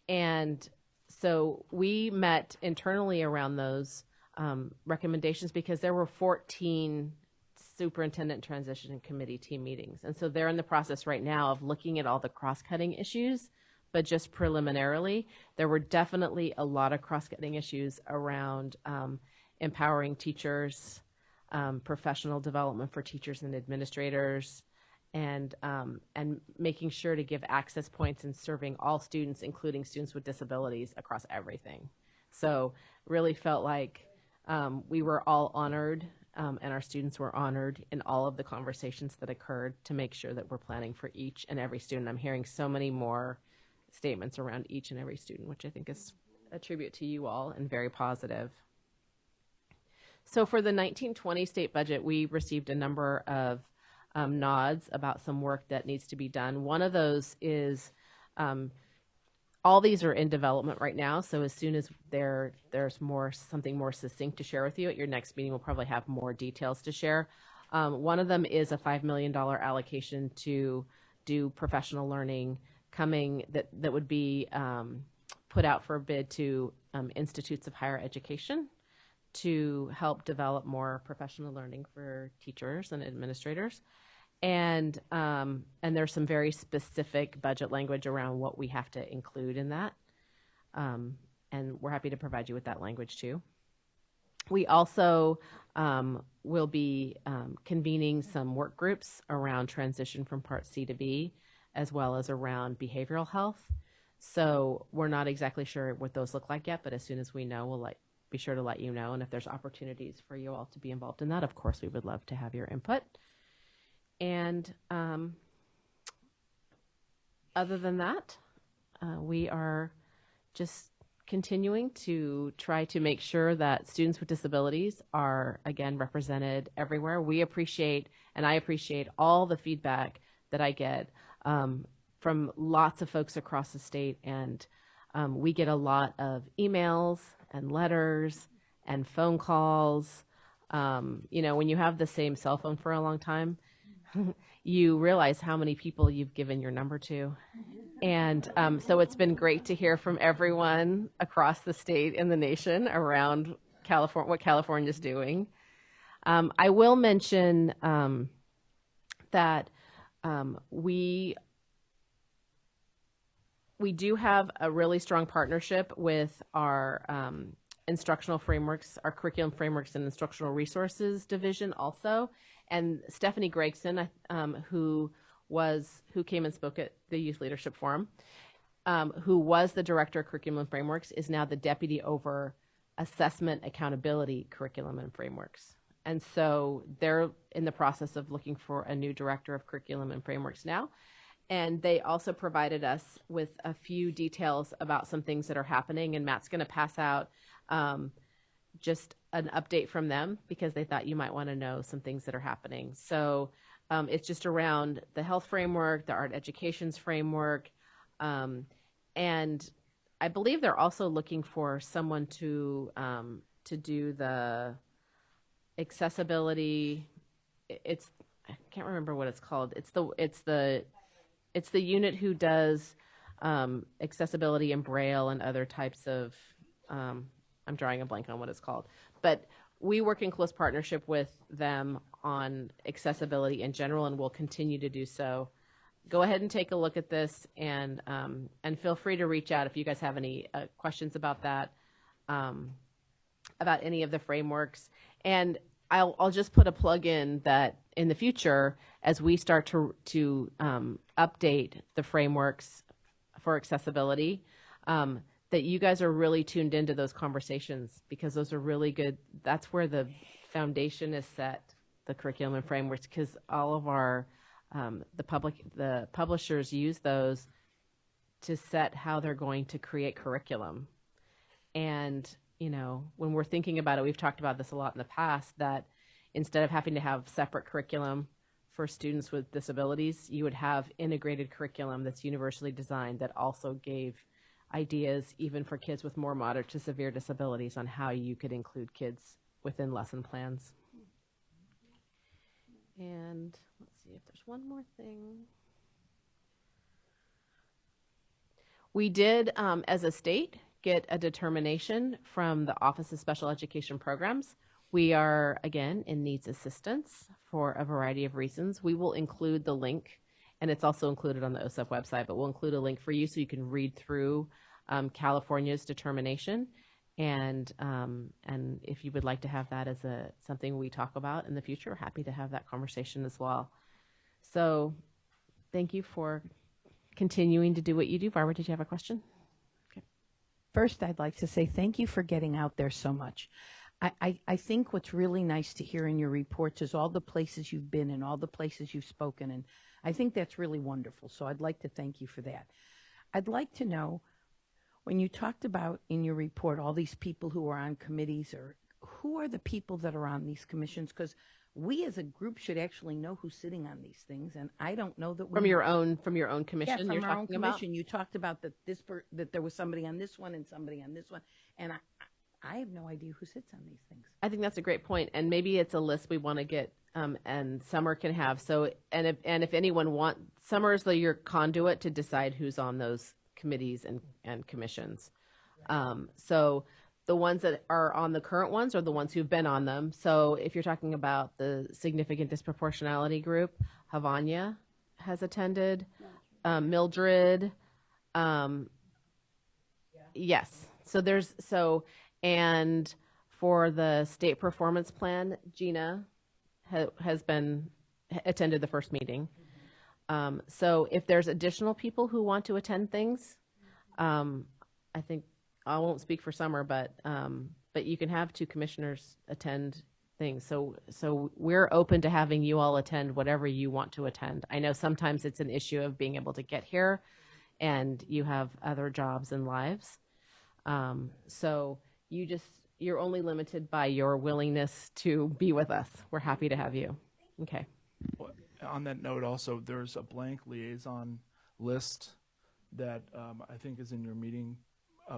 And so we met internally around those recommendations because there were 14 superintendent transition committee team meetings. And so they're in the process right now of looking at all the cross-cutting issues, but just preliminarily, there were definitely a lot of cross-cutting issues around empowering teachers, professional development for teachers and administrators, and making sure to give access points and serving all students, including students with disabilities, across everything. So really felt like we were all honored, and our students were honored in all of the conversations that occurred to make sure that we're planning for each and every student. I'm hearing so many more statements around each and every student, which I think is a tribute to you all and very positive. So for the 1920 state budget, we received a number of nods about some work that needs to be done. One of those is all these are in development right now. So as soon as there's something more succinct to share with you at your next meeting, we'll probably have more details to share. One of them is a $5 million allocation to do professional learning that would be put out for a bid to institutes of higher education to help develop more professional learning for teachers and administrators. And there's some very specific budget language around what we have to include in that. And we're happy to provide you with that language too. We also will be convening some work groups around transition from Part C to B, as well as around behavioral health. So we're not exactly sure what those look like yet, but as soon as we know, we'll be sure to let you know. And if there's opportunities for you all to be involved in that, of course, we would love to have your input. And other than that, we are just continuing to try to make sure that students with disabilities are, again, represented everywhere. We appreciate, and I appreciate, all the feedback that I get from lots of folks across the state. And we get a lot of emails and letters and phone calls. You know, when you have the same cell phone for a long time, you realize how many people you've given your number to. And so it's been great to hear from everyone across the state and the nation around California, what California's doing. I will mention that we we do have a really strong partnership with our instructional frameworks, our curriculum frameworks and instructional resources division also. And Stephanie Gregson, who came and spoke at the Youth Leadership Forum, who was the director of curriculum and frameworks, is now the deputy over assessment, accountability, curriculum and frameworks. And so they're in the process of looking for a new director of curriculum and frameworks now. And they also provided us with a few details about some things that are happening. And Matt's going to pass out just an update from them because they thought you might want to know some things that are happening. So it's just around the health framework, the art education's framework. And I believe they're also looking for someone to do the accessibility. I can't remember what it's called. It's the unit who does accessibility in Braille and other types of, I'm drawing a blank on what it's called. But we work in close partnership with them on accessibility in general, and we'll continue to do so. Go ahead and take a look at this, and feel free to reach out if you guys have any questions about that, about any of the frameworks. And I'll just put a plug in that in the future, as we start to update the frameworks for accessibility, that you guys are really tuned into those conversations, because those are really good. That's where the foundation is set, the curriculum and frameworks, because all of our the publishers use those to set how they're going to create curriculum. And when we're thinking about it, we've talked about this a lot in the past, that instead of having to have separate curriculum for students with disabilities, you would have integrated curriculum that's universally designed that also gave ideas even for kids with more moderate to severe disabilities on how you could include kids within lesson plans. And let's see if there's one more thing. We did, as a state, get a determination from the Office of Special Education Programs. We are, again, in needs assistance for a variety of reasons. We will include the link, and it's also included on the OSEP website, but we'll include a link for you so you can read through California's determination. And if you would like to have that as something we talk about in the future, we're happy to have that conversation as well. So thank you for continuing to do what you do. Barbara, did you have a question? Okay. First, I'd like to say thank you for getting out there so much. I think what's really nice to hear in your reports is all the places you've been and all the places you've spoken, and I think that's really wonderful. So I'd like to thank you for that. I'd like to know, when you talked about in your report all these people who are on committees, or who are the people that are on these commissions? Because we as a group should actually know who's sitting on these things, and I don't know that we from your own commission. Yeah, from you're our own talking about? commission. You talked about that there was somebody on this one and somebody on this one, and I have no idea who sits on these things. I think that's a great point, and maybe it's a list we want to get, and Summer can have. So, and if anyone wants, Summer is your conduit to decide who's on those committees and commissions. So the ones that are on the current ones are the ones who've been on them. So if you're talking about the significant disproportionality group, Havanya has attended, Mildred. Yes. And for the state performance plan, Gina has attended the first meeting. So if there's additional people who want to attend things, I think I won't speak for Summer, but you can have two commissioners attend things. So we're open to having you all attend whatever you want to attend. I know sometimes it's an issue of being able to get here, and you have other jobs and lives. So you're only limited by your willingness to be with us. We're happy to have you. Okay. Well, on that note, also, there's a blank liaison list that I think is in your meeting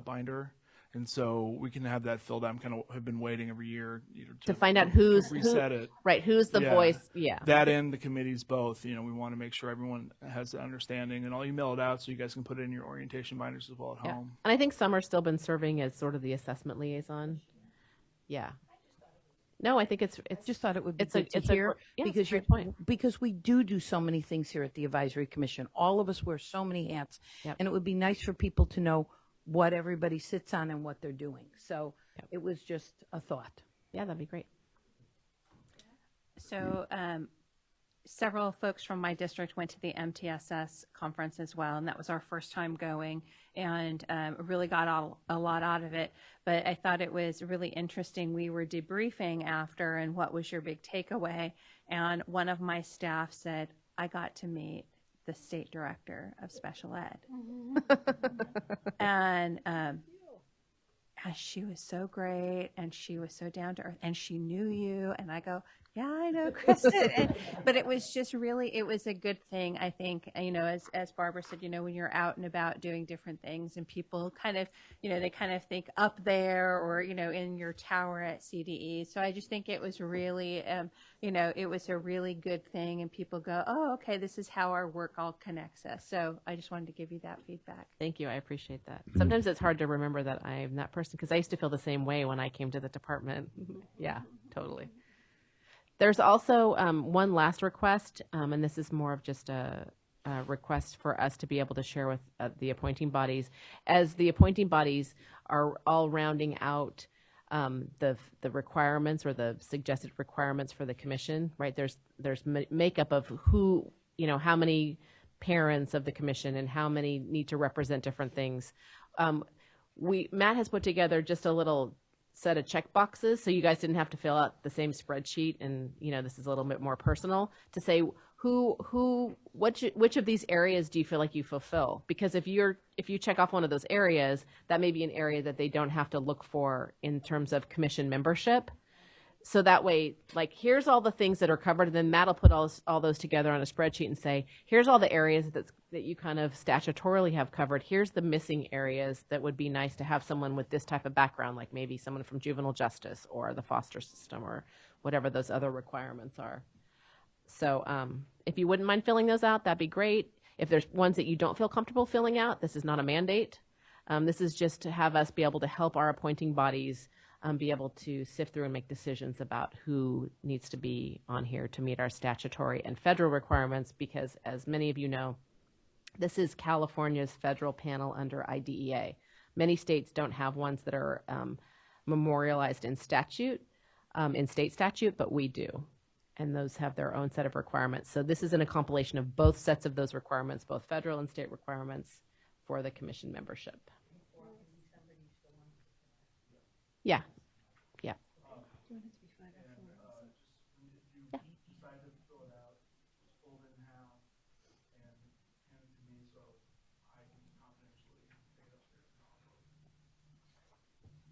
binder, and so we can have that filled out. Have been waiting every year to find out who's reset it. Right, who's the voice? Yeah, that and the committees both. We want to make sure everyone has the understanding, and I'll email it out so you guys can put it in your orientation binders as well at home. And I think Summer's still been serving as sort of the assessment liaison. Yeah. No, I think it's Just thought it would be it's a- good to it's a hear gr- yeah, it's a because great point. because we do so many things here at the Advisory Commission. All of us wear so many hats, Yep. and it would be nice for people to know what everybody sits on and what they're doing. So it was just a thought. Yeah, that'd be great. So several folks from my district went to the MTSS conference as well, and that was our first time going, and really got a lot out of it. But I thought it was really interesting. We were debriefing after, and what was your big takeaway? And one of my staff said, I got to meet the state director of special ed. And she was so great, and she was so down to earth, and she knew you. And I go, yeah, I know Kristin. But it was just really, it was a good thing, I think, as Barbara said, when you're out and about doing different things, and people kind of, they kind of think up there or, in your tower at CDE. So I just think it was really, it was a really good thing, and people go, oh, okay, this is how our work all connects us. So I just wanted to give you that feedback. Thank you. I appreciate that. Sometimes it's hard to remember that I'm that person because I used to feel the same way when I came to the department. Yeah, totally. There's also one last request, and this is more of just a request for us to be able to share with the appointing bodies. As the appointing bodies are all rounding out the requirements or the suggested requirements for the commission, right? There's makeup of who, how many parents of the commission and how many need to represent different things. Matt has put together just a little set of check boxes, so you guys didn't have to fill out the same spreadsheet, and this is a little bit more personal to say which of these areas do you feel like you fulfill? Because if you check off one of those areas, that may be an area that they don't have to look for in terms of commission membership. So that way, like, here's all the things that are covered, and then Matt will put all those together on a spreadsheet and say, here's all the areas that you kind of statutorily have covered. Here's the missing areas that would be nice to have someone with this type of background, like maybe someone from juvenile justice or the foster system or whatever those other requirements are. So if you wouldn't mind filling those out, that'd be great. If there's ones that you don't feel comfortable filling out, this is not a mandate. This is just to have us be able to help our appointing bodies be able to sift through and make decisions about who needs to be on here to meet our statutory and federal requirements, because as many of you know, this is California's federal panel under IDEA. Many states don't have ones that are memorialized in statute, in state statute, but we do. And those have their own set of requirements. So this is in a compilation of both sets of those requirements, both federal and state requirements for the commission membership. Yeah. Yeah.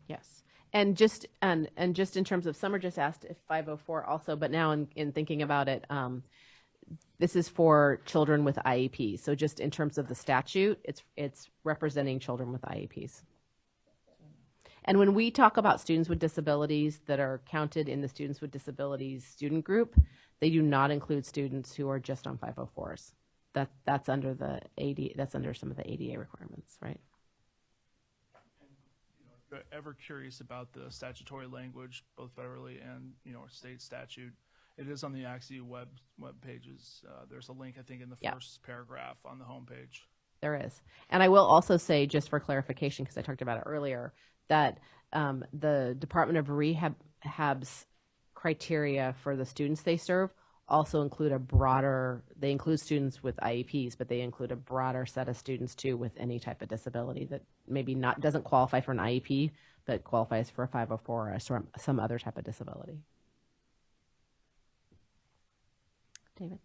Yes. And just in terms of, Summer just asked if 504 also, but now in thinking about it, this is for children with IEPs. So just in terms of the statute, it's representing children with IEPs. And when we talk about students with disabilities that are counted in the students with disabilities student group, they do not include students who are just on 504s. That's under the AD, that's under some of the ADA requirements, right? If you're ever curious about the statutory language, both federally and state statute, it is on the ACSE web pages. There's a link, I think, in the first paragraph on the homepage. There is. And I will also say, just for clarification, because I talked about it earlier, that the Department of Rehab's criteria for the students they serve also include they include students with IEPs, but they include a broader set of students too with any type of disability that maybe doesn't qualify for an IEP, but qualifies for a 504 or some other type of disability. David?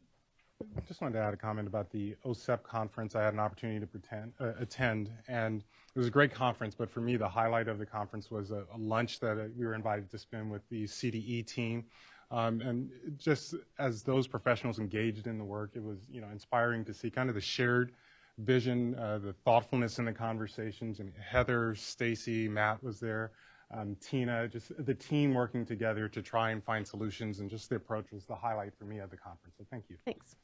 I just wanted to add a comment about the OSEP conference. I had an opportunity to attend, and it was a great conference, but for me, the highlight of the conference was a lunch that we were invited to spend with the CDE team. And just as those professionals engaged in the work, it was inspiring to see kind of the shared vision, the thoughtfulness in the conversations. And Heather, Stacy, Matt was there, Tina, just the team working together to try and find solutions, and just the approach was the highlight for me of the conference. So thank you. Thanks.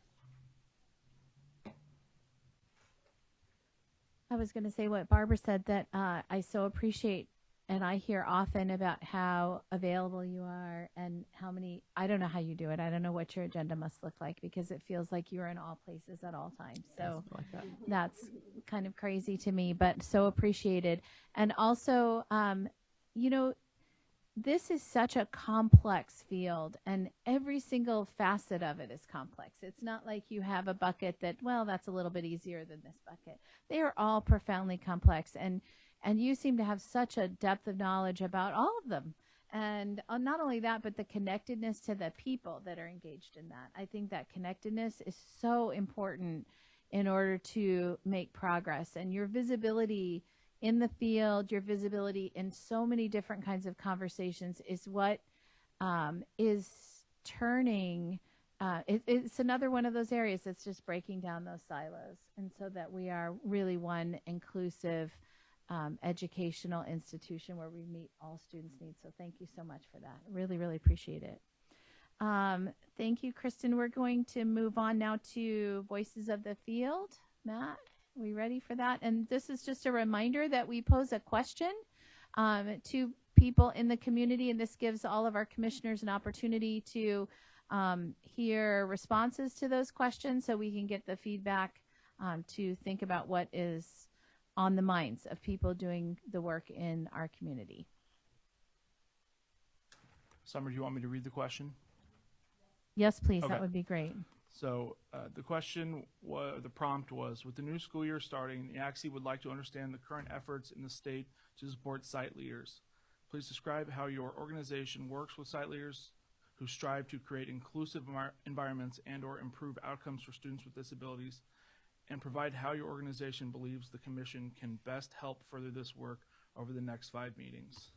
I was going to say what Barbara said, that I so appreciate and I hear often about how available you are and how many, I don't know how you do it. I don't know what your agenda must look like because it feels like you're in all places at all times. So that's kind of crazy to me, but so appreciated. And also, you know, this is such a complex field, and every single facet of it is complex. It's not like you have a bucket that, well, that's a little bit easier than this bucket. They are all profoundly complex, and you seem to have such a depth of knowledge about all of them. And not only that, but the connectedness to the people that are engaged in that. I think that connectedness is so important in order to make progress, and your visibility in the field, your visibility in so many different kinds of conversations is what is turning, it's another one of those areas that's just breaking down those silos, and so that we are really one inclusive educational institution where we meet all students' needs. So thank you so much for that. Really, really appreciate it. Thank you, Kristin. We're going to move on now to Voices of the Field. Matt? Are we ready for that? And this is just a reminder that we pose a question to people in the community, and this gives all of our commissioners an opportunity to hear responses to those questions so we can get the feedback to think about what is on the minds of people doing the work in our community. Summer, do you want me to read the question? Yes, please. Okay. That would be great. So the question, the prompt was, with the new school year starting, the ACSE would like to understand the current efforts in the state to support site leaders. Please describe how your organization works with site leaders who strive to create inclusive environments and or improve outcomes for students with disabilities, and provide how your organization believes the commission can best help further this work over the next 5 meetings.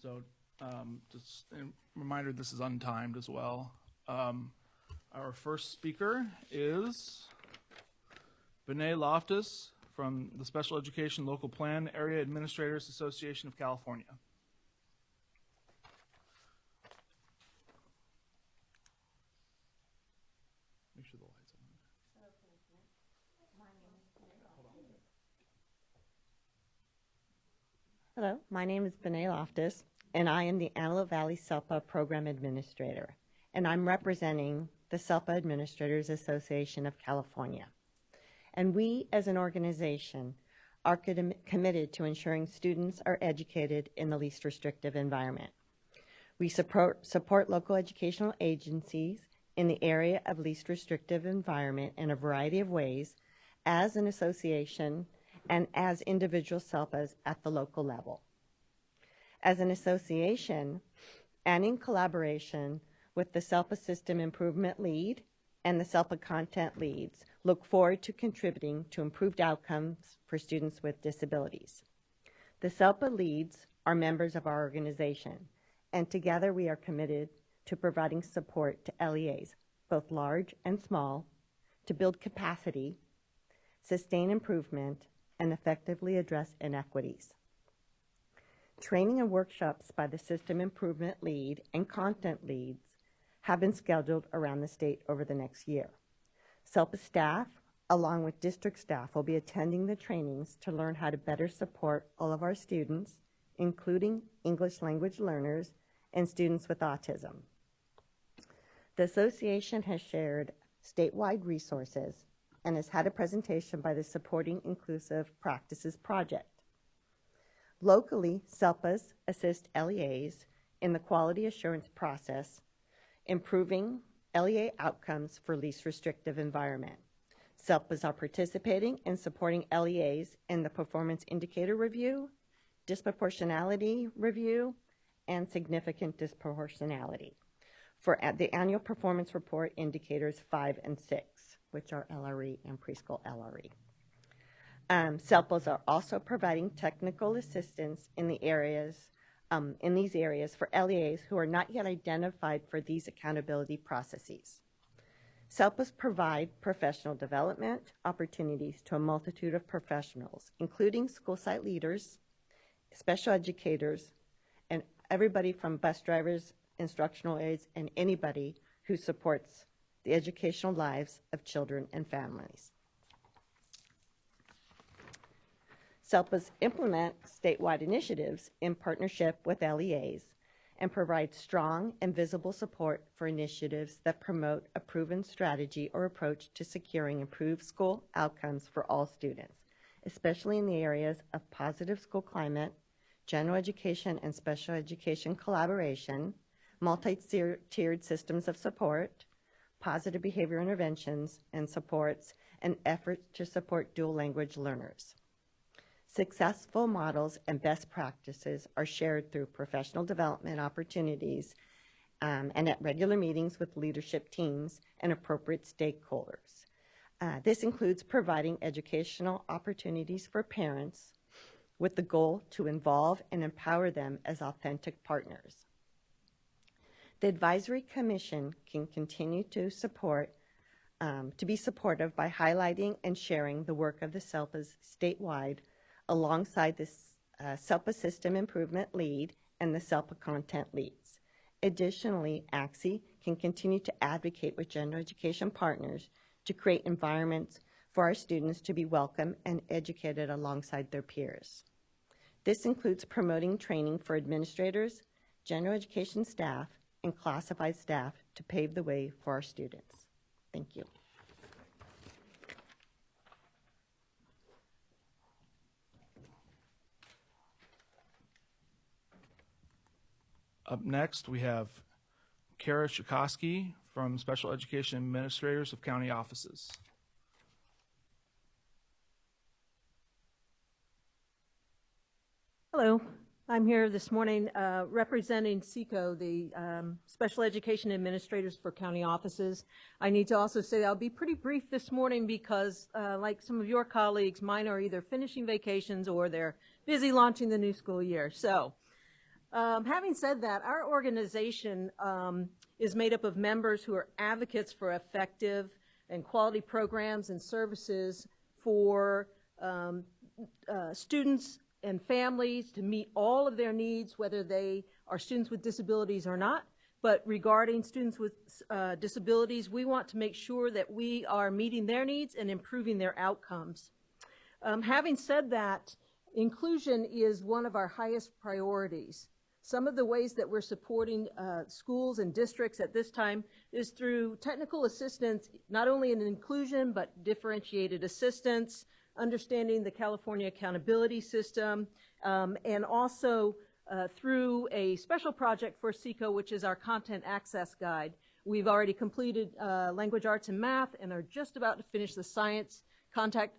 So just a reminder, this is untimed as well. Our first speaker is Benet Loftus from the Special Education Local Plan Area Administrators Association of California. Make sure the lights are on. Hello, my name is Benet Loftus, and I am the Antelope Valley SELPA Program Administrator, and I'm representing the SELPA Administrators Association of California. And we, as an organization, are committed to ensuring students are educated in the least restrictive environment. We support local educational agencies in the area of least restrictive environment in a variety of ways as an association and as individual SELPAs at the local level. As an association, and in collaboration with the SELPA System Improvement Lead and the SELPA Content Leads, look forward to contributing to improved outcomes for students with disabilities. The SELPA Leads are members of our organization, and together we are committed to providing support to LEAs, both large and small, to build capacity, sustain improvement, and effectively address inequities. Training and workshops by the System Improvement Lead and Content Leads have been scheduled around the state over the next year. SELPA staff, along with district staff, will be attending the trainings to learn how to better support all of our students, including English language learners and students with autism. The association has shared statewide resources and has had a presentation by the Supporting Inclusive Practices Project. Locally, SELPAs assist LEAs in the quality assurance process, improving LEA outcomes for least restrictive environment. SELPAs are participating in supporting LEAs in the performance indicator review, disproportionality review, and significant disproportionality for the annual performance report indicators 5 and 6, which are LRE and preschool LRE. SELPAs are also providing technical assistance in these areas for LEAs who are not yet identified for these accountability processes. SELPAs provide professional development opportunities to a multitude of professionals, including school site leaders, special educators, and everybody from bus drivers, instructional aides, and anybody who supports the educational lives of children and families. SELPAs implement statewide initiatives in partnership with LEAs and provide strong and visible support for initiatives that promote a proven strategy or approach to securing improved school outcomes for all students, especially in the areas of positive school climate, general education and special education collaboration, multi-tiered systems of support, positive behavior interventions and supports, and efforts to support dual language learners. Successful models and best practices are shared through professional development opportunities and at regular meetings with leadership teams and appropriate stakeholders. This includes providing educational opportunities for parents with the goal to involve and empower them as authentic partners. The Advisory Commission can continue to be supportive by highlighting and sharing the work of the SELPAs statewide alongside the SELPA System Improvement Lead and the SELPA Content Leads. Additionally, ACSE can continue to advocate with general education partners to create environments for our students to be welcome and educated alongside their peers. This includes promoting training for administrators, general education staff, and classified staff to pave the way for our students. Thank you. Up next, we have Kara Shikoski from Special Education Administrators of County Offices. Hello, I'm here this morning representing SECO, the Special Education Administrators for County Offices. I need to also say I'll be pretty brief this morning because like some of your colleagues, mine are either finishing vacations or they're busy launching the new school year. So having said that, our organization is made up of members who are advocates for effective and quality programs and services for students and families to meet all of their needs, whether they are students with disabilities or not. But regarding students with disabilities, we want to make sure that we are meeting their needs and improving their outcomes. Having said that, inclusion is one of our highest priorities. Some of the ways that we're supporting schools and districts at this time is through technical assistance, not only in inclusion, but differentiated assistance, understanding the California accountability system, and also through a special project for SECO, which is our content access guide. We've already completed language arts and math and are just about to finish the science content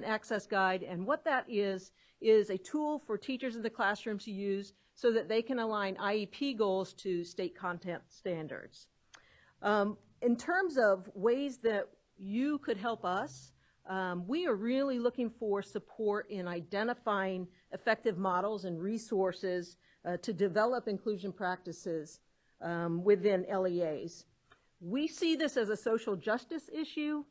access guide. And what that is a tool for teachers in the classroom to use so that they can align IEP goals to state content standards. In terms of ways that you could help us, we are really looking for support in identifying effective models and resources to develop inclusion practices within LEAs. We see this as a social justice issue,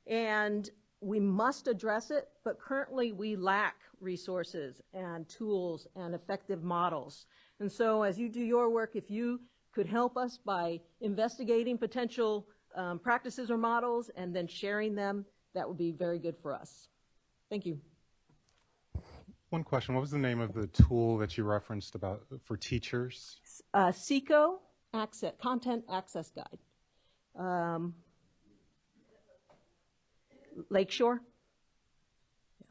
and we must address it, but currently we lack resources and tools and effective models. And so as you do your work, if you could help us by investigating potential practices or models and then sharing them, that would be very good for us. Thank you. One question, what was the name of the tool that you referenced about for teachers? SECO Content Access Guide. Lakeshore? Yeah.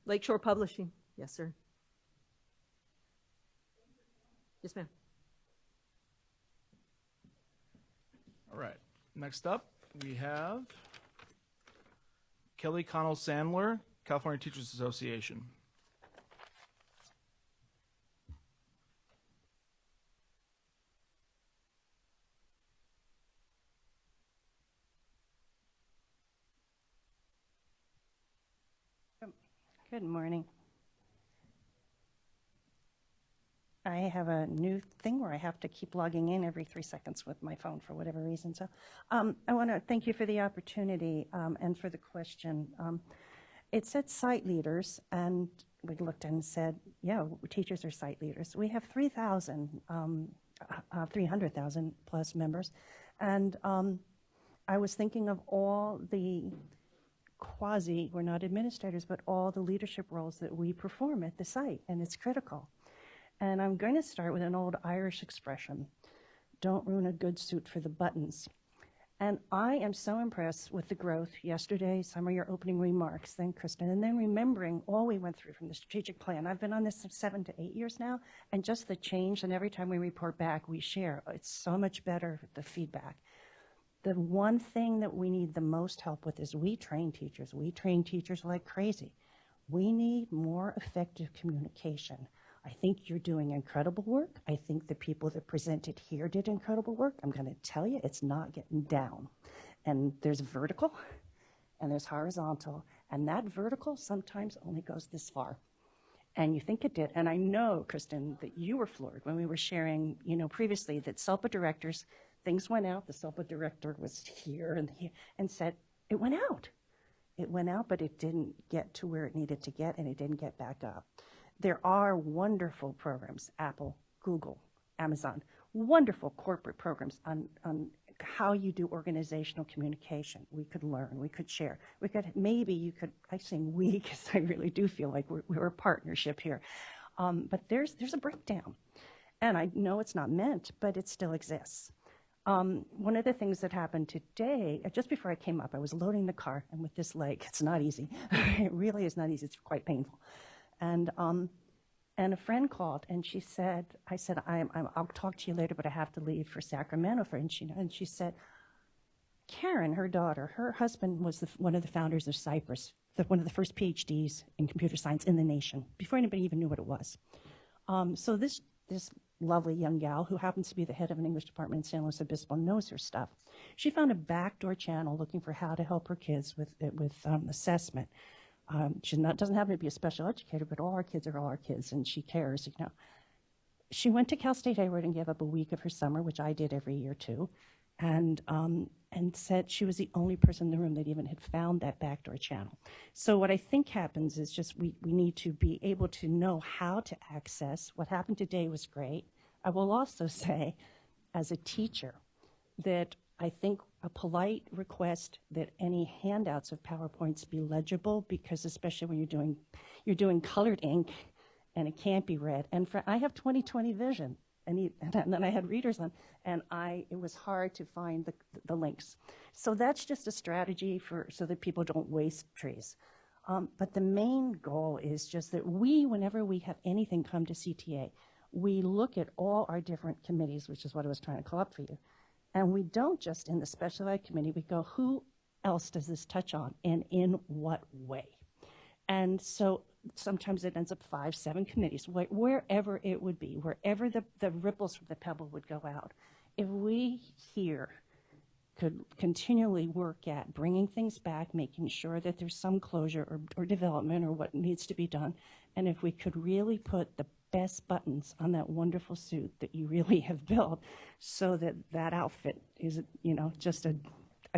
Lakeshore Publishing, yes sir. Yes ma'am. All right, next up we have Kelly Connell Sandler, California Teachers Association. Good morning. I have a new thing where I have to keep logging in every 3 seconds with my phone for whatever reason. So I want to thank you for the opportunity and for the question. It said site leaders, and we looked and said, yeah, teachers are site leaders. We have 300,000 plus members. And I was thinking of all the we're not administrators, but all the leadership roles that we perform at the site, and it's critical. And I'm going to start with an old Irish expression, don't ruin a good suit for the buttons. And I am so impressed with the growth yesterday, some of your opening remarks, then Kristin, and then remembering all we went through from the strategic plan. I've been on this 7 to 8 years now, and just the change, and every time we report back, we share. It's so much better, the feedback. The one thing that we need the most help with is we train teachers. We train teachers like crazy. We need more effective communication. I think you're doing incredible work. I think the people that presented here did incredible work. I'm going to tell you, it's not getting down. And there's vertical and there's horizontal. And that vertical sometimes only goes this far. And you think it did. And I know, Kristin, that you were floored when we were sharing, previously that SELPA directors, things went out. The SELPA director was here and said, it went out. It went out, but it didn't get to where it needed to get, and it didn't get back up. There are wonderful programs, Apple, Google, Amazon, wonderful corporate programs on how you do organizational communication. We could learn, we could share. I say we, because I really do feel like we're a partnership here. But there's a breakdown. And I know it's not meant, but it still exists. One of the things that happened today, just before I came up, I was loading the car, and with this leg, it's not easy. It really is not easy. It's quite painful. And a friend called, and she said, I'll talk to you later, but I have to leave for Sacramento. And she said, Karen, her daughter, her husband was one of the founders of Cypress, one of the first PhDs in computer science in the nation, before anybody even knew what it was. So this lovely young gal, who happens to be the head of an English department in San Luis Obispo, knows her stuff. She found a backdoor channel looking for how to help her kids with assessment. She doesn't happen to be a special educator, but all our kids are all our kids, and she cares, She went to Cal State Hayward and gave up a week of her summer, which I did every year too, and said she was the only person in the room that even had found that backdoor channel. So what I think happens is just we need to be able to know how to access. What happened today was great. I will also say, as a teacher, that I think a polite request that any handouts of PowerPoints be legible, because especially when you're doing colored ink and it can't be read. And I have 20/20 vision, and then I had readers on, and it was hard to find the links. So that's just a strategy so that people don't waste trees. But the main goal is just that whenever we have anything come to CTA, we look at all our different committees, which is what I was trying to call up for you. And we don't just in the special ed committee, we go, who else does this touch on and in what way? And so sometimes it ends up 5, 7 committees, wherever it would be, wherever the ripples from the pebble would go out. If we here could continually work at bringing things back, making sure that there's some closure or development or what needs to be done, and if we could really put the best buttons on that wonderful suit that you really have built so that outfit is, just a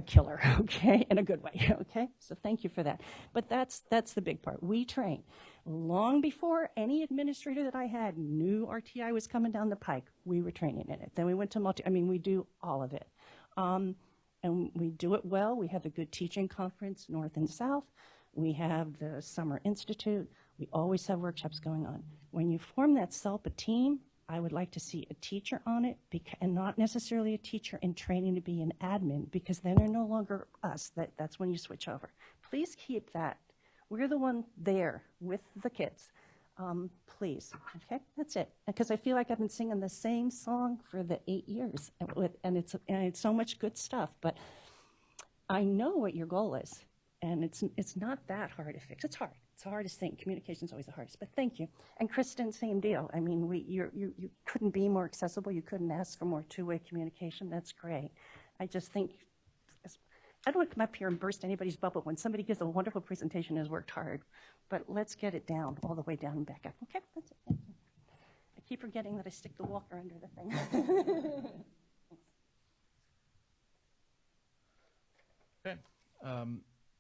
killer, okay, in a good way, okay? So thank you for that. But that's the big part. We train. Long before any administrator that I had knew RTI was coming down the pike, we were training in it. Then we went to we do all of it. And we do it well. We have a good teaching conference, North and South. We have the Summer Institute. We always have workshops going on. When you form that SELPA team, I would like to see a teacher on it, and not necessarily a teacher in training to be an admin, because then they're no longer us. That's when you switch over. Please keep that. We're the one there with the kids. Please, okay? That's it. Because I feel like I've been singing the same song for the 8 years, and it's so much good stuff. But I know what your goal is, and it's not that hard to fix. It's hard. It's the hardest thing. Communication is always the hardest. But thank you. And Kristin, same deal. I mean, you couldn't be more accessible. You couldn't ask for more two-way communication. That's great. I just think, I don't want to come up here and burst anybody's bubble when somebody gives a wonderful presentation and has worked hard. But let's get it down, all the way down and back up. Okay, that's it. Thank you. I keep forgetting that I stick the walker under the thing. Okay.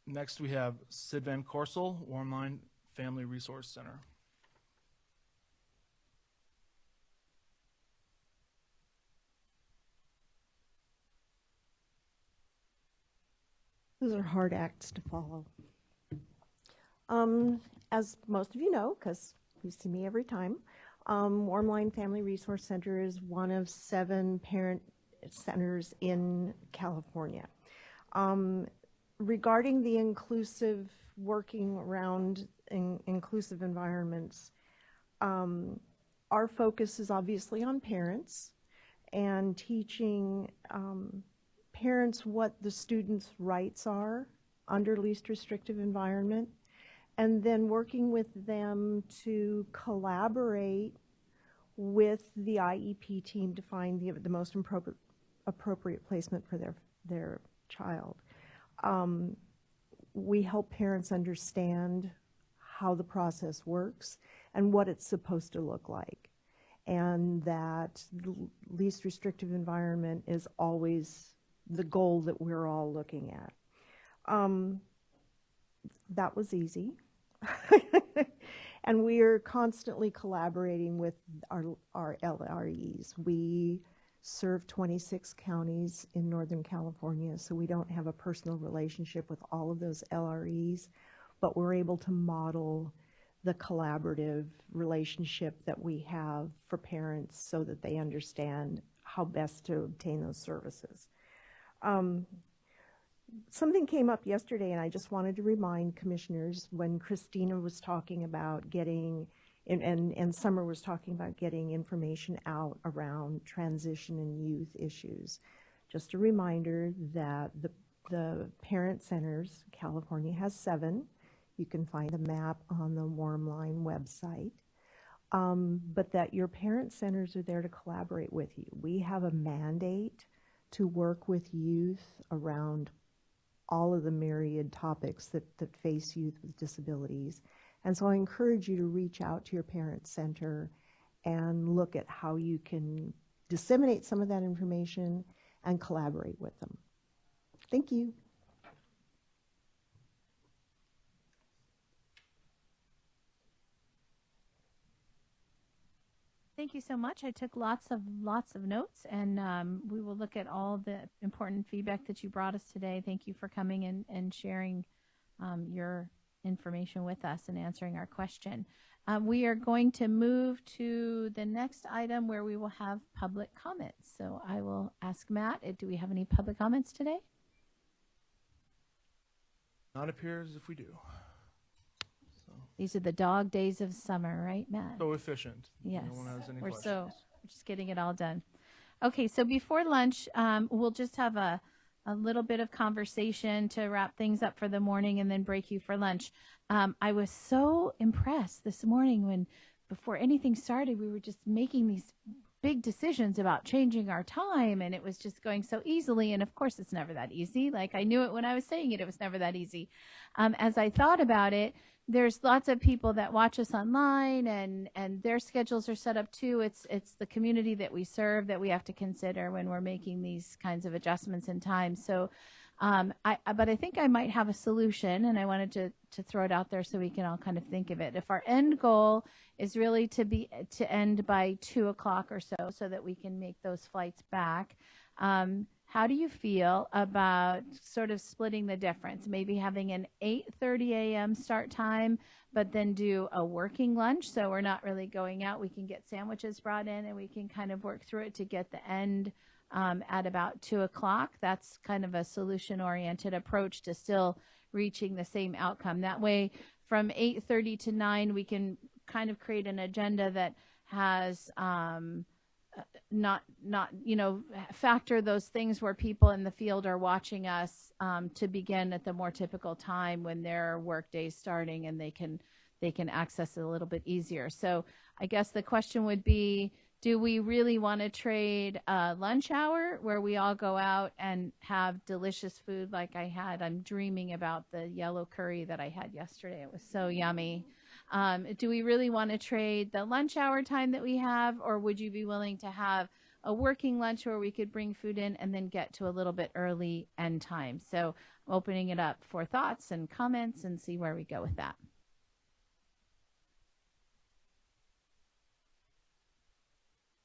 Next, we have Sid Van Korsel, Warmline Family Resource Center. Those are hard acts to follow. As most of you know, because you see me every time, Warmline Family Resource Center is one of 7 parent centers in California. Regarding the inclusive working around inclusive environments, our focus is obviously on parents and teaching parents what the students' rights are under least restrictive environment, and then working with them to collaborate with the IEP team to find the most appropriate placement for their child. We help parents understand how the process works and what it's supposed to look like, and that the least restrictive environment is always the goal that we're all looking at. That was easy. And we are constantly collaborating with our LREs. We serve 26 counties in Northern California, so we don't have a personal relationship with all of those LREs, but we're able to model the collaborative relationship that we have for parents so that they understand how best to obtain those services. Something came up yesterday, and I just wanted to remind commissioners when Christina was talking about getting, and Summer was talking about getting information out around transition and youth issues. Just a reminder that the parent centers, California has 7. You can find a map on the Warmline website. But that your parent centers are there to collaborate with you. We have a mandate to work with youth around all of the myriad topics that face youth with disabilities. And so I encourage you to reach out to your parent center and look at how you can disseminate some of that information and collaborate with them. Thank you. Thank you so much. I took lots of notes, and we will look at all the important feedback that you brought us today. Thank you for coming and sharing your information with us and answering our question. We are going to move to the next item where we will have public comments. So I will ask Matt, do we have any public comments today? Not appears if we do. These are the dog days of summer, right, Matt? So efficient. Yes. No one has any We're questions. we're just getting it all done. Okay, so before lunch, we'll just have a little bit of conversation to wrap things up for the morning and then break you for lunch. I was so impressed this morning when, before anything started, we were just making these big decisions about changing our time, and it was just going so easily. And of course, it's never that easy. Like, I knew it when I was saying it, it was never that easy. As I thought about it, there's lots of people that watch us online, and their schedules are set up too. It's the community that we serve that we have to consider when we're making these kinds of adjustments in time. So, but I think I might have a solution, and I wanted to throw it out there so we can all kind of think of it. If our end goal is really to end by 2 o'clock or so that we can make those flights back, how do you feel about sort of splitting the difference? Maybe having an 8:30 a.m. start time, but then do a working lunch, so we're not really going out. We can get sandwiches brought in, and we can kind of work through it to get the end at about 2 o'clock. That's kind of a solution-oriented approach to still reaching the same outcome. That way, from 8:30 to 9, we can kind of create an agenda that has not factor those things where people in the field are watching us to begin at the more typical time when their work day's starting, and they can access it a little bit easier. So I guess the question would be, do we really want to trade a lunch hour where we all go out and have delicious food like I had? I'm dreaming about the yellow curry that I had yesterday. It was so yummy. Do we really want to trade the lunch hour time that we have, or would you be willing to have a working lunch where we could bring food in and then get to a little bit early end time? So I'm opening it up for thoughts and comments and see where we go with that.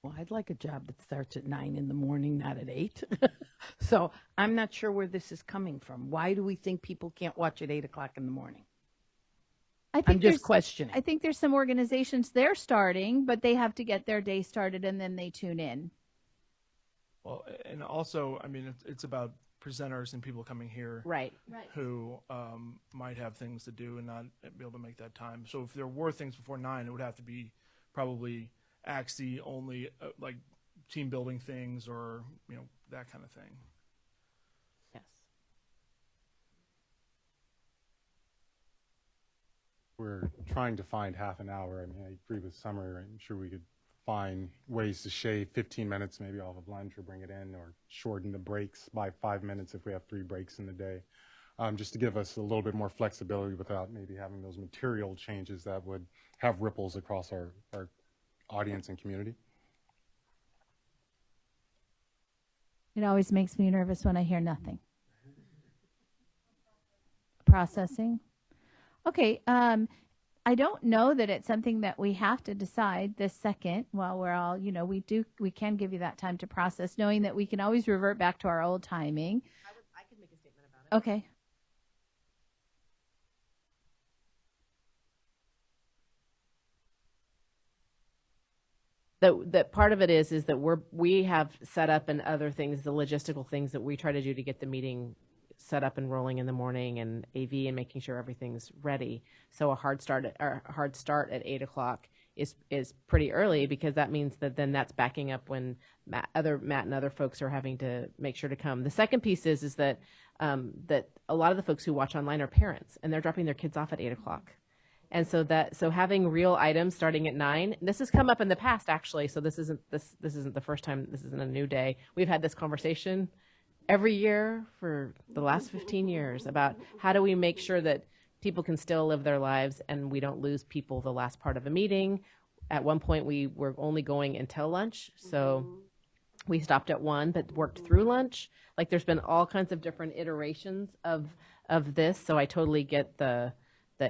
Well, I'd like a job that starts at 9 in the morning, not at 8. So I'm not sure where this is coming from. Why do we think people can't watch at 8 o'clock in the morning? I'm just questioning. I think there's some organizations they're starting, but they have to get their day started and then they tune in. Well, and also, I mean, it's about presenters and people coming here, right, who might have things to do and not be able to make that time. So if there were things before 9, it would have to be probably ACSE only, like team building things or that kind of thing. Yes. We're trying to find half an hour. I mean, I agree with Summer. I'm sure we could find ways to shave 15 minutes maybe off of lunch or bring it in, or shorten the breaks by 5 minutes if we have 3 breaks in the day, just to give us a little bit more flexibility without maybe having those material changes that would have ripples across our audience and community. It always makes me nervous when I hear nothing. Processing. Okay, I don't know that it's something that we have to decide this second while we're all, we can give you that time to process, knowing that we can always revert back to our old timing. I could make a statement about it. Okay. That part of it is that we have set up and other things, the logistical things that we try to do to get the meeting set up and rolling in the morning, and AV and making sure everything's ready. So a hard start at 8:00 is pretty early, because that means that then that's backing up when Matt and other folks are having to make sure to come. The second piece is that that a lot of the folks who watch online are parents, and they're dropping their kids off at 8:00. And so having real items starting at 9, this has come up in the past actually. So this isn't the first time. This isn't a new day. We've had this conversation every year for the last 15 years about how do we make sure that people can still live their lives and we don't lose people the last part of a meeting. At one point we were only going until lunch, so we stopped at 1 but worked through lunch. Like, there's been all kinds of different iterations of this, so I totally get the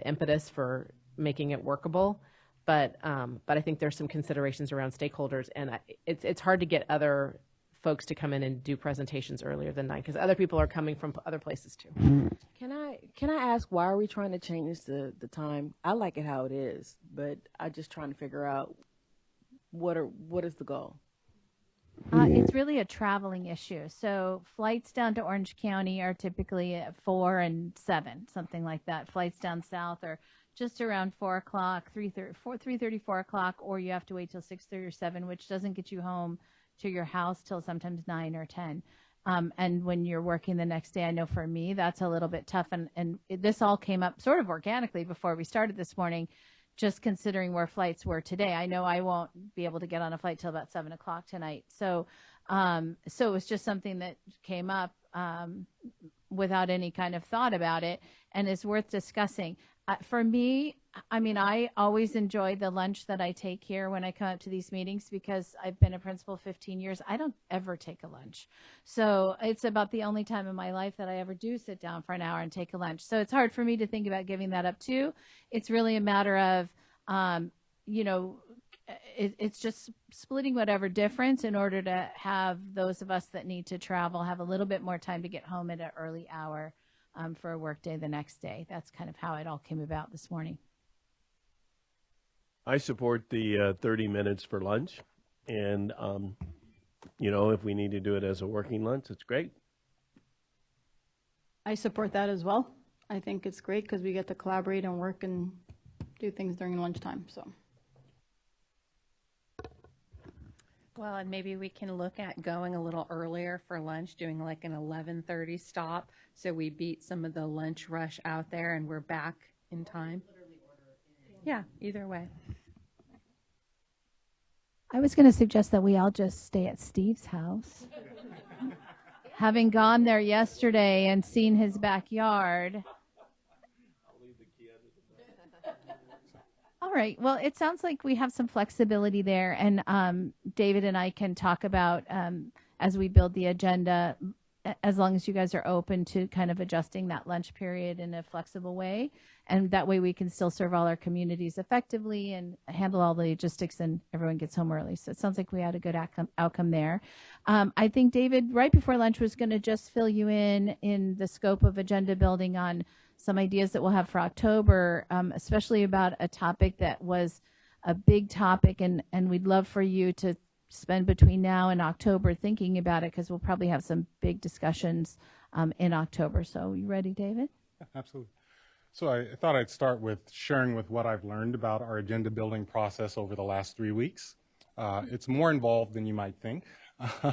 impetus for making it workable, but I think there's some considerations around stakeholders, and it's hard to get other folks to come in and do presentations earlier than 9 because other people are coming from other places too. Can I ask, why are we trying to change the time? I like it how it is, but I'm just trying to figure out what is the goal? It's really a traveling issue. So flights down to Orange County are typically at 4 and 7, something like that. Flights down south are just around 4 o'clock, 3:30, 4 o'clock, or you have to wait till 6:30 or 7, which doesn't get you home to your house till sometimes 9 or 10. And when you're working the next day, I know for me, that's a little bit tough. And this all came up sort of organically before we started this morning, just considering where flights were today. I know I won't be able to get on a flight till about 7 o'clock tonight. So it was just something that came up without any kind of thought about it, and is worth discussing. For me, I mean, I always enjoy the lunch that I take here when I come up to these meetings, because I've been a principal 15 years. I don't ever take a lunch. So it's about the only time in my life that I ever do sit down for an hour and take a lunch. So it's hard for me to think about giving that up too. It's really a matter of, it's just splitting whatever difference in order to have those of us that need to travel have a little bit more time to get home at an early hour for a work day the next day. That's kind of how it all came about this morning. I support the 30 minutes for lunch, and if we need to do it as a working lunch, it's great. I support that as well. I think it's great because we get to collaborate and work and do things during lunchtime. So. Well, and maybe we can look at going a little earlier for lunch, doing like an 11:30 stop, so we beat some of the lunch rush out there and we're back in time. Yeah, either way. I was going to suggest that we all just stay at Steve's house. Having gone there yesterday and seen his backyard. All right. Well, it sounds like we have some flexibility there, and David and I can talk about, as we build the agenda, as long as you guys are open to kind of adjusting that lunch period in a flexible way. And that way we can still serve all our communities effectively and handle all the logistics and everyone gets home early. So it sounds like we had a good outcome there. I think David, right before lunch, was going to just fill you in the scope of agenda building on some ideas that we'll have for October, especially about a topic that was a big topic. And we'd love for you to spend between now and October thinking about it, because we'll probably have some big discussions in October. So you ready, David? Yeah, absolutely. So I thought I'd start with sharing with what I've learned about our agenda building process over the last 3 weeks. It's more involved than you might think.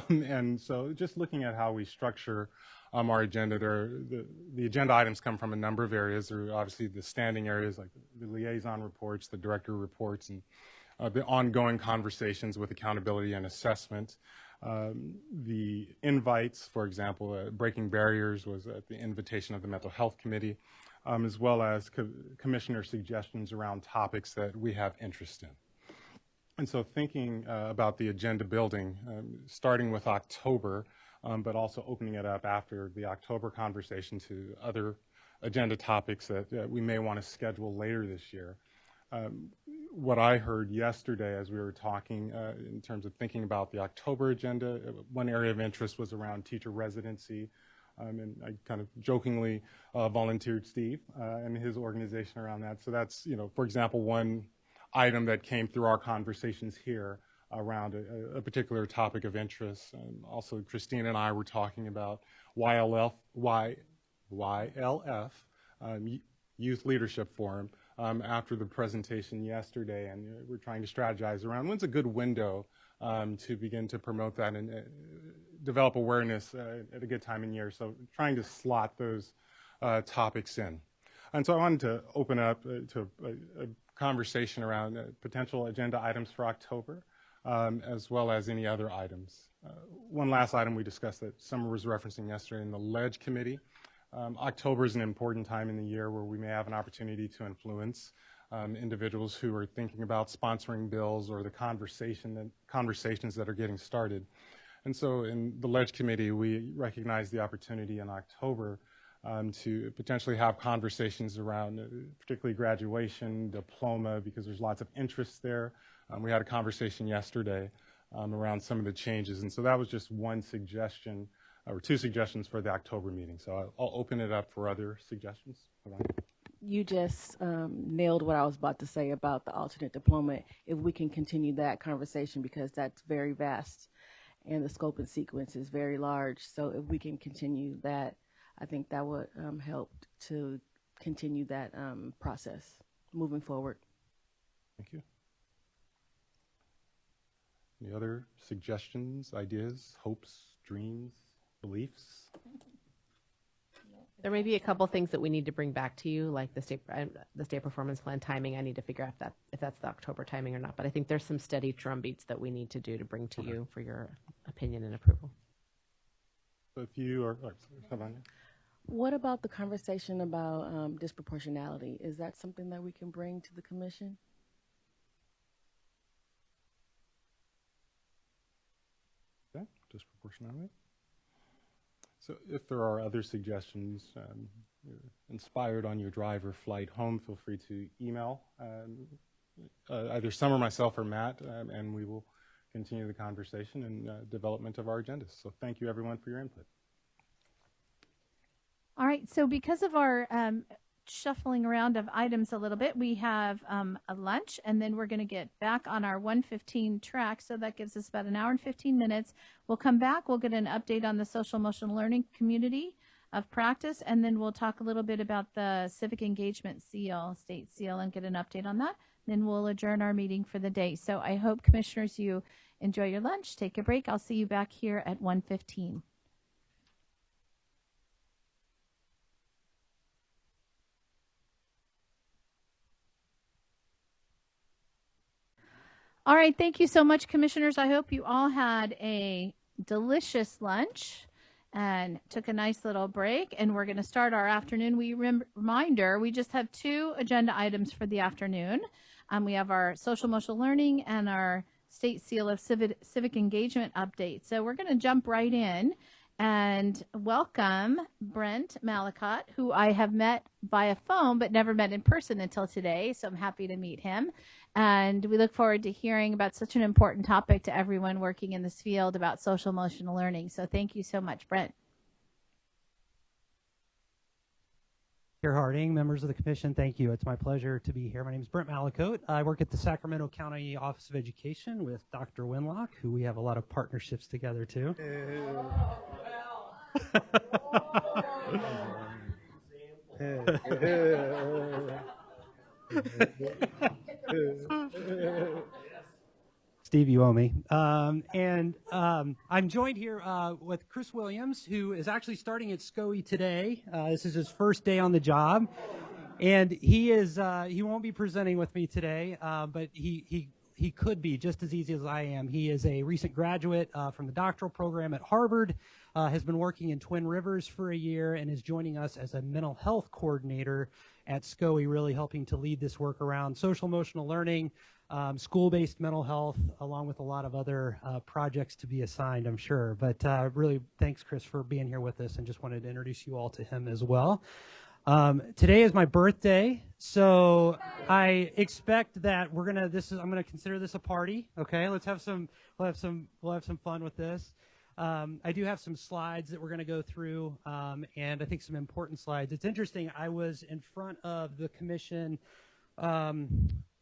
And so just looking at how we structure our agenda, the agenda items come from a number of areas. There are obviously the standing areas like the liaison reports, the director reports, and the ongoing conversations with accountability and assessment. The invites, for example, Breaking Barriers was at the invitation of the Mental Health Committee, as well as commissioner suggestions around topics that we have interest in. And so thinking about the agenda building, starting with October, but also opening it up after the October conversation to other agenda topics that we may want to schedule later this year. What I heard yesterday as we were talking in terms of thinking about the October agenda, one area of interest was around teacher residency. And I kind of jokingly volunteered Steve and his organization around that. So that's, for example, one item that came through our conversations here around a particular topic of interest. Also, Kristin and I were talking about YLF, Youth Leadership Forum, after the presentation yesterday, and we're trying to strategize around when's a good window to begin to promote that and develop awareness at a good time in year. So trying to slot those topics in. And so I wanted to open up to a conversation around potential agenda items for October, as well as any other items. One last item we discussed that Summer was referencing yesterday in the Leg Committee. October is an important time in the year where we may have an opportunity to influence individuals who are thinking about sponsoring bills or the conversations that are getting started. And so in the Leg Committee, we recognize the opportunity in October to potentially have conversations around particularly graduation, diploma, because there's lots of interest there. We had a conversation yesterday around some of the changes. And so that was just one suggestion, or two suggestions for the October meeting. So I'll open it up for other suggestions. You just nailed what I was about to say about the alternate diploma. If we can continue that conversation, because that's very vast and the scope and sequence is very large. So if we can continue that, I think that would help to continue that process moving forward. Thank you. Any other suggestions, ideas, hopes, dreams, beliefs? There may be a couple things that we need to bring back to you, like the state performance plan timing. I need to figure out if that's the October timing or not. But I think there's some steady drumbeats that we need to do to bring to you for your opinion and approval. So if you are, come on. What about the conversation about disproportionality? Is that something that we can bring to the commission? Okay, disproportionality. So if there are other suggestions inspired on your drive or flight home, feel free to email either Summer, myself, or Matt, and we will continue the conversation and development of our agendas. So thank you, everyone, for your input. All right, so because of our shuffling around of items a little bit, we have a lunch, and then we're going to get back on our 1:15 track, so that gives us about an hour and 15 minutes. We'll come back, we'll get an update on the social emotional learning community of practice, and then we'll talk a little bit about the civic engagement seal, state seal, and get an update on that. Then we'll adjourn our meeting for the day. So I hope, commissioners, you enjoy your lunch, take a break. I'll see you back here at 1:15. All right, thank you so much, commissioners. I hope you all had a delicious lunch and took a nice little break, and we're going to start our afternoon. Reminder, we just have 2 agenda items for the afternoon. We have our social emotional learning and our state seal of civic engagement update. So we're going to jump right in, and welcome Brent Malacott, who I have met via phone but never met in person until today. So I'm happy to meet him. And we look forward to hearing about such an important topic to everyone working in this field about social emotional learning. So thank you so much, Brent. Chair Harding, members of the commission, thank you. It's my pleasure to be here. My name is Brent Malacott. I work at the Sacramento County Office of Education with Dr. Winlock, who we have a lot of partnerships together too. Steve, you owe me. I'm joined here with Chris Williams, who is actually starting at SCOE today. This is his first day on the job, and he won't be presenting with me today, but he could be just as easy as I am. He is a recent graduate from the doctoral program at Harvard, has been working in Twin Rivers for a year, and is joining us as a mental health coordinator at SCOE, really helping to lead this work around social emotional learning, school-based mental health, along with a lot of other projects to be assigned, I'm sure. But really, thanks, Chris, for being here with us, and just wanted to introduce you all to him as well. Today is my birthday, so I expect that I'm gonna consider this a party. Okay, we'll have some fun with this. I do have some slides that we're going to go through, and I think some important slides. It's interesting, I was in front of the commission,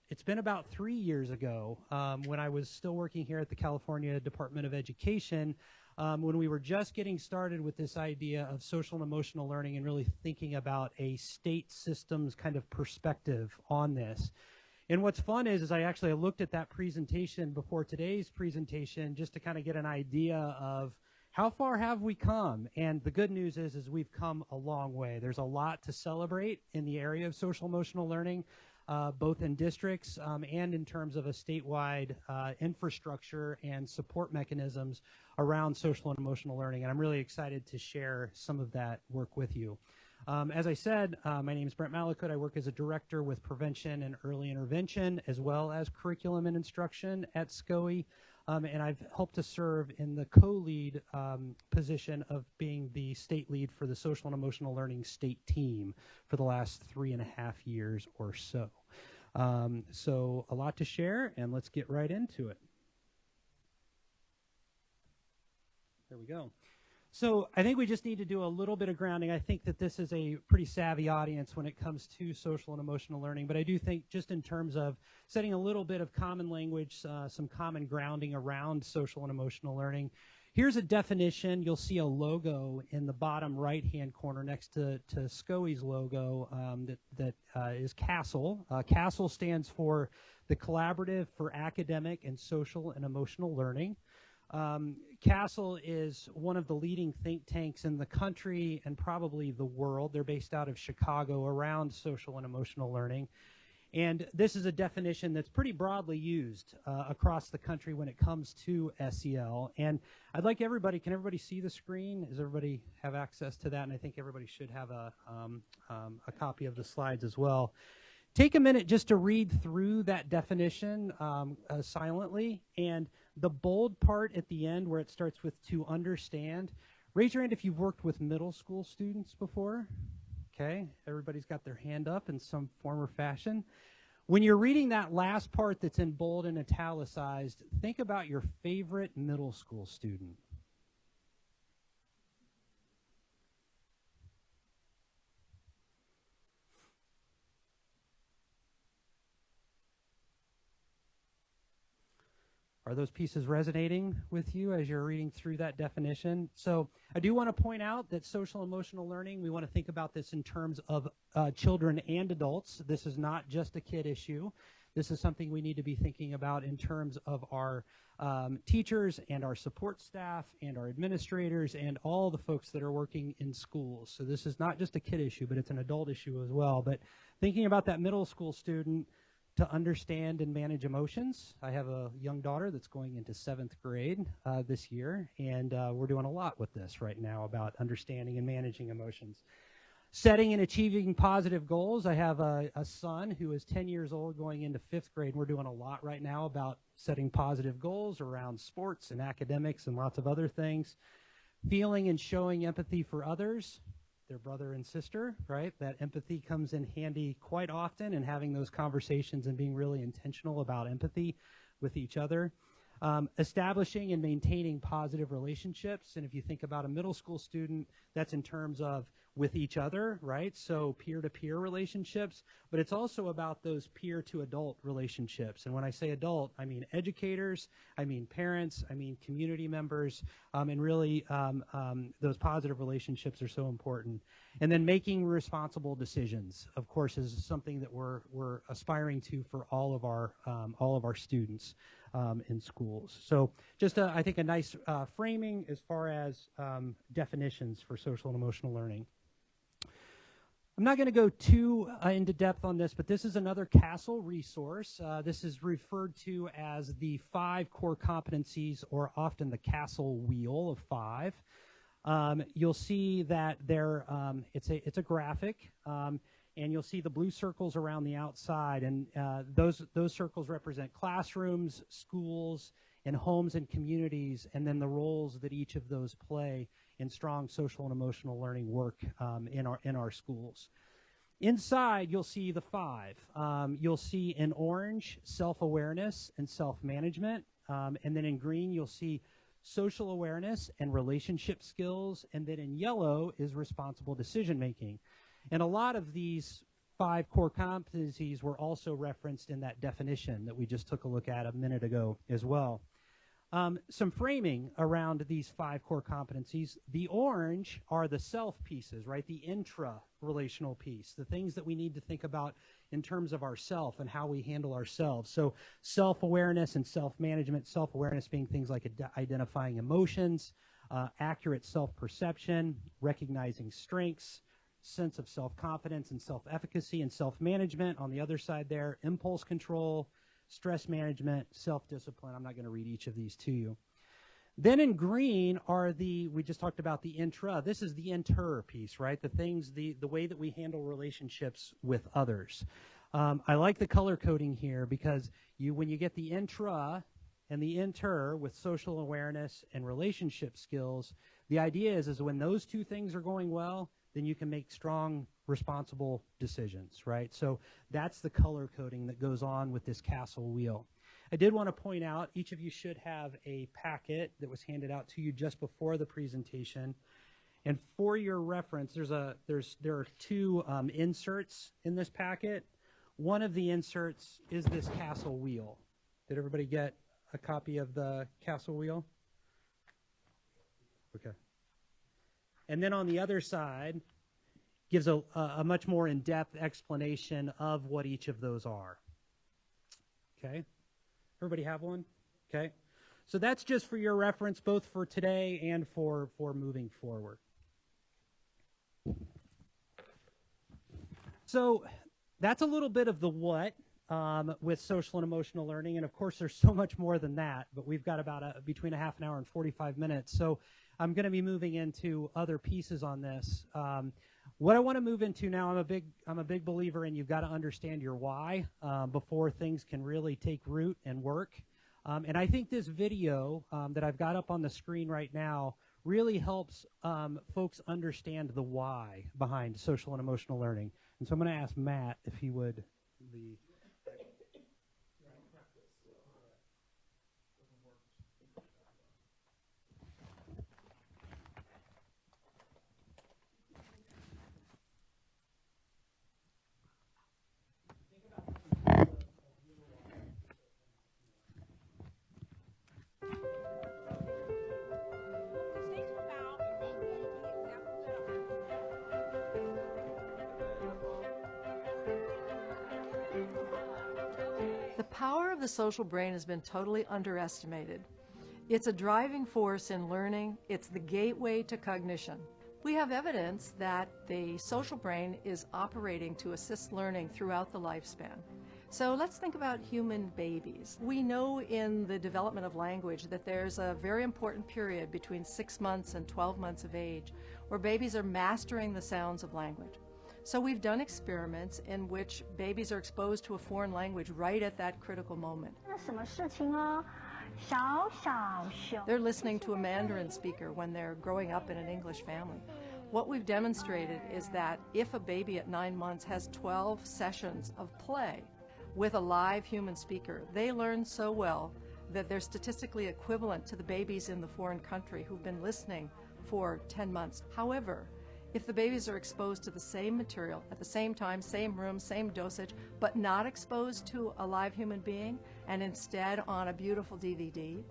it's been about 3 years ago, when I was still working here at the California Department of Education, when we were just getting started with this idea of social and emotional learning and really thinking about a state systems kind of perspective on this. And what's fun is I looked at that presentation before today's presentation just to kind of get an idea of how far have we come. And the good news is we've come a long way. There's a lot to celebrate in the area of social emotional learning, both in districts and in terms of a statewide infrastructure and support mechanisms around social and emotional learning. And I'm really excited to share some of that work with you. As I said, my name is Brent Malacott. I work as a director with prevention and early intervention, as well as curriculum and instruction at SCOE. And I've helped to serve in the co-lead position of being the state lead for the social and emotional learning state team for the last 3.5 years or so. So a lot to share, and let's get right into it. There we go. So I think we just need to do a little bit of grounding. I think that this is a pretty savvy audience when it comes to social and emotional learning, but I do think just in terms of setting a little bit of common language, some common grounding around social and emotional learning. Here's a definition. You'll see a logo in the bottom right-hand corner next to SCOE's logo that is CASEL. CASEL stands for the Collaborative for Academic and Social and Emotional Learning. CASEL is one of the leading think tanks in the country and probably the world. They're based out of Chicago around social and emotional learning. And this is a definition that's pretty broadly used across the country when it comes to SEL. And I'd like everybody, can everybody see the screen? Does everybody have access to that? And I think everybody should have a copy of the slides as well. Take a minute just to read through that definition silently, and the bold part at the end where it starts with "to understand," raise your hand if you've worked with middle school students before. Okay, everybody's got their hand up in some form or fashion. When you're reading that last part that's in bold and italicized, think about your favorite middle school student. Are those pieces resonating with you as you're reading through that definition? So I do want to point out that social emotional learning, we want to think about this in terms of children and adults. This is not just a kid issue. This is something we need to be thinking about in terms of our teachers and our support staff and our administrators and all the folks that are working in schools. So this is not just a kid issue, but it's an adult issue as well. But thinking about that middle school student, to understand and manage emotions. I have a young daughter that's going into 7th grade this year, and we're doing a lot with this right now about understanding and managing emotions. Setting and achieving positive goals. I have a son who is 10 years old going into 5th grade. We're doing a lot right now about setting positive goals around sports and academics and lots of other things. Feeling and showing empathy for others, their brother and sister, right? That empathy comes in handy quite often, and having those conversations and being really intentional about empathy with each other. Establishing and maintaining positive relationships. And if you think about a middle school student, that's in terms of with each other, right? So peer-to-peer relationships, but it's also about those peer-to-adult relationships. And when I say adult, I mean educators, I mean parents, I mean community members, and really those positive relationships are so important. And then making responsible decisions, of course, is something that we're aspiring to for all of our students in schools. So just I think a nice framing as far as definitions for social and emotional learning. I'm not going to go too into depth on this, but this is another CASEL resource. This is referred to as the 5 core competencies, or often the CASEL wheel of 5. You'll see that there it's a graphic, and you'll see the blue circles around the outside, and those circles represent classrooms, schools, and homes and communities, and then the roles that each of those play in strong social and emotional learning work in our schools. Inside, you'll see the 5. You'll see in orange, self-awareness and self-management, and then in green, you'll see social awareness and relationship skills, and then in yellow is responsible decision-making. And a lot of these 5 core competencies were also referenced in that definition that we just took a look at a minute ago as well. Some framing around these 5 core competencies. The orange are the self pieces, right? The intra-relational piece, the things that we need to think about in terms of ourself and how we handle ourselves. So self-awareness and self-management, self-awareness being things like identifying emotions, accurate self-perception, recognizing strengths, sense of self-confidence and self-efficacy, and self-management on the other side there, impulse control, stress management, self-discipline. I'm not going to read each of these to you. Then in green are we just talked about the intra. This is the inter piece, right? The things, the way that we handle relationships with others. I like the color coding here because when you get the intra and the inter with social awareness and relationship skills, the idea is when those 2 things are going well, then you can make strong, responsible decisions, right? So that's the color coding that goes on with this CASEL wheel. I did want to point out, each of you should have a packet that was handed out to you just before the presentation. And for your reference, there are 2 inserts in this packet. One of the inserts is this CASEL wheel. Did everybody get a copy of the CASEL wheel? Okay. And then on the other side gives a much more in-depth explanation of what each of those are. Okay? Everybody have one? Okay? So that's just for your reference, both for today and for moving forward. So that's a little bit of the what with social and emotional learning. And of course, there's so much more than that, but we've got about between a half an hour and 45 minutes. So I'm going to be moving into other pieces on this. What I want to move into now, I'm a big believer in you've got to understand your why before things can really take root and work. And I think this video that I've got up on the screen right now really helps folks understand the why behind social and emotional learning. And so I'm going to ask Matt if he would. The power of the social brain has been totally underestimated. It's a driving force in learning. It's the gateway to cognition. We have evidence that the social brain is operating to assist learning throughout the lifespan. So let's think about human babies. We know in the development of language that there's a very important period between 6 months and 12 months of age where babies are mastering the sounds of language. So we've done experiments in which babies are exposed to a foreign language right at that critical moment. 什么事情啊？ They're listening to a Mandarin speaker when they're growing up in an English family. What we've demonstrated is that if a baby at 9 months has 12 sessions of play with a live human speaker, they learn so well that they're statistically equivalent to the babies in the foreign country who've been listening for 10 months. However, if the babies are exposed to the same material at the same time, same room, same dosage, but not exposed to a live human being and instead on a beautiful DVD,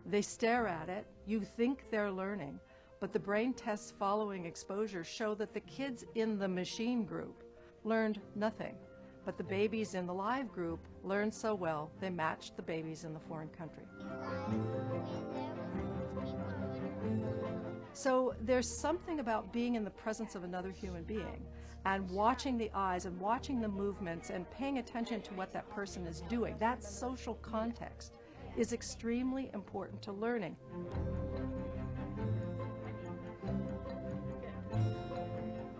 they stare at it, you think they're learning, but the brain tests following exposure show that the kids in the machine group learned nothing, but the babies in the live group learned so well they matched the babies in the foreign country. So there's something about being in the presence of another human being and watching the eyes and watching the movements and paying attention to what that person is doing. That social context is extremely important to learning.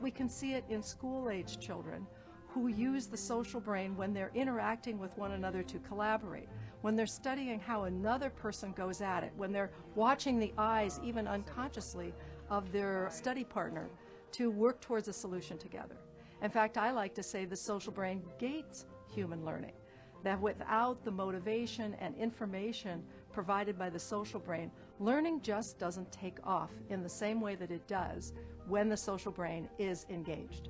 We can see it in school-age children who use the social brain when they're interacting with one another to collaborate, when they're studying how another person goes at it, when they're watching the eyes, even unconsciously, of their study partner to work towards a solution together. In fact, I like to say the social brain gates human learning, that without the motivation and information provided by the social brain, learning just doesn't take off in the same way that it does when the social brain is engaged.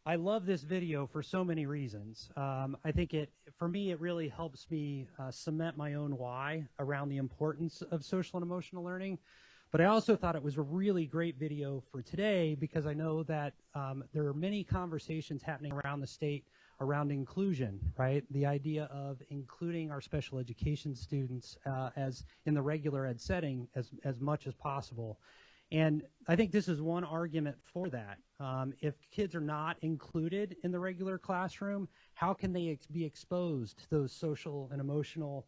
I love this video for so many reasons. I think for me, it really helps me cement my own why around the importance of social and emotional learning. But I also thought it was a really great video for today because I know that there are many conversations happening around the state around inclusion, right? The idea of including our special education students as in the regular ed setting as much as possible. And I think this is one argument for that. If kids are not included in the regular classroom, how can they be exposed to those social and emotional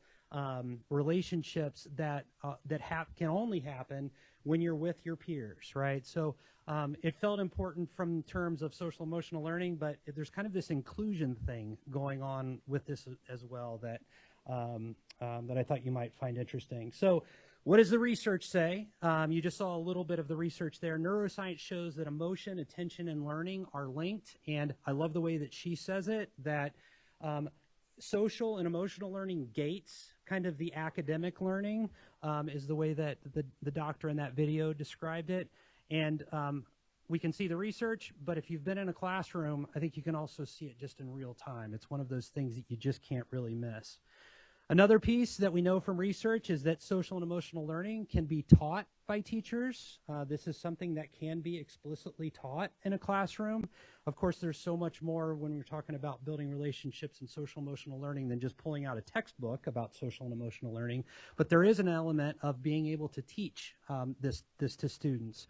relationships that can only happen when you're with your peers, right? So it felt important from terms of social emotional learning, but there's kind of this inclusion thing going on with this as well that I thought you might find interesting. So what does the research say? You just saw a little bit of the research there. Neuroscience shows that emotion, attention, and learning are linked, and I love the way that she says it, that social and emotional learning gates kind of the academic learning is the way that the doctor in that video described it. And we can see the research, but if you've been in a classroom, I think you can also see it just in real time. It's one of those things that you just can't really miss. Another piece that we know from research is that social and emotional learning can be taught by teachers. This is something that can be explicitly taught in a classroom. Of course, there's so much more when we're talking about building relationships and social emotional learning than just pulling out a textbook about social and emotional learning. But there is an element of being able to teach this to students.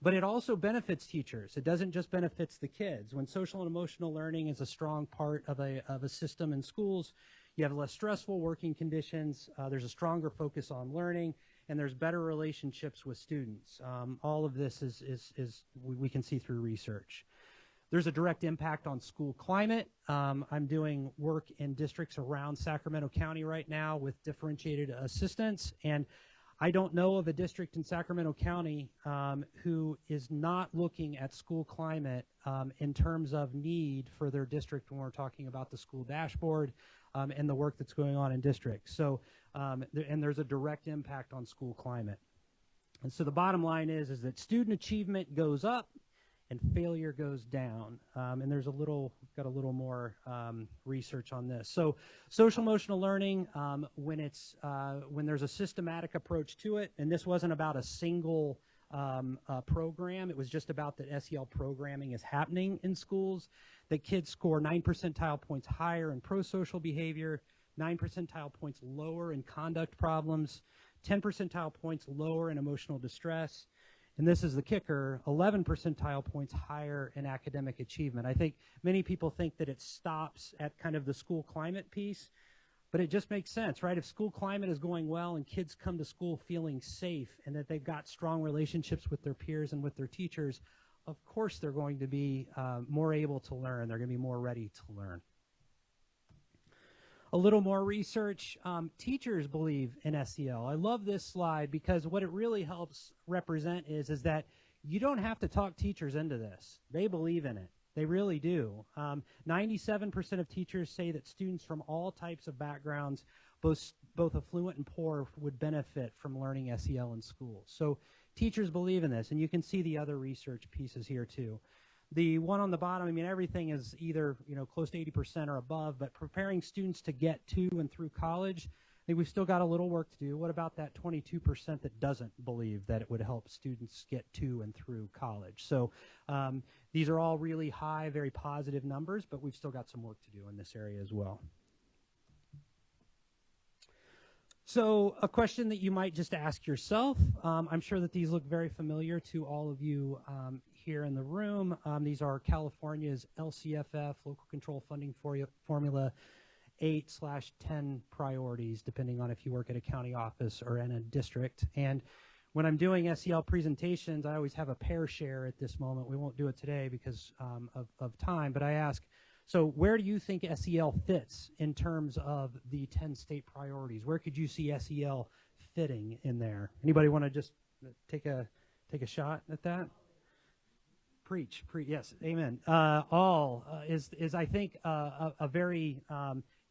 But it also benefits teachers. It doesn't just benefit the kids. When social and emotional learning is a strong part of a system in schools, you have less stressful working conditions, there's a stronger focus on learning, and there's better relationships with students. All of this we can see through research. There's a direct impact on school climate. I'm doing work in districts around Sacramento County right now with differentiated assistance, and I don't know of a district in Sacramento County who is not looking at school climate in terms of need for their district when we're talking about the school dashboard and the work that's going on in districts. So, and there's a direct impact on school climate. And so the bottom line is that student achievement goes up and failure goes down. And there's got a little more research on this. So social emotional learning, when there's a systematic approach to it, and this wasn't about a single program, it was just about that SEL programming is happening in schools, that kids score 9 percentile points higher in pro-social behavior, 9 percentile points lower in conduct problems, 10 percentile points lower in emotional distress, and this is the kicker, 11 percentile points higher in academic achievement. I think many people think that it stops at kind of the school climate piece, but it just makes sense, right? If school climate is going well and kids come to school feeling safe and that they've got strong relationships with their peers and with their teachers, of course they're going to be more able to learn. They're going to be more ready to learn. A little more research, teachers believe in SEL. I love this slide because what it really helps represent is that you don't have to talk teachers into this. They believe in it. They really do. 97% of teachers say that students from all types of backgrounds, both affluent and poor, would benefit from learning SEL in schools. So teachers believe in this, and you can see the other research pieces here too. The one on the bottom, I mean, everything is either, close to 80% or above, but preparing students to get to and through college, I think we've still got a little work to do. What about that 22% that doesn't believe that it would help students get to and through college? So these are all really high, very positive numbers, but we've still got some work to do in this area as well. So a question that you might just ask yourself, I'm sure that these look very familiar to all of you here in the room. These are California's LCFF, Local Control Funding Formula 8/10 priorities, depending on if you work at a county office or in a district. And when I'm doing SEL presentations, I always have a pair share at this moment. We won't do it today because of time, but I ask, so where do you think SEL fits in terms of the 10 state priorities? Where could you see SEL fitting in there? Anybody want to just take a shot at that? Preach, yes, amen. Is I think a very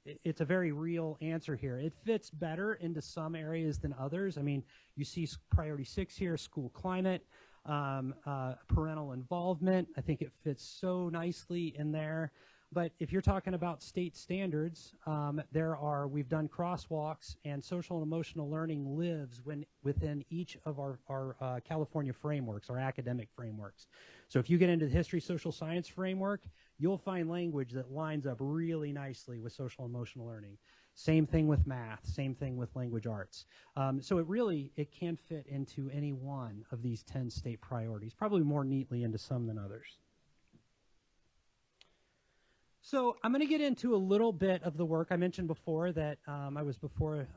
it's a very real answer here. It fits better into some areas than others. I mean, you see priority 6 here, school climate, parental involvement. I think it fits so nicely in there. But if you're talking about state standards, we've done crosswalks, and social and emotional learning lives within each of our California frameworks, our academic frameworks. So if you get into the history social science framework, you'll find language that lines up really nicely with social and emotional learning. Same thing with math, same thing with language arts. So it can fit into any one of these 10 state priorities, probably more neatly into some than others. So I'm going to get into a little bit of the work. I mentioned before that I was before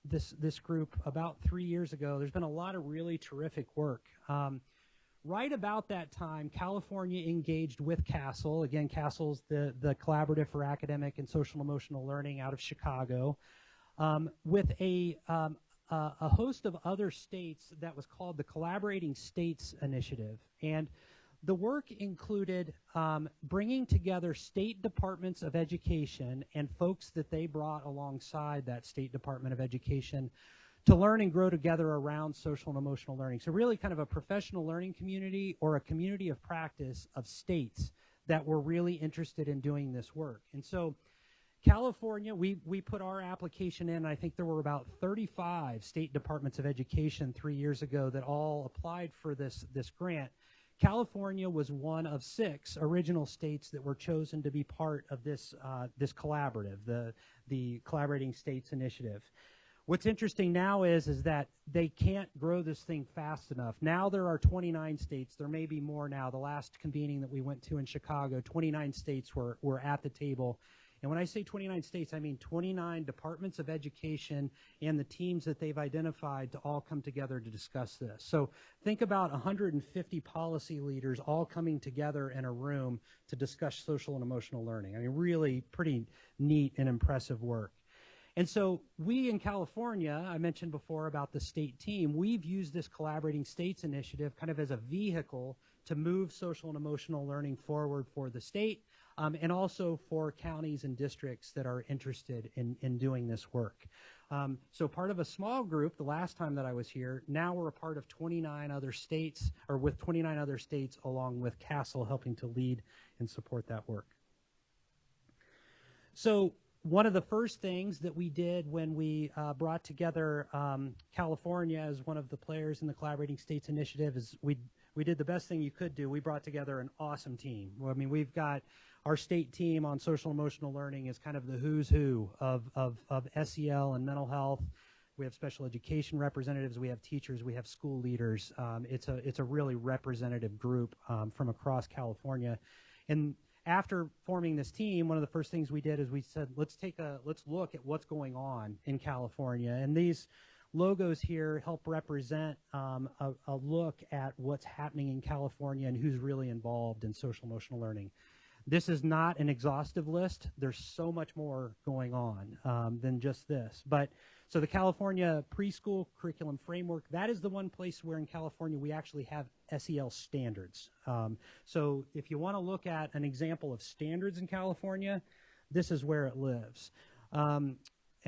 this group about 3 years ago. There's been a lot of really terrific work. Right about that time, California engaged with CASEL. Again, CASEL's the Collaborative for Academic and Social and Emotional Learning out of Chicago, with a host of other states that was called the Collaborating States Initiative. And the work included bringing together state departments of education and folks that they brought alongside that State Department of Education to learn and grow together around social and emotional learning. So really kind of a professional learning community or a community of practice of states that were really interested in doing this work. And so California, we put our application in. I think there were about 35 state departments of education 3 years ago that all applied for this grant. California was one of 6 original states that were chosen to be part of this collaborative, the Collaborating States Initiative. What's interesting now is that they can't grow this thing fast enough. Now there are 29 states. There may be more now. The last convening that we went to in Chicago, 29 states were at the table. And when I say 29 states, I mean 29 departments of education and the teams that they've identified to all come together to discuss this. So think about 150 policy leaders all coming together in a room to discuss social and emotional learning. I mean, really pretty neat and impressive work. And so we in California, I mentioned before about the state team, we've used this Collaborating States Initiative kind of as a vehicle to move social and emotional learning forward for the state, and also for counties and districts that are interested in doing this work. So part of a small group the last time that I was here, now we're a part of 29 other states, or with 29 other states along with CASEL helping to lead and support that work. So one of the first things that we did when we brought together California as one of the players in the Collaborating States Initiative is we we did the best thing you could do. We brought together an awesome team. I mean, we've got our state team on social emotional learning is kind of the who's who of SEL and mental health. We have special education representatives, we have teachers, we have school leaders. It's a really representative group from across California. And after forming this team, one of the first things we did is we said, let's look at what's going on in California. And these logos here help represent a look at what's happening in California and who's really involved in social emotional learning. This is not an exhaustive list. There's so much more going on than just this. But so the California Preschool Curriculum Framework, that is the one place where in California we actually have SEL standards. So if you want to look at an example of standards in California, this is where it lives. And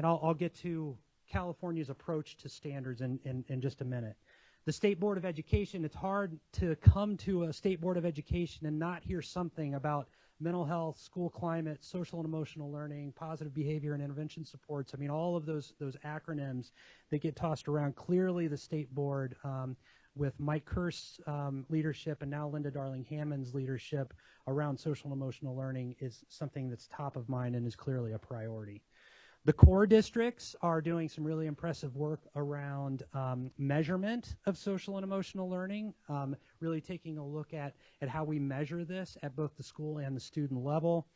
I'll get to California's approach to standards in just a minute. The State Board of Education, it's hard to come to a State Board of Education and not hear something about mental health, school climate, social and emotional learning, positive behavior and intervention supports. I mean, all of those acronyms that get tossed around. Clearly the State Board, with Mike Kerr's leadership and now Linda Darling-Hammond's leadership around social and emotional learning is something that's top of mind and is clearly a priority. The core districts are doing some really impressive work around measurement of social and emotional learning, really taking a look at how we measure this at both the school and the student level.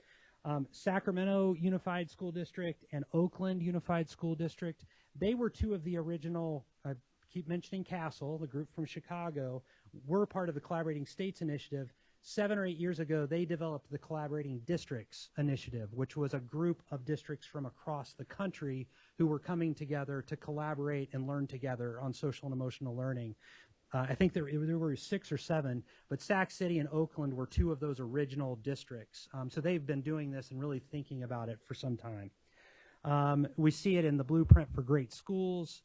Sacramento Unified School District and Oakland Unified School District, they were two of the original, I keep mentioning CASEL, the group from Chicago, were part of the Collaborating States Initiative. 7 or 8 years ago, they developed the Collaborating Districts Initiative, which was a group of districts from across the country who were coming together to collaborate and learn together on social and emotional learning. I think there were 6 or 7, but Sac City and Oakland were two of those original districts. So they've been doing this and really thinking about it for some time. We see it in the Blueprint for Great Schools.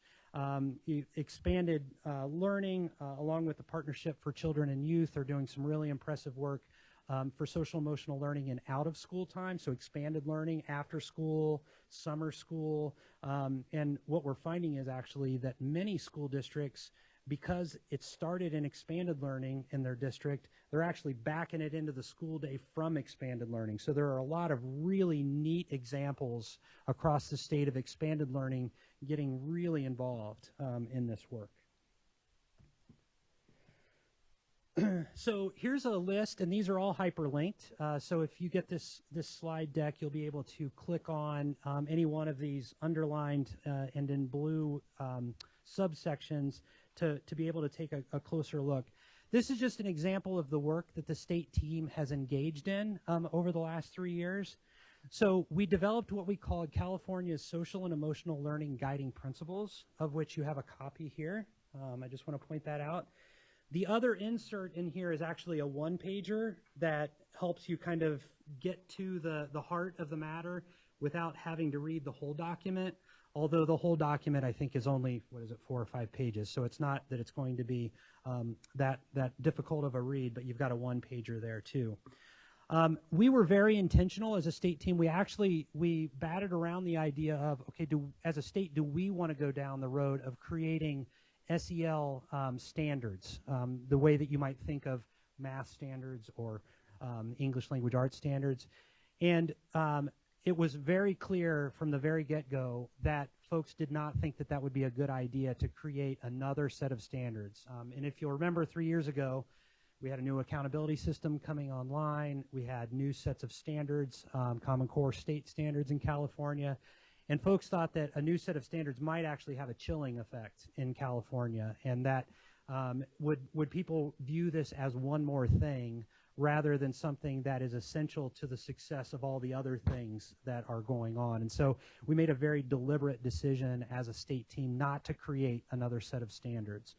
Expanded learning, along with the Partnership for Children and Youth, are doing some really impressive work for social emotional learning in out of school time, so expanded learning, after school, summer school. And what we're finding is actually that many school districts, because it started in expanded learning in their district, they're actually backing it into the school day from expanded learning. So there are a lot of really neat examples across the state of expanded learning getting really involved in this work. So here's a list, and these are all hyperlinked. So if you get this slide deck, you'll be able to click on any one of these underlined and in blue subsections to be able to take a closer look. This is just an example of the work that the state team has engaged in over the last 3 years. So we developed what we call California's Social and Emotional Learning Guiding Principles, of which you have a copy here. I just want to point that out. The other insert in here is actually a one-pager that helps you kind of get to the heart of the matter without having to read the whole document, although the whole document I think is only, 4 or 5 pages, so it's not that it's going to be that difficult of a read, but you've got a one-pager there too. We were very intentional as a state team. We batted around the idea of, okay, as a state, do we want to go down the road of creating SEL standards, the way that you might think of math standards or English language arts standards. And it was very clear from the very get-go that folks did not think that that would be a good idea to create another set of standards. And if you'll remember 3 years ago, we had a new accountability system coming online. We had new sets of standards, Common Core state standards in California. And folks thought that a new set of standards might actually have a chilling effect in California, and that would people view this as one more thing rather than something that is essential to the success of all the other things that are going on. And so we made a very deliberate decision as a state team not to create another set of standards.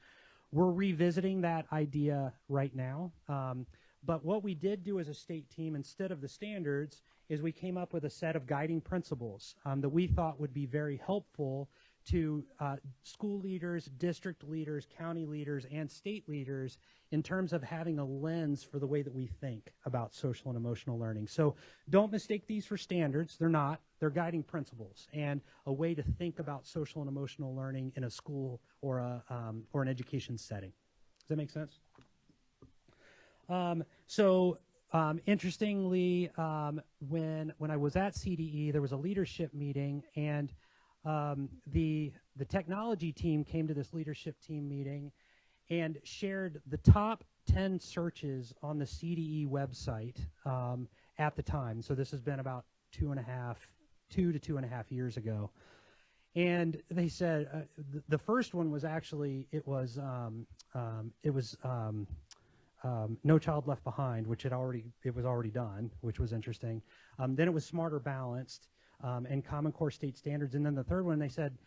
We're revisiting that idea right now, but what we did do as a state team, instead of the standards, is we came up with a set of guiding principles that we thought would be very helpful to school leaders, district leaders, county leaders, and state leaders in terms of having a lens for the way that we think about social and emotional learning. So don't mistake these for standards. They're not. They're guiding principles and a way to think about social and emotional learning in a school or an education setting. Does that make sense? Interestingly, when I was at CDE, there was a leadership meeting, and the technology team came to this leadership team meeting and shared the top 10 searches on the CDE website at the time. So this has been about 2 to 2.5 years ago. And they said the first one was actually No Child Left Behind, which it was already done, which was interesting. Then it was Smarter Balanced and Common Core State Standards. And then the third one, they said,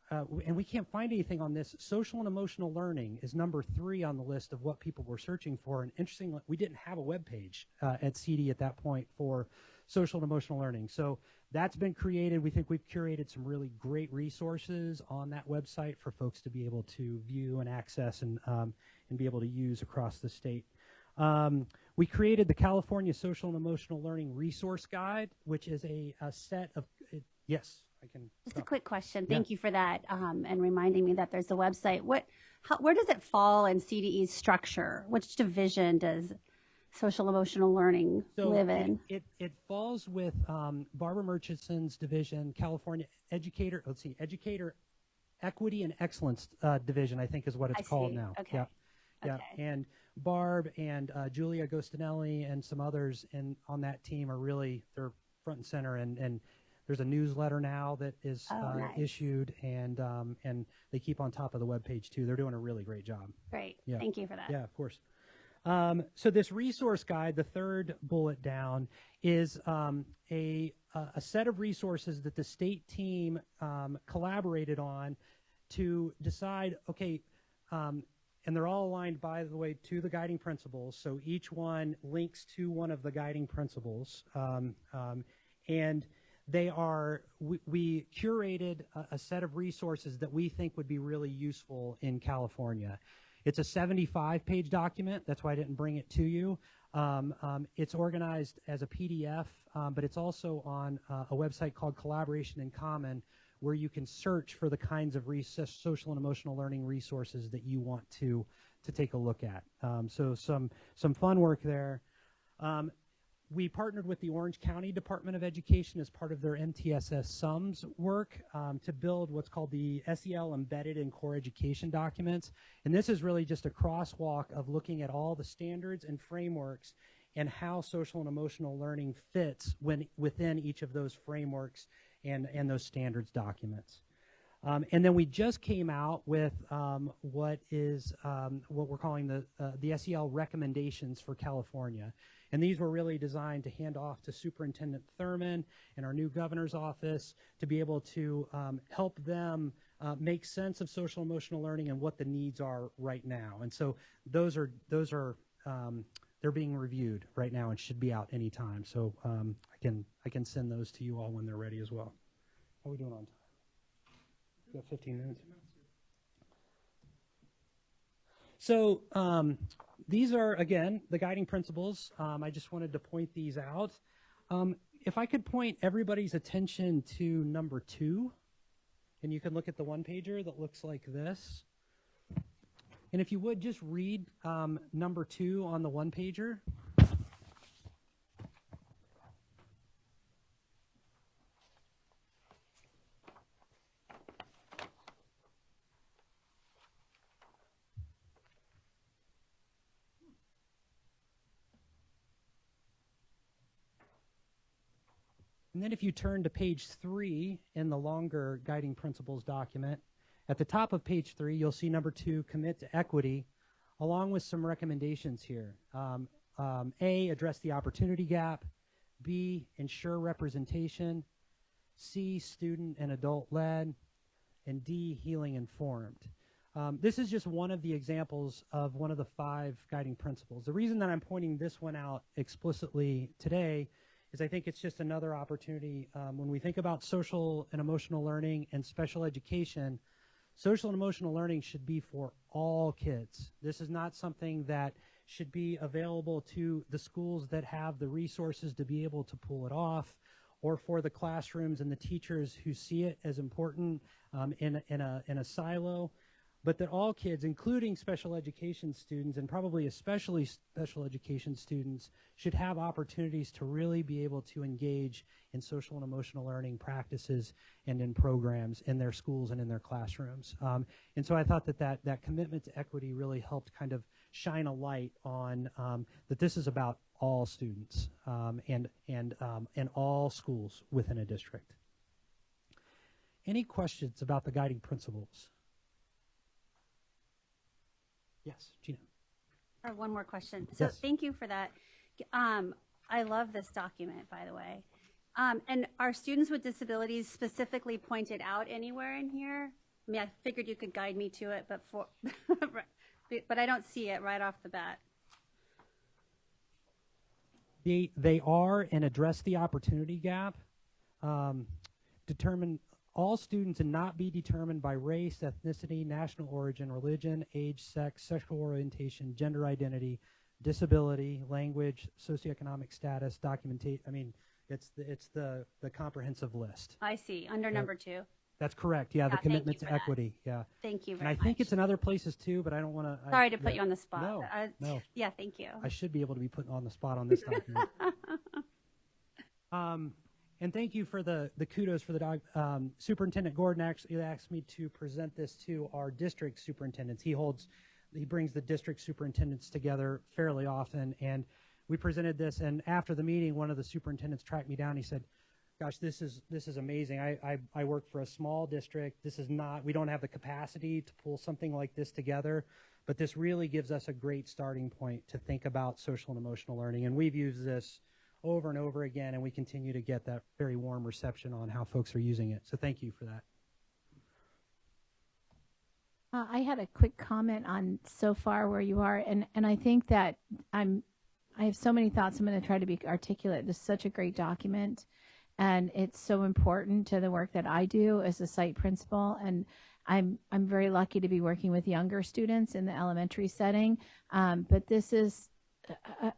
and we can't find anything on this, social and emotional learning is number 3 on the list of what people were searching for. And interestingly, we didn't have a web page at CD at that point for social and emotional learning. So that's been created. We think we've curated some really great resources on that website for folks to be able to view and access and be able to use across the state. We created the California Social and Emotional Learning Resource Guide, which is a set of, yes, I can. Just a quick question. Thank you for that and reminding me that there's a website. Where does it fall in CDE's structure? Which division does social emotional learning live in? It falls with Barbara Murchison's division, California Educator Equity and Excellence Division, I think is what it's called now. Okay. Yeah. Yeah, Okay. and Barb and Julia Agostinelli and some others on that team are really, they're front and center, and there's a newsletter now that is nice. issued, and they keep on top of the webpage too. They're doing a really great job. Great. Yeah. Thank you for that. Yeah, of course. So this resource guide, the third bullet down, is a set of resources that the state team collaborated on to decide, okay, and they're all aligned, by the way, to the guiding principles. So each one links to one of the guiding principles. And they are, we curated a set of resources that we think would be really useful in California. It's a 75-page document. That's why I didn't bring it to you. It's organized as a PDF, but it's also on a website called Collaboration in Common, where you can search for the kinds of social and emotional learning resources that you want to take a look at. So some fun work there. We partnered with the Orange County Department of Education as part of their MTSS SUMS work to build what's called the SEL Embedded in Core Education documents. And this is really just a crosswalk of looking at all the standards and frameworks and how social and emotional learning fits within each of those frameworks and those standards documents. And then we just came out with what we're calling the SEL recommendations for California. And these were really designed to hand off to Superintendent Thurman and our new governor's office to be able to help them make sense of social emotional learning and what the needs are right now. And so those are they're being reviewed right now and should be out anytime. So I can send those to you all when they're ready as well. How are we doing on time? We got 15 minutes. So these are, again, the guiding principles. I just wanted to point these out. If I could point everybody's attention to number 2, and you can look at the one-pager that looks like this. And if you would, just read number 2 on the one-pager. And then if you turn to page 3 in the longer guiding principles document, at the top of page 3, you'll see number 2, commit to equity, along with some recommendations here. A, address the opportunity gap. B, ensure representation. C, student and adult-led. And D, healing informed. This is just one of the examples of one of the 5 guiding principles. The reason that I'm pointing this one out explicitly today is I think it's just another opportunity when we think about social and emotional learning and special education. Social and emotional learning should be for all kids. This is not something that should be available to the schools that have the resources to be able to pull it off, or for the classrooms and the teachers who see it as important in a silo. but that all kids, including special education students and probably especially special education students, should have opportunities to really be able to engage in social and emotional learning practices and in programs in their schools and in their classrooms. And so I thought that commitment to equity really helped kind of shine a light on that this is about all students and all schools within a district. Any questions about the guiding principles? Yes, Gina. I have one more question. So Yes. thank you for that. I love this document, by the way. And are students with disabilities specifically pointed out anywhere in here? I mean, I figured you could guide me to it, but but I don't see it right off the bat. They are and address the opportunity gap. Determine all students and not be determined by race, ethnicity, national origin, religion, age, sex, sexual orientation, gender identity, disability, language, socioeconomic status, documentation. I mean, it's the comprehensive list. I see. Under number 2. That's correct. Yeah, the thank commitment you to for that. equity. Yeah. Thank you And very I much. think it's in other places too, but I don't want to. Sorry to put you on the spot. No, no. Yeah, thank you. I should be able to be put on the spot on this document. And thank you for the kudos for the dog. Superintendent Gordon actually asked me to present this to our district superintendents. He brings the district superintendents together fairly often, and we presented this. And after the meeting, one of the superintendents tracked me down. He said, "Gosh, this is amazing. I work for a small district. We don't have the capacity to pull something like this together, but this really gives us a great starting point to think about social and emotional learning." And we've used this over and over again, and we continue to get that very warm reception on how folks are using it. So thank you for that. I had a quick comment on so far where you are, and I think that I have so many thoughts. I'm going to try to be articulate. This is such a great document, and it's so important to the work that I do as a site principal. And I'm very lucky to be working with younger students in the elementary setting, but this is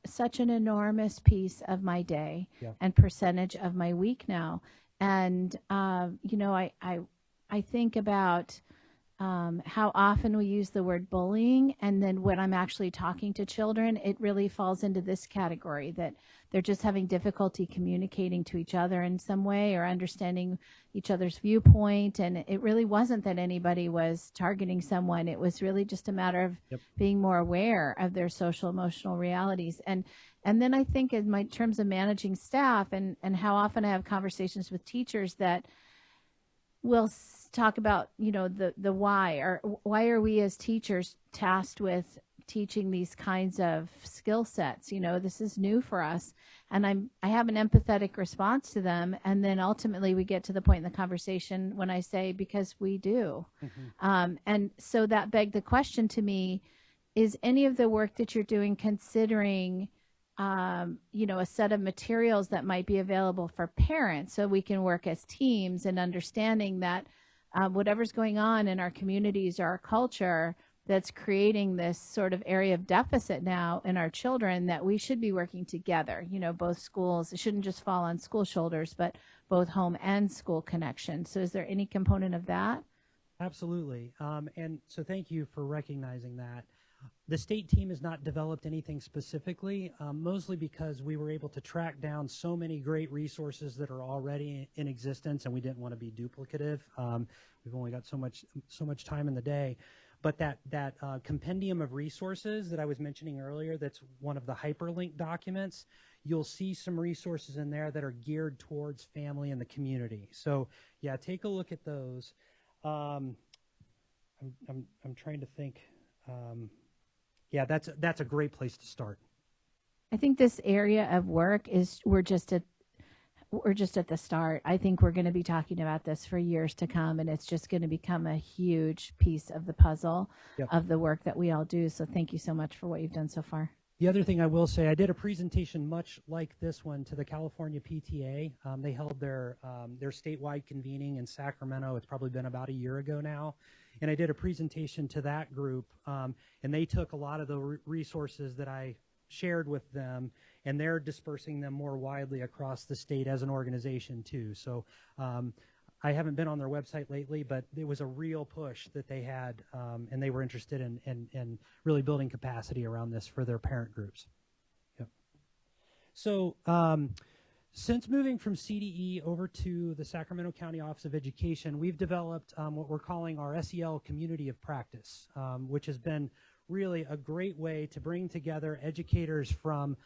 such an enormous piece of my day and percentage of my week now. And you know, I think about how often we use the word bullying, and then when I'm actually talking to children, it really falls into this category, that they're just having difficulty communicating to each other in some way or understanding each other's viewpoint. And it really wasn't that anybody was targeting someone. It was really just a matter of being more aware of their social emotional realities. And then I think in my terms of managing staff and how often I have conversations with teachers that will talk about, you know, the why, or why are we as teachers tasked with teaching these kinds of skill sets? You know, this is new for us. And I have an empathetic response to them. And then ultimately we get to the point in the conversation when I say, because we do. And so that begged the question to me, is any of the work that you're doing considering you know, a set of materials that might be available for parents so we can work as teams, and understanding that whatever's going on in our communities or our culture that's creating this sort of area of deficit now in our children, that we should be working together, you know, both schools. It shouldn't just fall on school shoulders, but both home and school connection. So is there any component of that? Absolutely. And so thank you for recognizing that. The state team has not developed anything specifically, mostly because we were able to track down so many great resources that are already in existence, and we didn't want to be duplicative. We've only got so much time in the day. But that compendium of resources that I was mentioning earlier, that's one of the hyperlink documents, you'll see some resources in there that are geared towards family and the community. So yeah, take a look at those. I'm trying to think. Yeah, that's a great place to start. I think this area of work is we're just at the start. I think we're going to be talking about this for years to come, and it's just going to become a huge piece of the puzzle of the work that we all do. So thank you so much for what you've done so far. The other thing I will say, I did a presentation much like this one to the California PTA. They held their statewide convening in Sacramento. It's probably been about a year ago now. And I did a presentation to that group, and they took a lot of the resources that I shared with them, and they're dispersing them more widely across the state as an organization too. So I haven't been on their website lately, but it was a real push that they had, and they were interested in really building capacity around this for their parent groups. Yep. So since moving from CDE over to the Sacramento County Office of Education, we've developed what we're calling our SEL Community of Practice, which has been really a great way to bring together educators from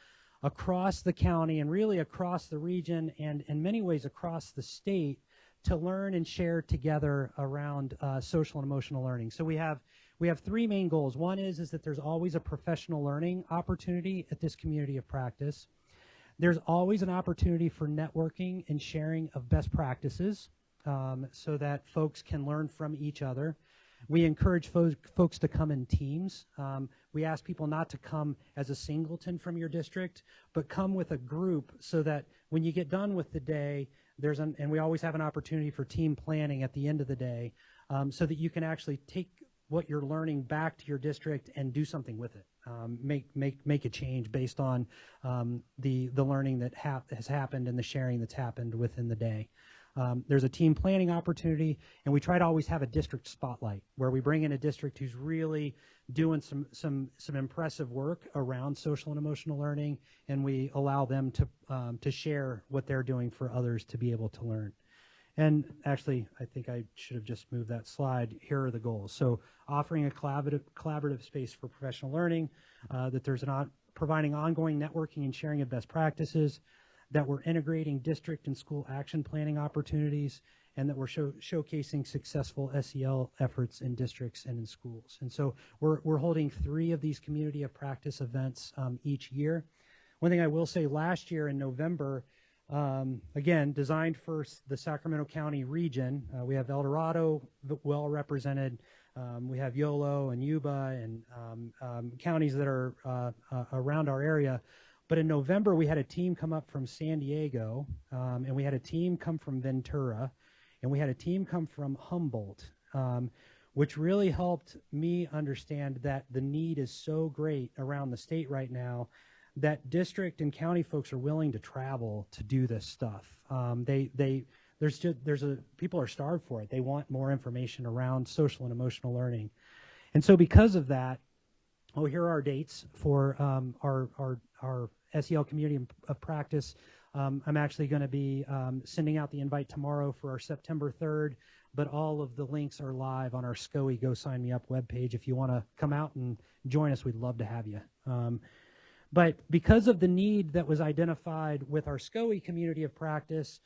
across the county and really across the region and in many ways across the state to learn and share together around social and emotional learning. So we have three main goals. One is that there's always a professional learning opportunity at this community of practice. There's always an opportunity for networking and sharing of best practices so that folks can learn from each other. We encourage folks to come in teams. We ask people not to come as a singleton from your district, but come with a group so that when you get done with the day, and we always have an opportunity for team planning at the end of the day so that you can actually take what you're learning back to your district and do something with it. Make a change based on the learning that has happened and the sharing that's happened within the day. There's a team planning opportunity, and we try to always have a district spotlight where we bring in a district who's really doing some impressive work around social and emotional learning, and we allow them to share what they're doing for others to be able to learn. And actually, I think I should have just moved that slide. Here are the goals. So offering a collaborative space for professional learning, that there's providing ongoing networking and sharing of best practices, that we're integrating district and school action planning opportunities, and that we're showcasing successful SEL efforts in districts and in schools. And so we're holding 3 of these community of practice events each year. One thing I will say, last year in November, again, designed for the Sacramento County region, we have El Dorado well represented. We have Yolo and Yuba and counties that are around our area. But in November, we had a team come up from San Diego, and we had a team come from Ventura, and we had a team come from Humboldt, which really helped me understand that the need is so great around the state right now that district and county folks are willing to travel to do this stuff. People are starved for it. They want more information around social and emotional learning. And so because of that, here are our dates for our SEL Community of Practice. I'm actually going to be sending out the invite tomorrow for our September 3rd, but all of the links are live on our SCOE Go Sign Me Up webpage. If you want to come out and join us, we'd love to have you. But because of the need that was identified with our SCOE Community of Practice,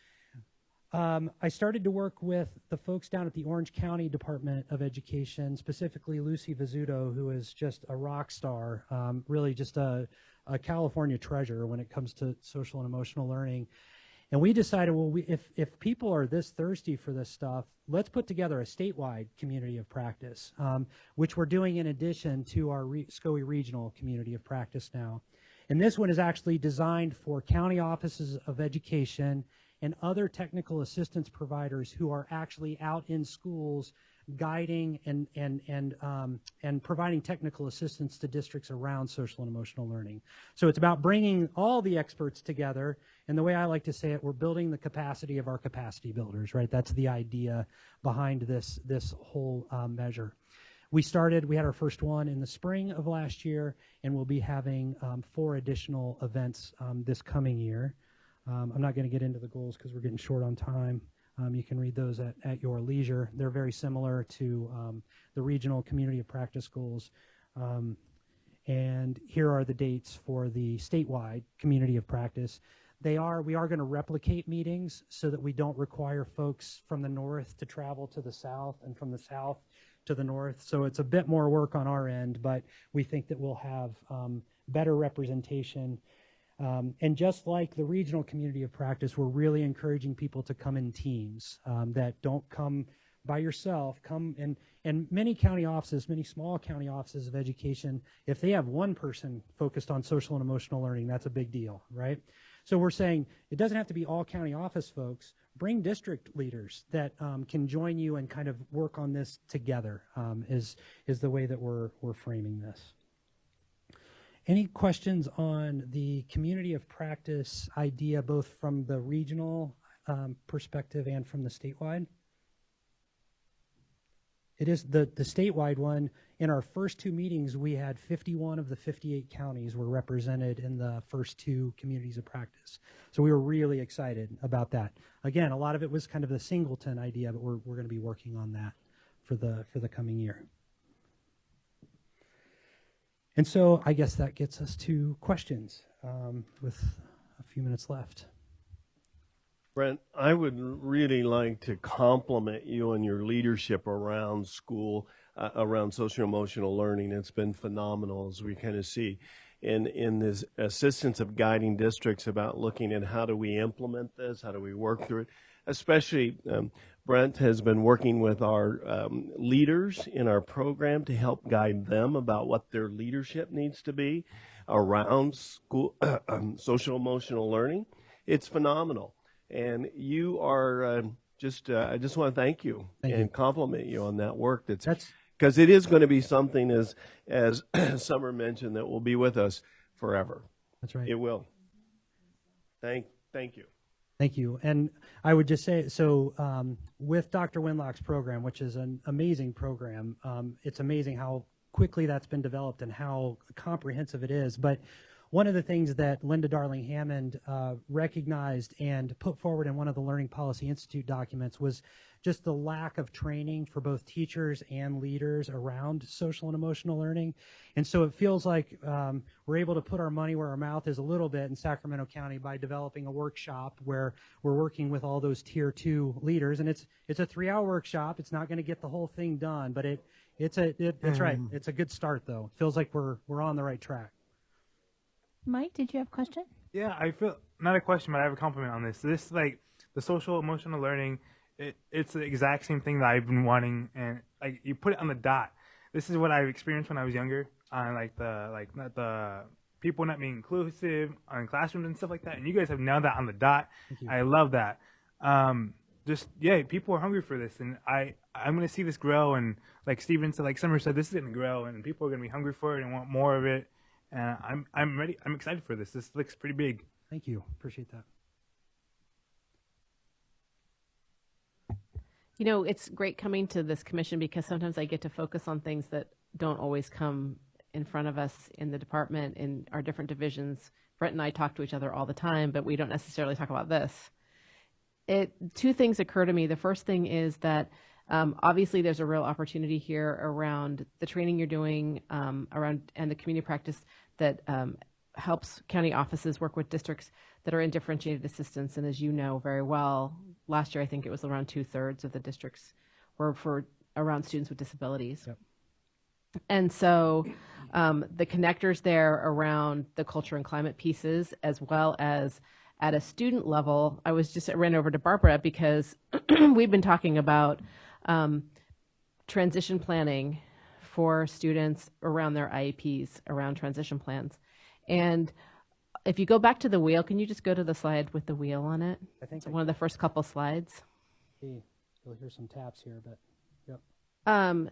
I started to work with the folks down at the Orange County Department of Education, specifically Lucy Vizzuto, who is just a rock star, really just a California treasure when it comes to social and emotional learning. And we decided, well, if people are this thirsty for this stuff, let's put together a statewide community of practice, which we're doing in addition to our SCOE regional community of practice now. And this one is actually designed for county offices of education and other technical assistance providers who are actually out in schools guiding and providing technical assistance to districts around social and emotional learning. So it's about bringing all the experts together, and the way I like to say it, we're building the capacity of our capacity builders, right? That's the idea behind this whole measure. We had our first one in the spring of last year, and we'll be having 4 additional events this coming year. I'm not going to get into the goals because we're getting short on time. You can read those at your leisure. They're very similar to the regional community of practice goals. And here are the dates for the statewide community of practice. We are going to replicate meetings so that we don't require folks from the north to travel to the south and from the south to the north. So it's a bit more work on our end, but we think that we'll have better representation. And just like the regional community of practice, we're really encouraging people to come in teams that don't come by yourself. And many county offices, many small county offices of education, if they have one person focused on social and emotional learning, that's a big deal, right? So we're saying it doesn't have to be all county office folks. Bring district leaders that can join you and kind of work on this together is the way that we're framing this. Any questions on the community of practice idea, both from the regional perspective and from the statewide? It is the statewide one. In our first two meetings, we had 51 of the 58 counties were represented in the first two communities of practice. So we were really excited about that. Again, a lot of it was kind of the singleton idea, but we're going to be working on that for the coming year. And so I guess that gets us to questions with a few minutes left. Brent, I would really like to compliment you on your leadership around school, around social-emotional learning. It's been phenomenal, as we kind of see in this assistance of guiding districts about looking at how do we implement this, how do we work through it. Especially, Brent has been working with our leaders in our program to help guide them about what their leadership needs to be around school social-emotional learning. It's phenomenal. And you are I just want to thank you and compliment you on that work. That's because it is going to be something, as Summer mentioned, that will be with us forever. That's right. It will. Thank you. Thank you. And I would just say, so with Dr. Winlock's program, which is an amazing program, it's amazing how quickly that's been developed and how comprehensive it is. But one of the things that Linda Darling-Hammond recognized and put forward in one of the Learning Policy Institute documents was just the lack of training for both teachers and leaders around social and emotional learning. And so it feels like we're able to put our money where our mouth is a little bit in Sacramento County by developing a workshop where we're working with all those Tier 2 leaders. And it's a 3-hour workshop. It's not going to get the whole thing done, but it's right. It's a good start, though. It feels like we're on the right track. Mike, did you have a question? Yeah, I feel, not a question, but I have a compliment on this. This, like, the social emotional learning, it's the exact same thing that I've been wanting, and like you put it on the dot. This is what I've experienced when I was younger, on not the people not being inclusive on classrooms and stuff like that. And you guys have nailed that on the dot. I love that. People are hungry for this, and I'm gonna see this grow. And like Steven said, like Summer said, this is gonna grow, and people are gonna be hungry for it and want more of it. And I'm ready. I'm excited for this. This looks pretty big. Thank you. Appreciate that. You know, it's great coming to this commission because sometimes I get to focus on things that don't always come in front of us in the department, in our different divisions. Brent and I talk to each other all the time, but we don't necessarily talk about this. Two things occur to me. The first thing is that obviously there's a real opportunity here around the training you're doing around and the community practice that helps county offices work with districts that are in differentiated assistance. And as you know very well, last year I think it was around 2/3 of the districts were for around students with disabilities. Yep. And so the connectors there around the culture and climate pieces, as well as at a student level, I ran over to Barbara because we've been talking about transition planning for students around their IEPs, around transition plans. And if you go back to the wheel, can you just go to the slide with the wheel on it? I think it's one of the first couple slides. You'll hear some taps here, but yep.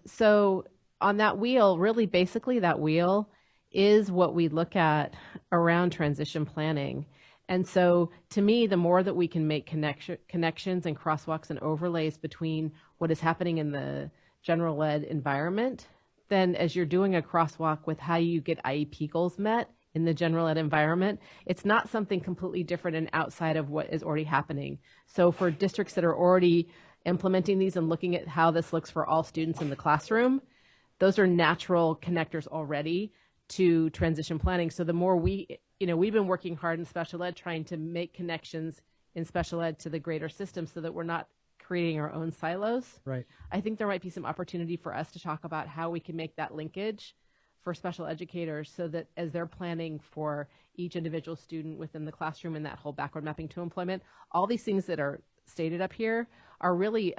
So on that wheel, really basically that wheel is what we look at around transition planning. And so to me, the more that we can make connections and crosswalks and overlays between what is happening in the general ed environment, then as you're doing a crosswalk with how you get IEP goals met in the general ed environment, it's not something completely different and outside of what is already happening. So for districts that are already implementing these and looking at how this looks for all students in the classroom, those are natural connectors already to transition planning. So the more we've been working hard in special ed trying to make connections in special ed to the greater system so that we're not creating our own silos. Right. I think there might be some opportunity for us to talk about how we can make that linkage for special educators so that as they're planning for each individual student within the classroom and that whole backward mapping to employment, all these things that are stated up here are really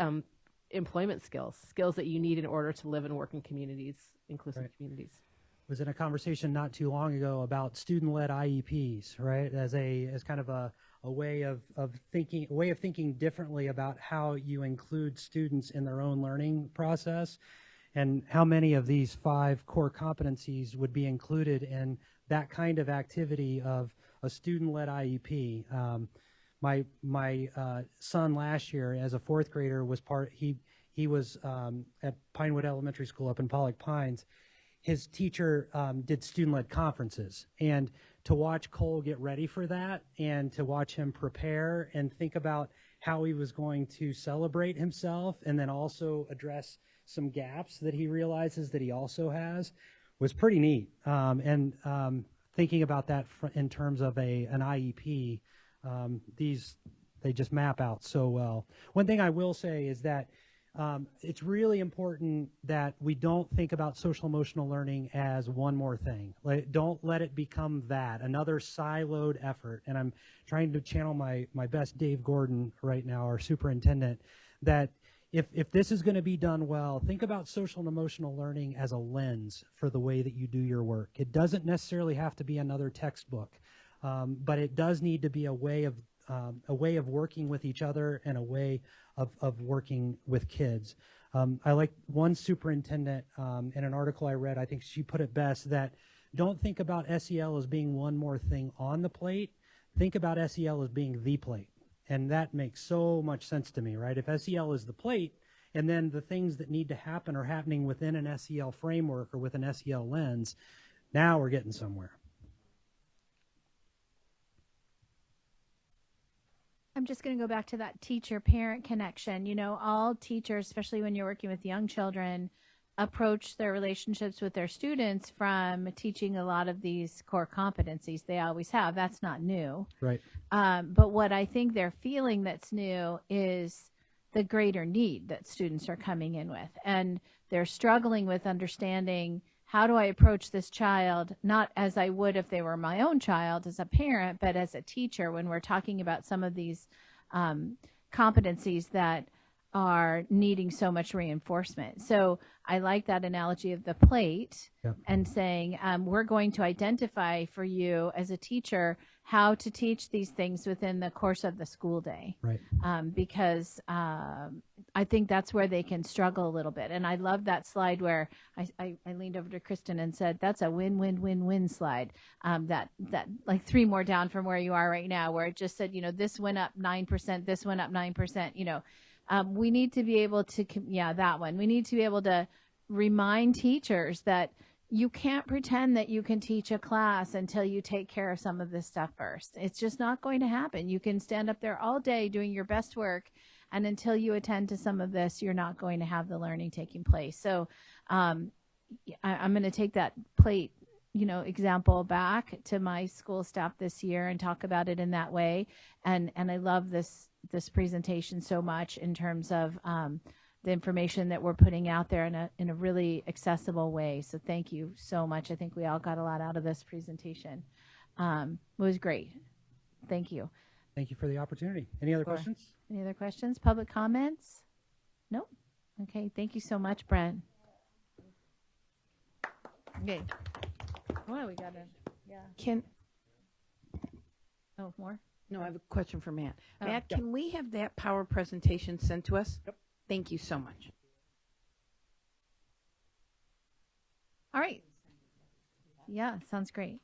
employment skills that you need in order to live and work in communities, inclusive communities. Was in a conversation not too long ago about student-led IEPs, right? As kind of a way of thinking differently about how you include students in their own learning process, and how many of these 5 core competencies would be included in that kind of activity of a student-led IEP. My son last year as a 4th grader was he he was at Pinewood Elementary School up in Pollock Pines. His teacher did student-led conferences, and to watch Cole get ready for that and to watch him prepare and think about how he was going to celebrate himself and then also address some gaps that he realizes that he also has was pretty neat. Thinking about that in terms of an IEP, they just map out so well. One thing I will say is that it's really important that we don't think about social emotional learning as one more thing. Don't let it become that, another siloed effort. And I'm trying to channel my best Dave Gordon right now, our superintendent, that if this is going to be done well, think about social and emotional learning as a lens for the way that you do your work. It doesn't necessarily have to be another textbook, but it does need to be a way of working with each other and a way of working with kids. I like one superintendent in an article I read, I think she put it best, that don't think about SEL as being one more thing on the plate. Think about SEL as being the plate. And that makes so much sense to me, right? If SEL is the plate, and then the things that need to happen are happening within an SEL framework or with an SEL lens, now we're getting somewhere. I'm just going to go back to that teacher-parent connection. You know, all teachers, especially when you're working with young children, approach their relationships with their students from teaching a lot of these core competencies. They always have. That's not new. Right. But what I think they're feeling that's new is the greater need that students are coming in with. And they're struggling with understanding, how do I approach this child, not as I would if they were my own child as a parent, but as a teacher when we're talking about some of these competencies that are needing so much reinforcement. So I like that analogy of the plate. Yep. And saying, we're going to identify for you as a teacher how to teach these things within the course of the school day. Right. Because I think that's where they can struggle a little bit. And I love that slide where I leaned over to Kristin and said, that's a win-win-win-win slide. That like 3 more down from where you are right now, where it just said, you know, this went up 9%, this went up 9%, you know. We need to be able to, that one. We need to be able to remind teachers that you can't pretend that you can teach a class until you take care of some of this stuff first. It's just not going to happen. You can stand up there all day doing your best work, and until you attend to some of this, you're not going to have the learning taking place. So I'm going to take that plate, you know, example back to my school staff this year and talk about it in that way. And I love this presentation so much in terms of the information that we're putting out there in a really accessible way. So thank you so much. I think we all got a lot out of this presentation. It was great. Thank you. Thank you for the opportunity. Any other questions? Any other questions? Public comments? Nope. Okay. Thank you so much, Brent. Okay. Well, we got it. Oh, more? No, I have a question for Matt. Oh. Matt, can we have that power presentation sent to us? Yep. Thank you so much. All right. Yeah, sounds great.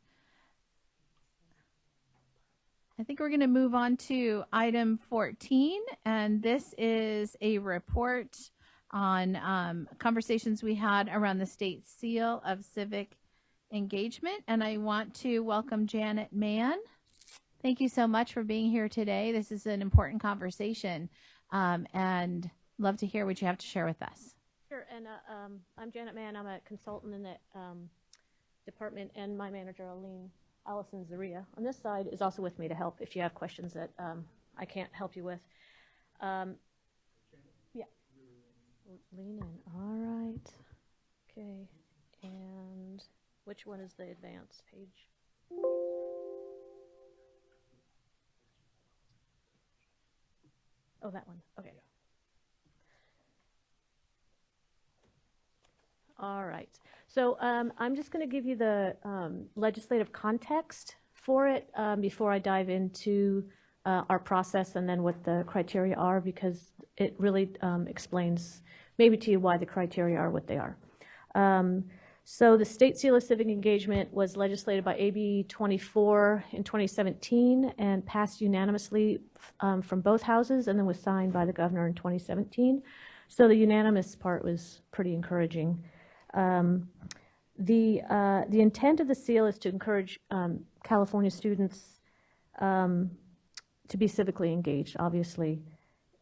I think we're going to move on to item 14, and this is a report on conversations we had around the state seal of civic engagement, and I want to welcome Janet Mann. Thank you so much for being here today. This is an important conversation, and love to hear what you have to share with us. Sure, and I'm Janet Mann. I'm a consultant in that department, and my manager, Allison Zaria, on this side is also with me to help if you have questions that I can't help you with. Yeah. Lean in. All right. Okay. And which one is the advanced page? Oh, that one. Okay. All right. So I'm just going to give you the legislative context for it before I dive into our process and then what the criteria are, because it really explains maybe to you why the criteria are what they are. So the State Seal of Civic Engagement was legislated by AB 24 in 2017 and passed unanimously from both houses, and then was signed by the governor in 2017. So the unanimous part was pretty encouraging. The intent of the seal is to encourage California students to be civically engaged, obviously,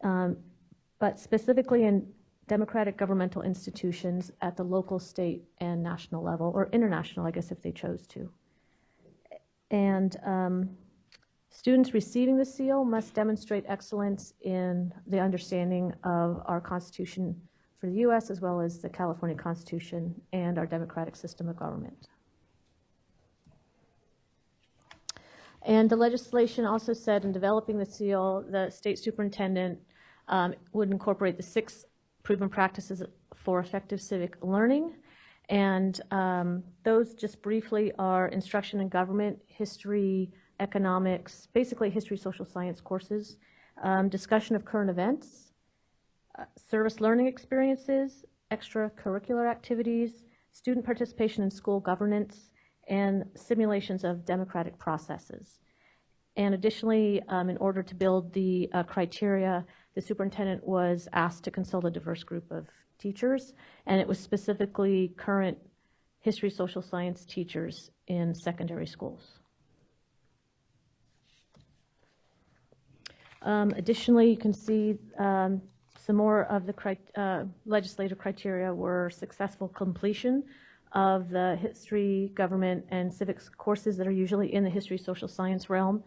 but specifically in democratic governmental institutions at the local, state, and national level, or international, I guess, if they chose to. And students receiving the seal must demonstrate excellence in the understanding of our Constitution for the U.S. as well as the California Constitution and our democratic system of government. And the legislation also said in developing the seal, the state superintendent would incorporate the 6 proven practices for effective civic learning. And those just briefly are instruction in government, history, economics, basically history, social science courses, discussion of current events, service learning experiences, extracurricular activities, student participation in school governance, and simulations of democratic processes. And additionally, in order to build the criteria, the superintendent was asked to consult a diverse group of teachers, and it was specifically current history, social science teachers in secondary schools. Additionally, you can see some more of the legislative criteria were successful completion of the history, government, and civics courses that are usually in the history, social science realm,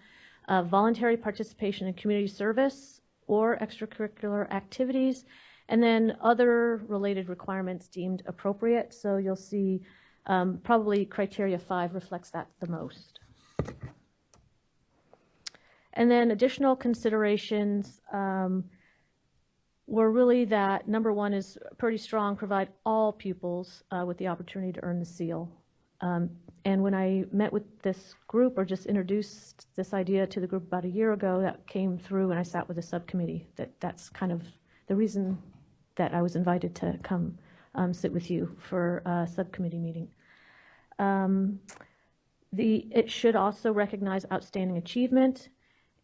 voluntary participation in community service or extracurricular activities, and then other related requirements deemed appropriate. So you'll see probably criteria 5 reflects that the most. And then additional considerations were really that number 1 is pretty strong, provide all pupils with the opportunity to earn the seal. And when I met with this group or just introduced this idea to the group about a year ago, that came through and I sat with the subcommittee. That's kind of the reason that I was invited to come sit with you for a subcommittee meeting. It should also recognize outstanding achievement,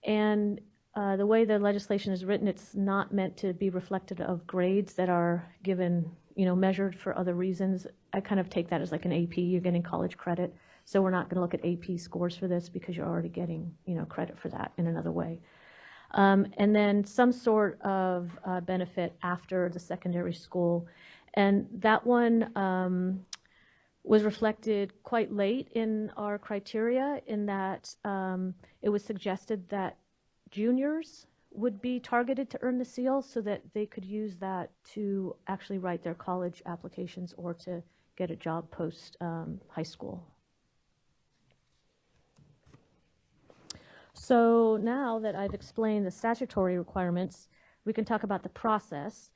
and the way the legislation is written, it's not meant to be reflective of grades that are given, measured for other reasons. I kind of take that as like an AP, you're getting college credit. So we're not going to look at AP scores for this because you're already getting, credit for that in another way. And then some sort of benefit after the secondary school. And that one was reflected quite late in our criteria in that it was suggested that juniors would be targeted to earn the seal so that they could use that to actually write their college applications or to get a job post high school. So now that I've explained the statutory requirements, we can talk about the process.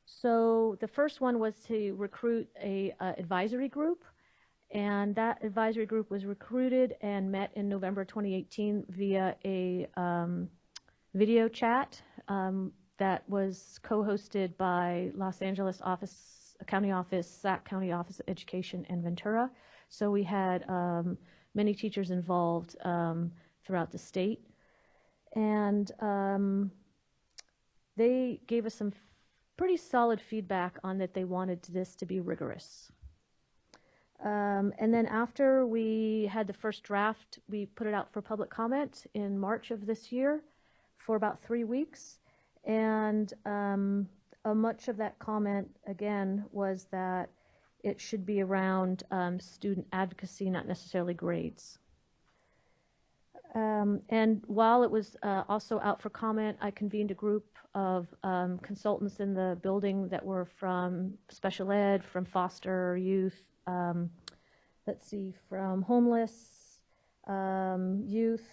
So the first one was to recruit a advisory group, and that advisory group was recruited and met in November 2018 via a video chat that was co-hosted by Los Angeles County Office, Sac County Office of Education, and Ventura. So we had many teachers involved throughout the state, and they gave us some pretty solid feedback on that they wanted this to be rigorous. And then after we had the first draft, we put it out for public comment in March of this year for about 3 weeks. And much of that comment, again, was that it should be around student advocacy, not necessarily grades. And while it was also out for comment, I convened a group of consultants in the building that were from special ed, from foster youth, from homeless youth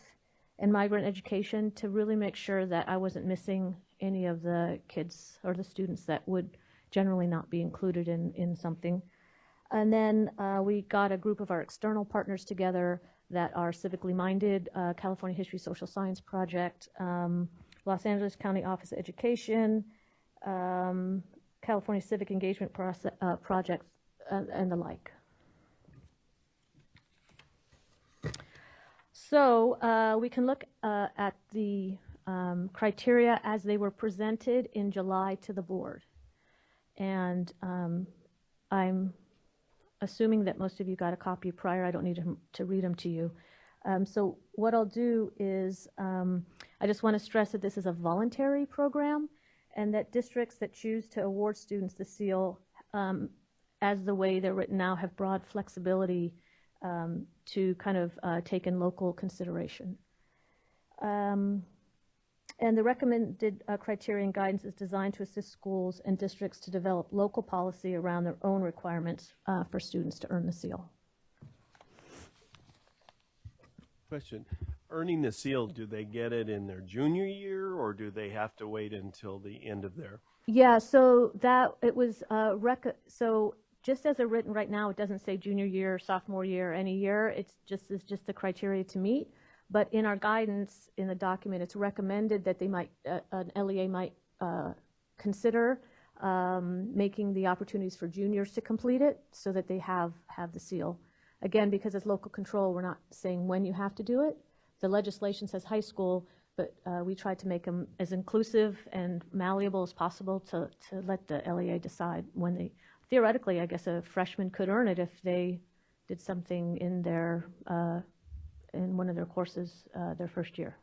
and migrant education to really make sure that I wasn't missing any of the kids or the students that would generally not be included in something. And then we got a group of our external partners together that are civically minded, California History Social Science Project, Los Angeles County Office of Education, California Civic Engagement Project, and the like. So we can look at the criteria as they were presented in July to the board. And I'm assuming that most of you got a copy prior. I don't need to read them to you. So what I'll do is I just want to stress that this is a voluntary program and that districts that choose to award students the seal as the way they're written now have broad flexibility to kind of take in local consideration. And the recommended criteria and guidance is designed to assist schools and districts to develop local policy around their own requirements for students to earn the seal. Question. Earning the seal, do they get it in their junior year or do they have to wait until the end of their? Yeah, so that it was so just as they're written right now, it doesn't say junior year, sophomore year, any year. It's just the criteria to meet. But in our guidance in the document, it's recommended that they might an LEA might consider making the opportunities for juniors to complete it so that they have the seal. Again, because it's local control, we're not saying when you have to do it. The legislation says high school, but we tried to make them as inclusive and malleable as possible to let the LEA decide when they. Theoretically, I guess a freshman could earn it if they did something in their in one of their courses their first year.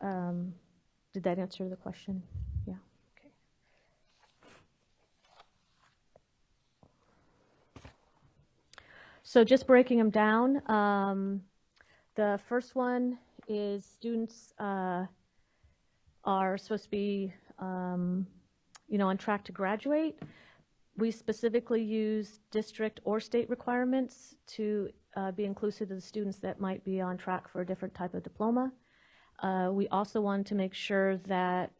Did that answer the question? Yeah. Okay. So just breaking them down, the first one is students are supposed to be on track to graduate. We specifically use district or state requirements to be inclusive of the students that might be on track for a different type of diploma. We also want to make sure that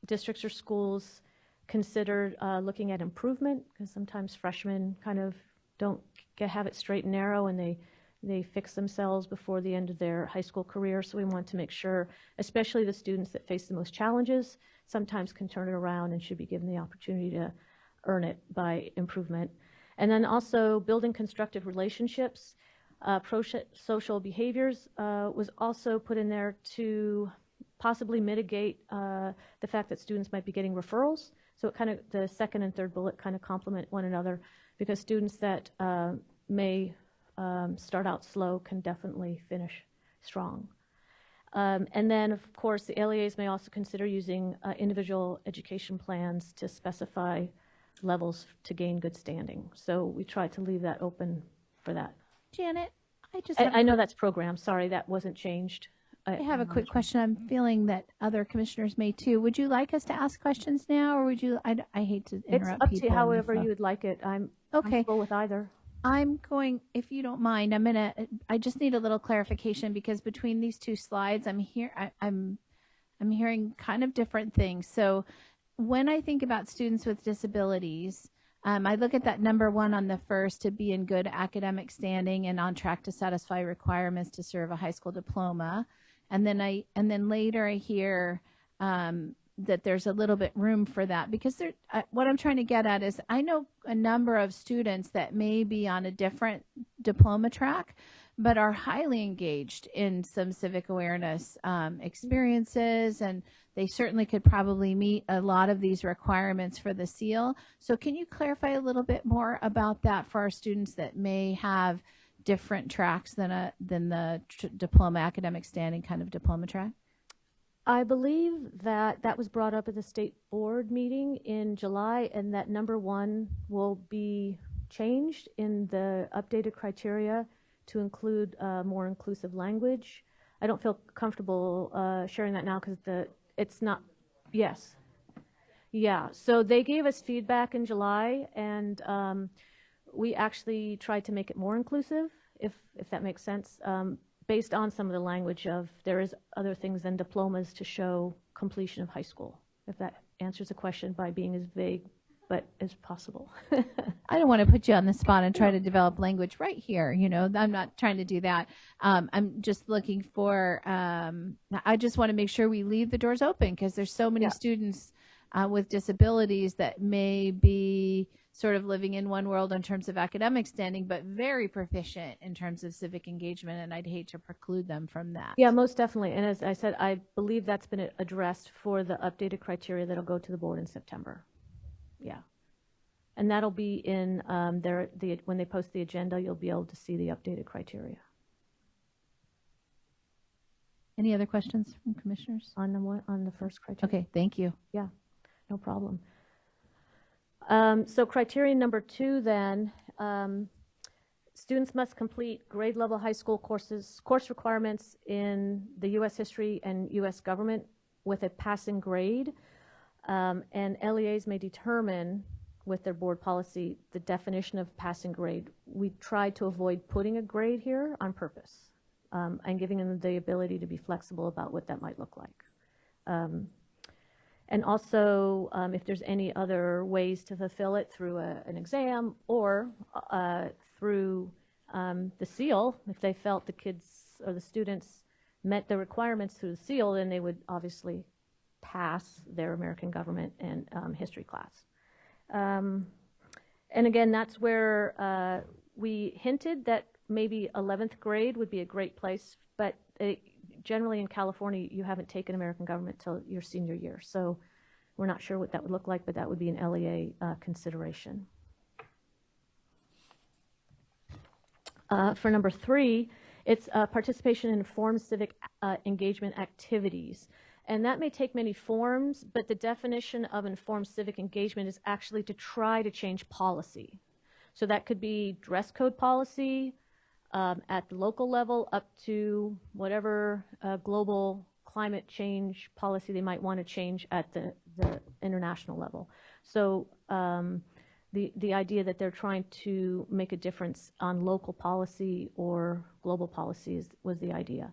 districts or schools consider looking at improvement, because sometimes freshmen kind of don't have it straight and narrow and they fix themselves before the end of their high school career. So we want to make sure, especially the students that face the most challenges, sometimes can turn it around and should be given the opportunity to earn it by improvement. And then also building constructive relationships. Pro-social behaviors was also put in there to possibly mitigate the fact that students might be getting referrals. So it kind of, the second and third bullet kind of complement one another, because students that may start out slow can definitely finish strong. And then, of course, the LEAs may also consider using individual education plans to specify levels to gain good standing. So we try to leave that open for that. Janet, I know that's programmed. Sorry, that wasn't changed. I have a quick question. I'm feeling that other commissioners may too. Would you like us to ask questions now, or would you? I hate to interrupt people. It's up to you, however you would like it. I'm comfortable with either. I'm going, if you don't mind, I just need a little clarification, because between these two slides, I'm hearing kind of different things. So when I think about students with disabilities, I look at that number one on the first, to be in good academic standing and on track to satisfy requirements to serve a high school diploma. And then later I hear that there's a little bit room for that, because what I'm trying to get at is I know a number of students that may be on a different diploma track, but are highly engaged in some civic awareness experiences, and they certainly could probably meet a lot of these requirements for the seal. So can you clarify a little bit more about that for our students that may have different tracks than the diploma academic standing kind of diploma track? I believe that was brought up at the state board meeting in July, and that number one will be changed in the updated criteria to include more inclusive language. I don't feel comfortable sharing that now because it's not. Yes. Yeah. So they gave us feedback in July, and we actually tried to make it more inclusive, if that makes sense. Based on some of the language of there is other things than diplomas to show completion of high school, if that answers the question by being as vague but as possible. I don't want to put you on the spot and try to develop language right here. I'm not trying to do that. I'm just looking for, I just want to make sure we leave the doors open, because there's so many students with disabilities that may be sort of living in one world in terms of academic standing, but very proficient in terms of civic engagement, and I'd hate to preclude them from that. Yeah, most definitely. And as I said, I believe that's been addressed for the updated criteria that'll go to the board in September. Yeah. And that'll be in when they post the agenda, you'll be able to see the updated criteria. Any other questions from commissioners? On the first criteria? Okay, thank you. Yeah, no problem. So criteria number 2 then, students must complete grade level high school course requirements in the U.S. history and U.S. government with a passing grade, and LEAs may determine with their board policy the definition of passing grade. We tried to avoid putting a grade here on purpose, and giving them the ability to be flexible about what that might look like. And also, if there's any other ways to fulfill it through an exam or through the seal, if they felt the kids or the students met the requirements through the seal, then they would obviously pass their American government and history class. And again, that's where we hinted that maybe 11th grade would be a great place, but generally in California, you haven't taken American government till your senior year. So we're not sure what that would look like, but that would be an LEA consideration. For number 3, it's participation in informed civic engagement activities. And that may take many forms, but the definition of informed civic engagement is actually to try to change policy. So that could be dress code policy, at the local level up to whatever global climate change policy they might want to change at the international level. So the idea that they're trying to make a difference on local policy or global policies was the idea.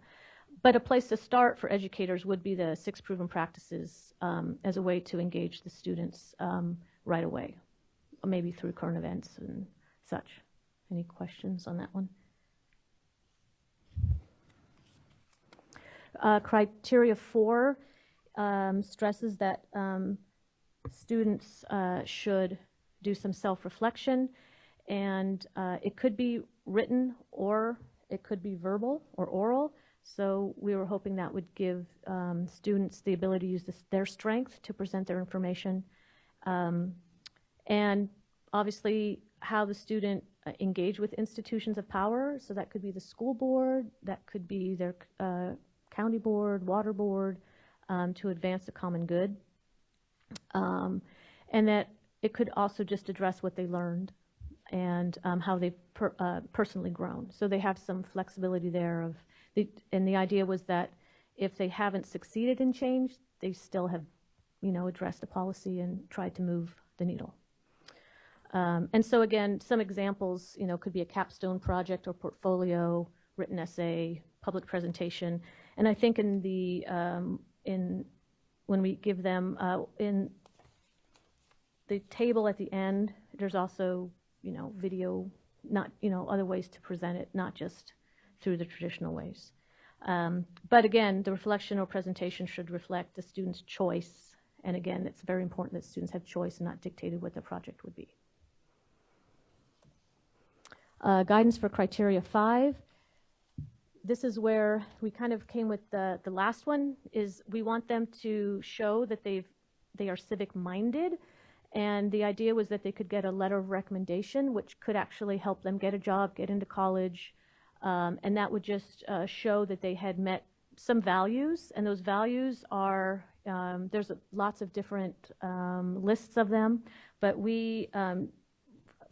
But a place to start for educators would be the 6 proven practices as a way to engage the students right away, maybe through current events and such. Any questions on that one? Criteria 4 stresses that students should do some self-reflection, and it could be written or it could be verbal or oral. So we were hoping that would give students the ability to use their strength to present their information, and obviously how the student engage with institutions of power. So that could be the school board, that could be their county board, water board, to advance the common good. And that it could also just address what they learned and how they've personally grown. So they have some flexibility there. And the idea was that if they haven't succeeded in change, they still have, addressed a policy and tried to move the needle. And so again, some examples, could be a capstone project or portfolio, written essay, public presentation. And I think in the when we give them in the table at the end, there's also video, not other ways to present it, not just through the traditional ways. But again, the reflection or presentation should reflect the student's choice. And again, it's very important that students have choice and not dictated what their project would be. Guidance for criteria 5. This is where we kind of came with the last one, is we want them to show that they are civic minded. And the idea was that they could get a letter of recommendation, which could actually help them get a job, get into college. And that would just show that they had met some values. And those values are, there's lots of different lists of them. But we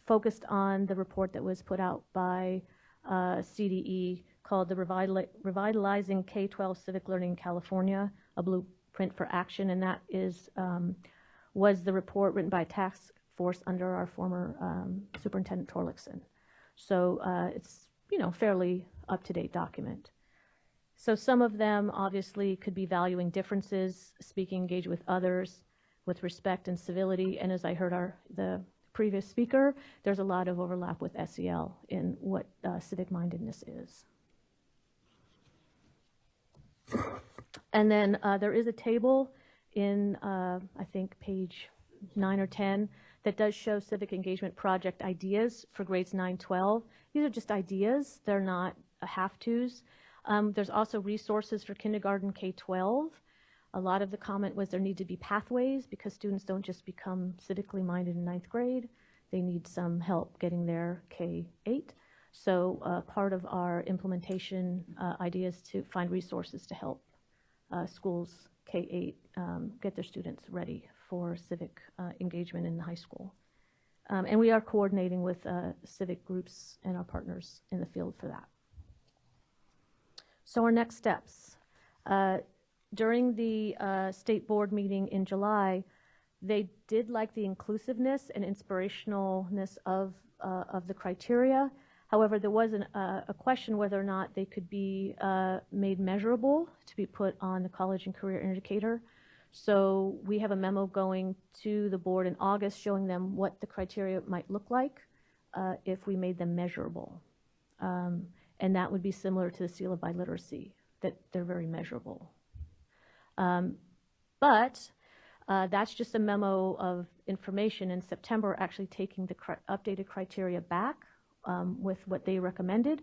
focused on the report that was put out by CDE called the Revitalizing K-12 Civic Learning in California, a Blueprint for Action. And that was the report written by a task force under our former Superintendent Torlakson. So it's, fairly up-to-date document. So some of them obviously could be valuing differences, speaking, engage with others with respect and civility. And as I heard the previous speaker, there's a lot of overlap with SEL in what civic-mindedness is. And then there is a table in, I think, page 9 or 10 that does show civic engagement project ideas for grades 9-12. These are just ideas. They're not have-tos. There's also resources for kindergarten K-12. A lot of the comment was there need to be pathways because students don't just become civically minded in 9th grade. They need some help getting there K-8. So part of our implementation idea is to find resources to help schools K-8 get their students ready for civic engagement in the high school. And we are coordinating with civic groups and our partners in the field for that. So our next steps. During the state board meeting in July, they did like the inclusiveness and inspirationalness of the criteria. However, there was a question whether or not they could be made measurable to be put on the college and career indicator. So we have a memo going to the board in August showing them what the criteria might look like if we made them measurable. And that would be similar to the seal of biliteracy, that they're very measurable. But that's just a memo of information. In September, we're actually taking the updated criteria back with what they recommended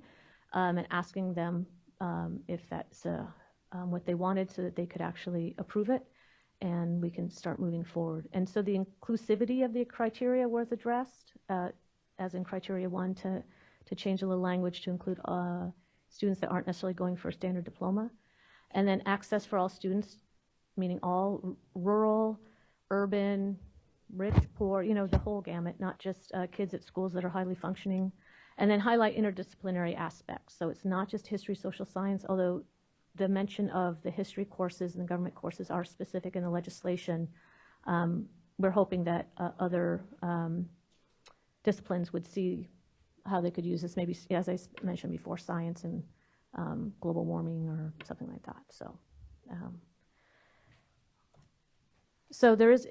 and asking them if that's what they wanted so that they could actually approve it and we can start moving forward. And so the inclusivity of the criteria was addressed, as in criteria 1, to change a little language to include students that aren't necessarily going for a standard diploma. And then access for all students, meaning all rural, urban, rich, poor, you know, the whole gamut, not just kids at schools that are highly functioning. And then highlight interdisciplinary aspects. So it's not just history, social science, although the mention of the history courses and the government courses are specific in the legislation. We're hoping that other disciplines would see how they could use this, maybe, as I mentioned before, science and global warming or something like that. So there is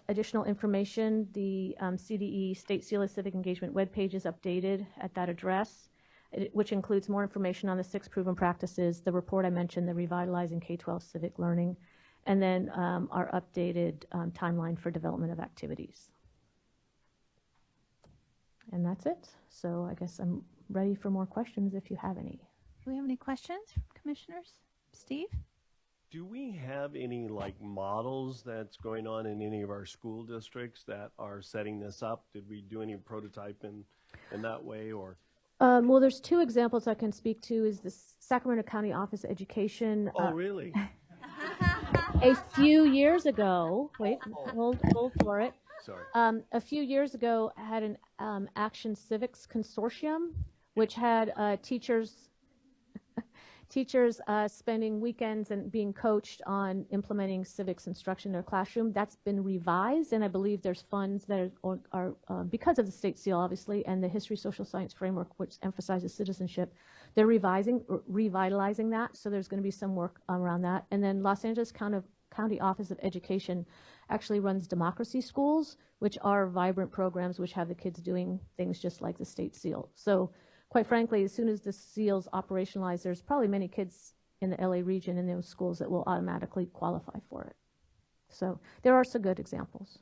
additional information. The CDE State Seal of Civic Engagement webpage is updated at that address, which includes more information on the 6 proven practices, the report I mentioned, the Revitalizing K-12 Civic Learning, and then our updated timeline for development of activities. And that's it. So I guess I'm ready for more questions if you have any. Do we have any questions from commissioners? Steve? Do we have any like models that's going on in any of our school districts that are setting this up? Did we do any prototype in that way, or? Well, there's 2 examples I can speak to. Is the Sacramento County Office of Education. Oh, really? A few years ago, wait, hold for it. Sorry. A few years ago, had an Action Civics Consortium, which had teachers spending weekends and being coached on implementing civics instruction in their classroom. That's been revised, and I believe there's funds that are because of the state seal, obviously, and the history social science framework, which emphasizes citizenship. They're revitalizing that, so there's going to be some work around that. And then Los Angeles County Office of Education actually runs democracy schools, which are vibrant programs which have the kids doing things just like the state seal. So quite frankly, as soon as the seal's operationalized, there's probably many kids in the LA region in those schools that will automatically qualify for it. So there are some good examples.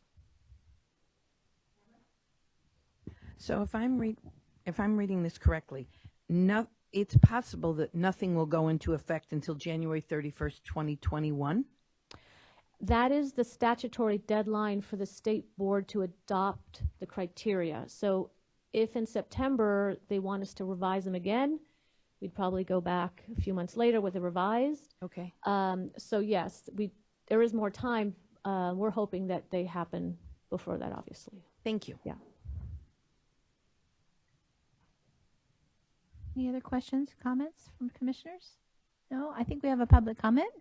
So if I'm reading this correctly, it's possible that nothing will go into effect until January 31st, 2021? That is the statutory deadline for the state board to adopt the criteria. So if in September they want us to revise them again, we'd probably go back a few months later with a revised. Okay. So yes, there is more time. We're hoping that they happen before that, obviously. Thank you. Yeah. Any other questions, comments from commissioners? No, I think we have a public comment.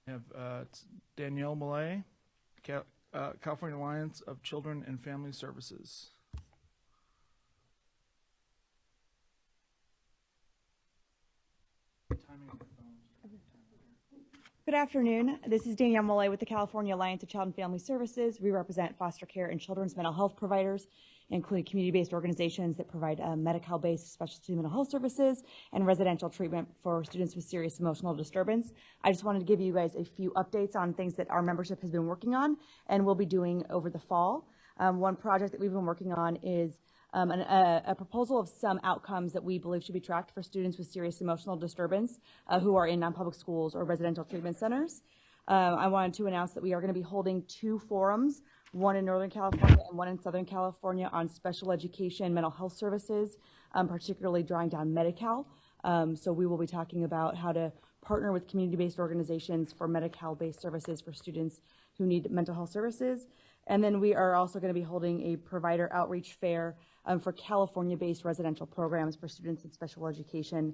We have Danielle Millay, California Alliance of Children and Family Services. Good afternoon. This is Danielle Molay with the California Alliance of Child and Family Services. We represent foster care and children's mental health providers, including community-based organizations that provide Medi-Cal-based specialty mental health services and residential treatment for students with serious emotional disturbance. I just wanted to give you guys a few updates on things that our membership has been working on and will be doing over the fall. One project that we've been working on is a proposal of some outcomes that we believe should be tracked for students with serious emotional disturbance who are in non-public schools or residential treatment centers. I wanted to announce that we are going to be holding 2 forums, one in Northern California and one in Southern California, on special education mental health services, particularly drawing down Medi-Cal. So we will be talking about how to partner with community-based organizations for Medi-Cal-based services for students who need mental health services. And then we are also going to be holding a provider outreach fair for California-based residential programs for students in special education.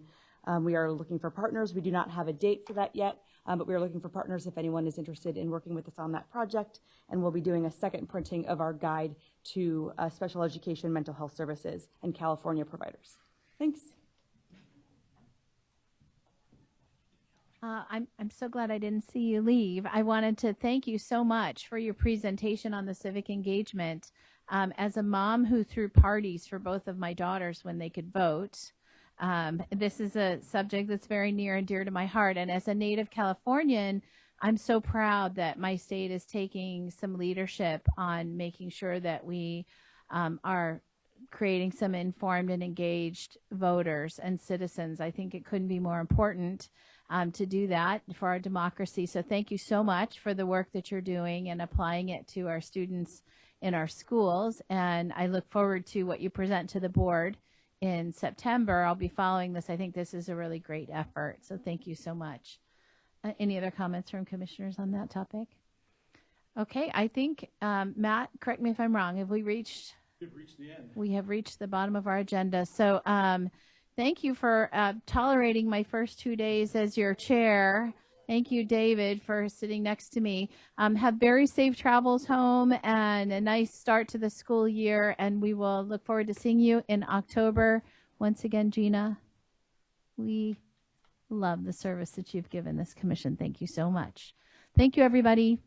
We are looking for partners. We do not have a date for that yet, but we are looking for partners if anyone is interested in working with us on that project. And we'll be doing a second printing of our guide to special education mental health services and California providers. Thanks. I'm so glad I didn't see you leave. I wanted to thank you so much for your presentation on the civic engagement. As a mom who threw parties for both of my daughters when they could vote, this is a subject that's very near and dear to my heart. And as a native Californian, I'm so proud that my state is taking some leadership on making sure that we are creating some informed and engaged voters and citizens. I think it couldn't be more important to do that for our democracy. So thank you so much for the work that you're doing and applying it to our students in our schools. And I look forward to what you present to the board in September. I'll be following this. I think this is a really great effort. So thank you so much. Any other comments from commissioners on that topic? Okay, I think, Matt, correct me if I'm wrong. Have we reached? We've reached the end. We have reached the bottom of our agenda. So thank you for tolerating my first 2 days as your chair. Thank you, David, for sitting next to me. Have very safe travels home and a nice start to the school year. And we will look forward to seeing you in October. Once again, Gina, we love the service that you've given this commission. Thank you so much. Thank you, everybody.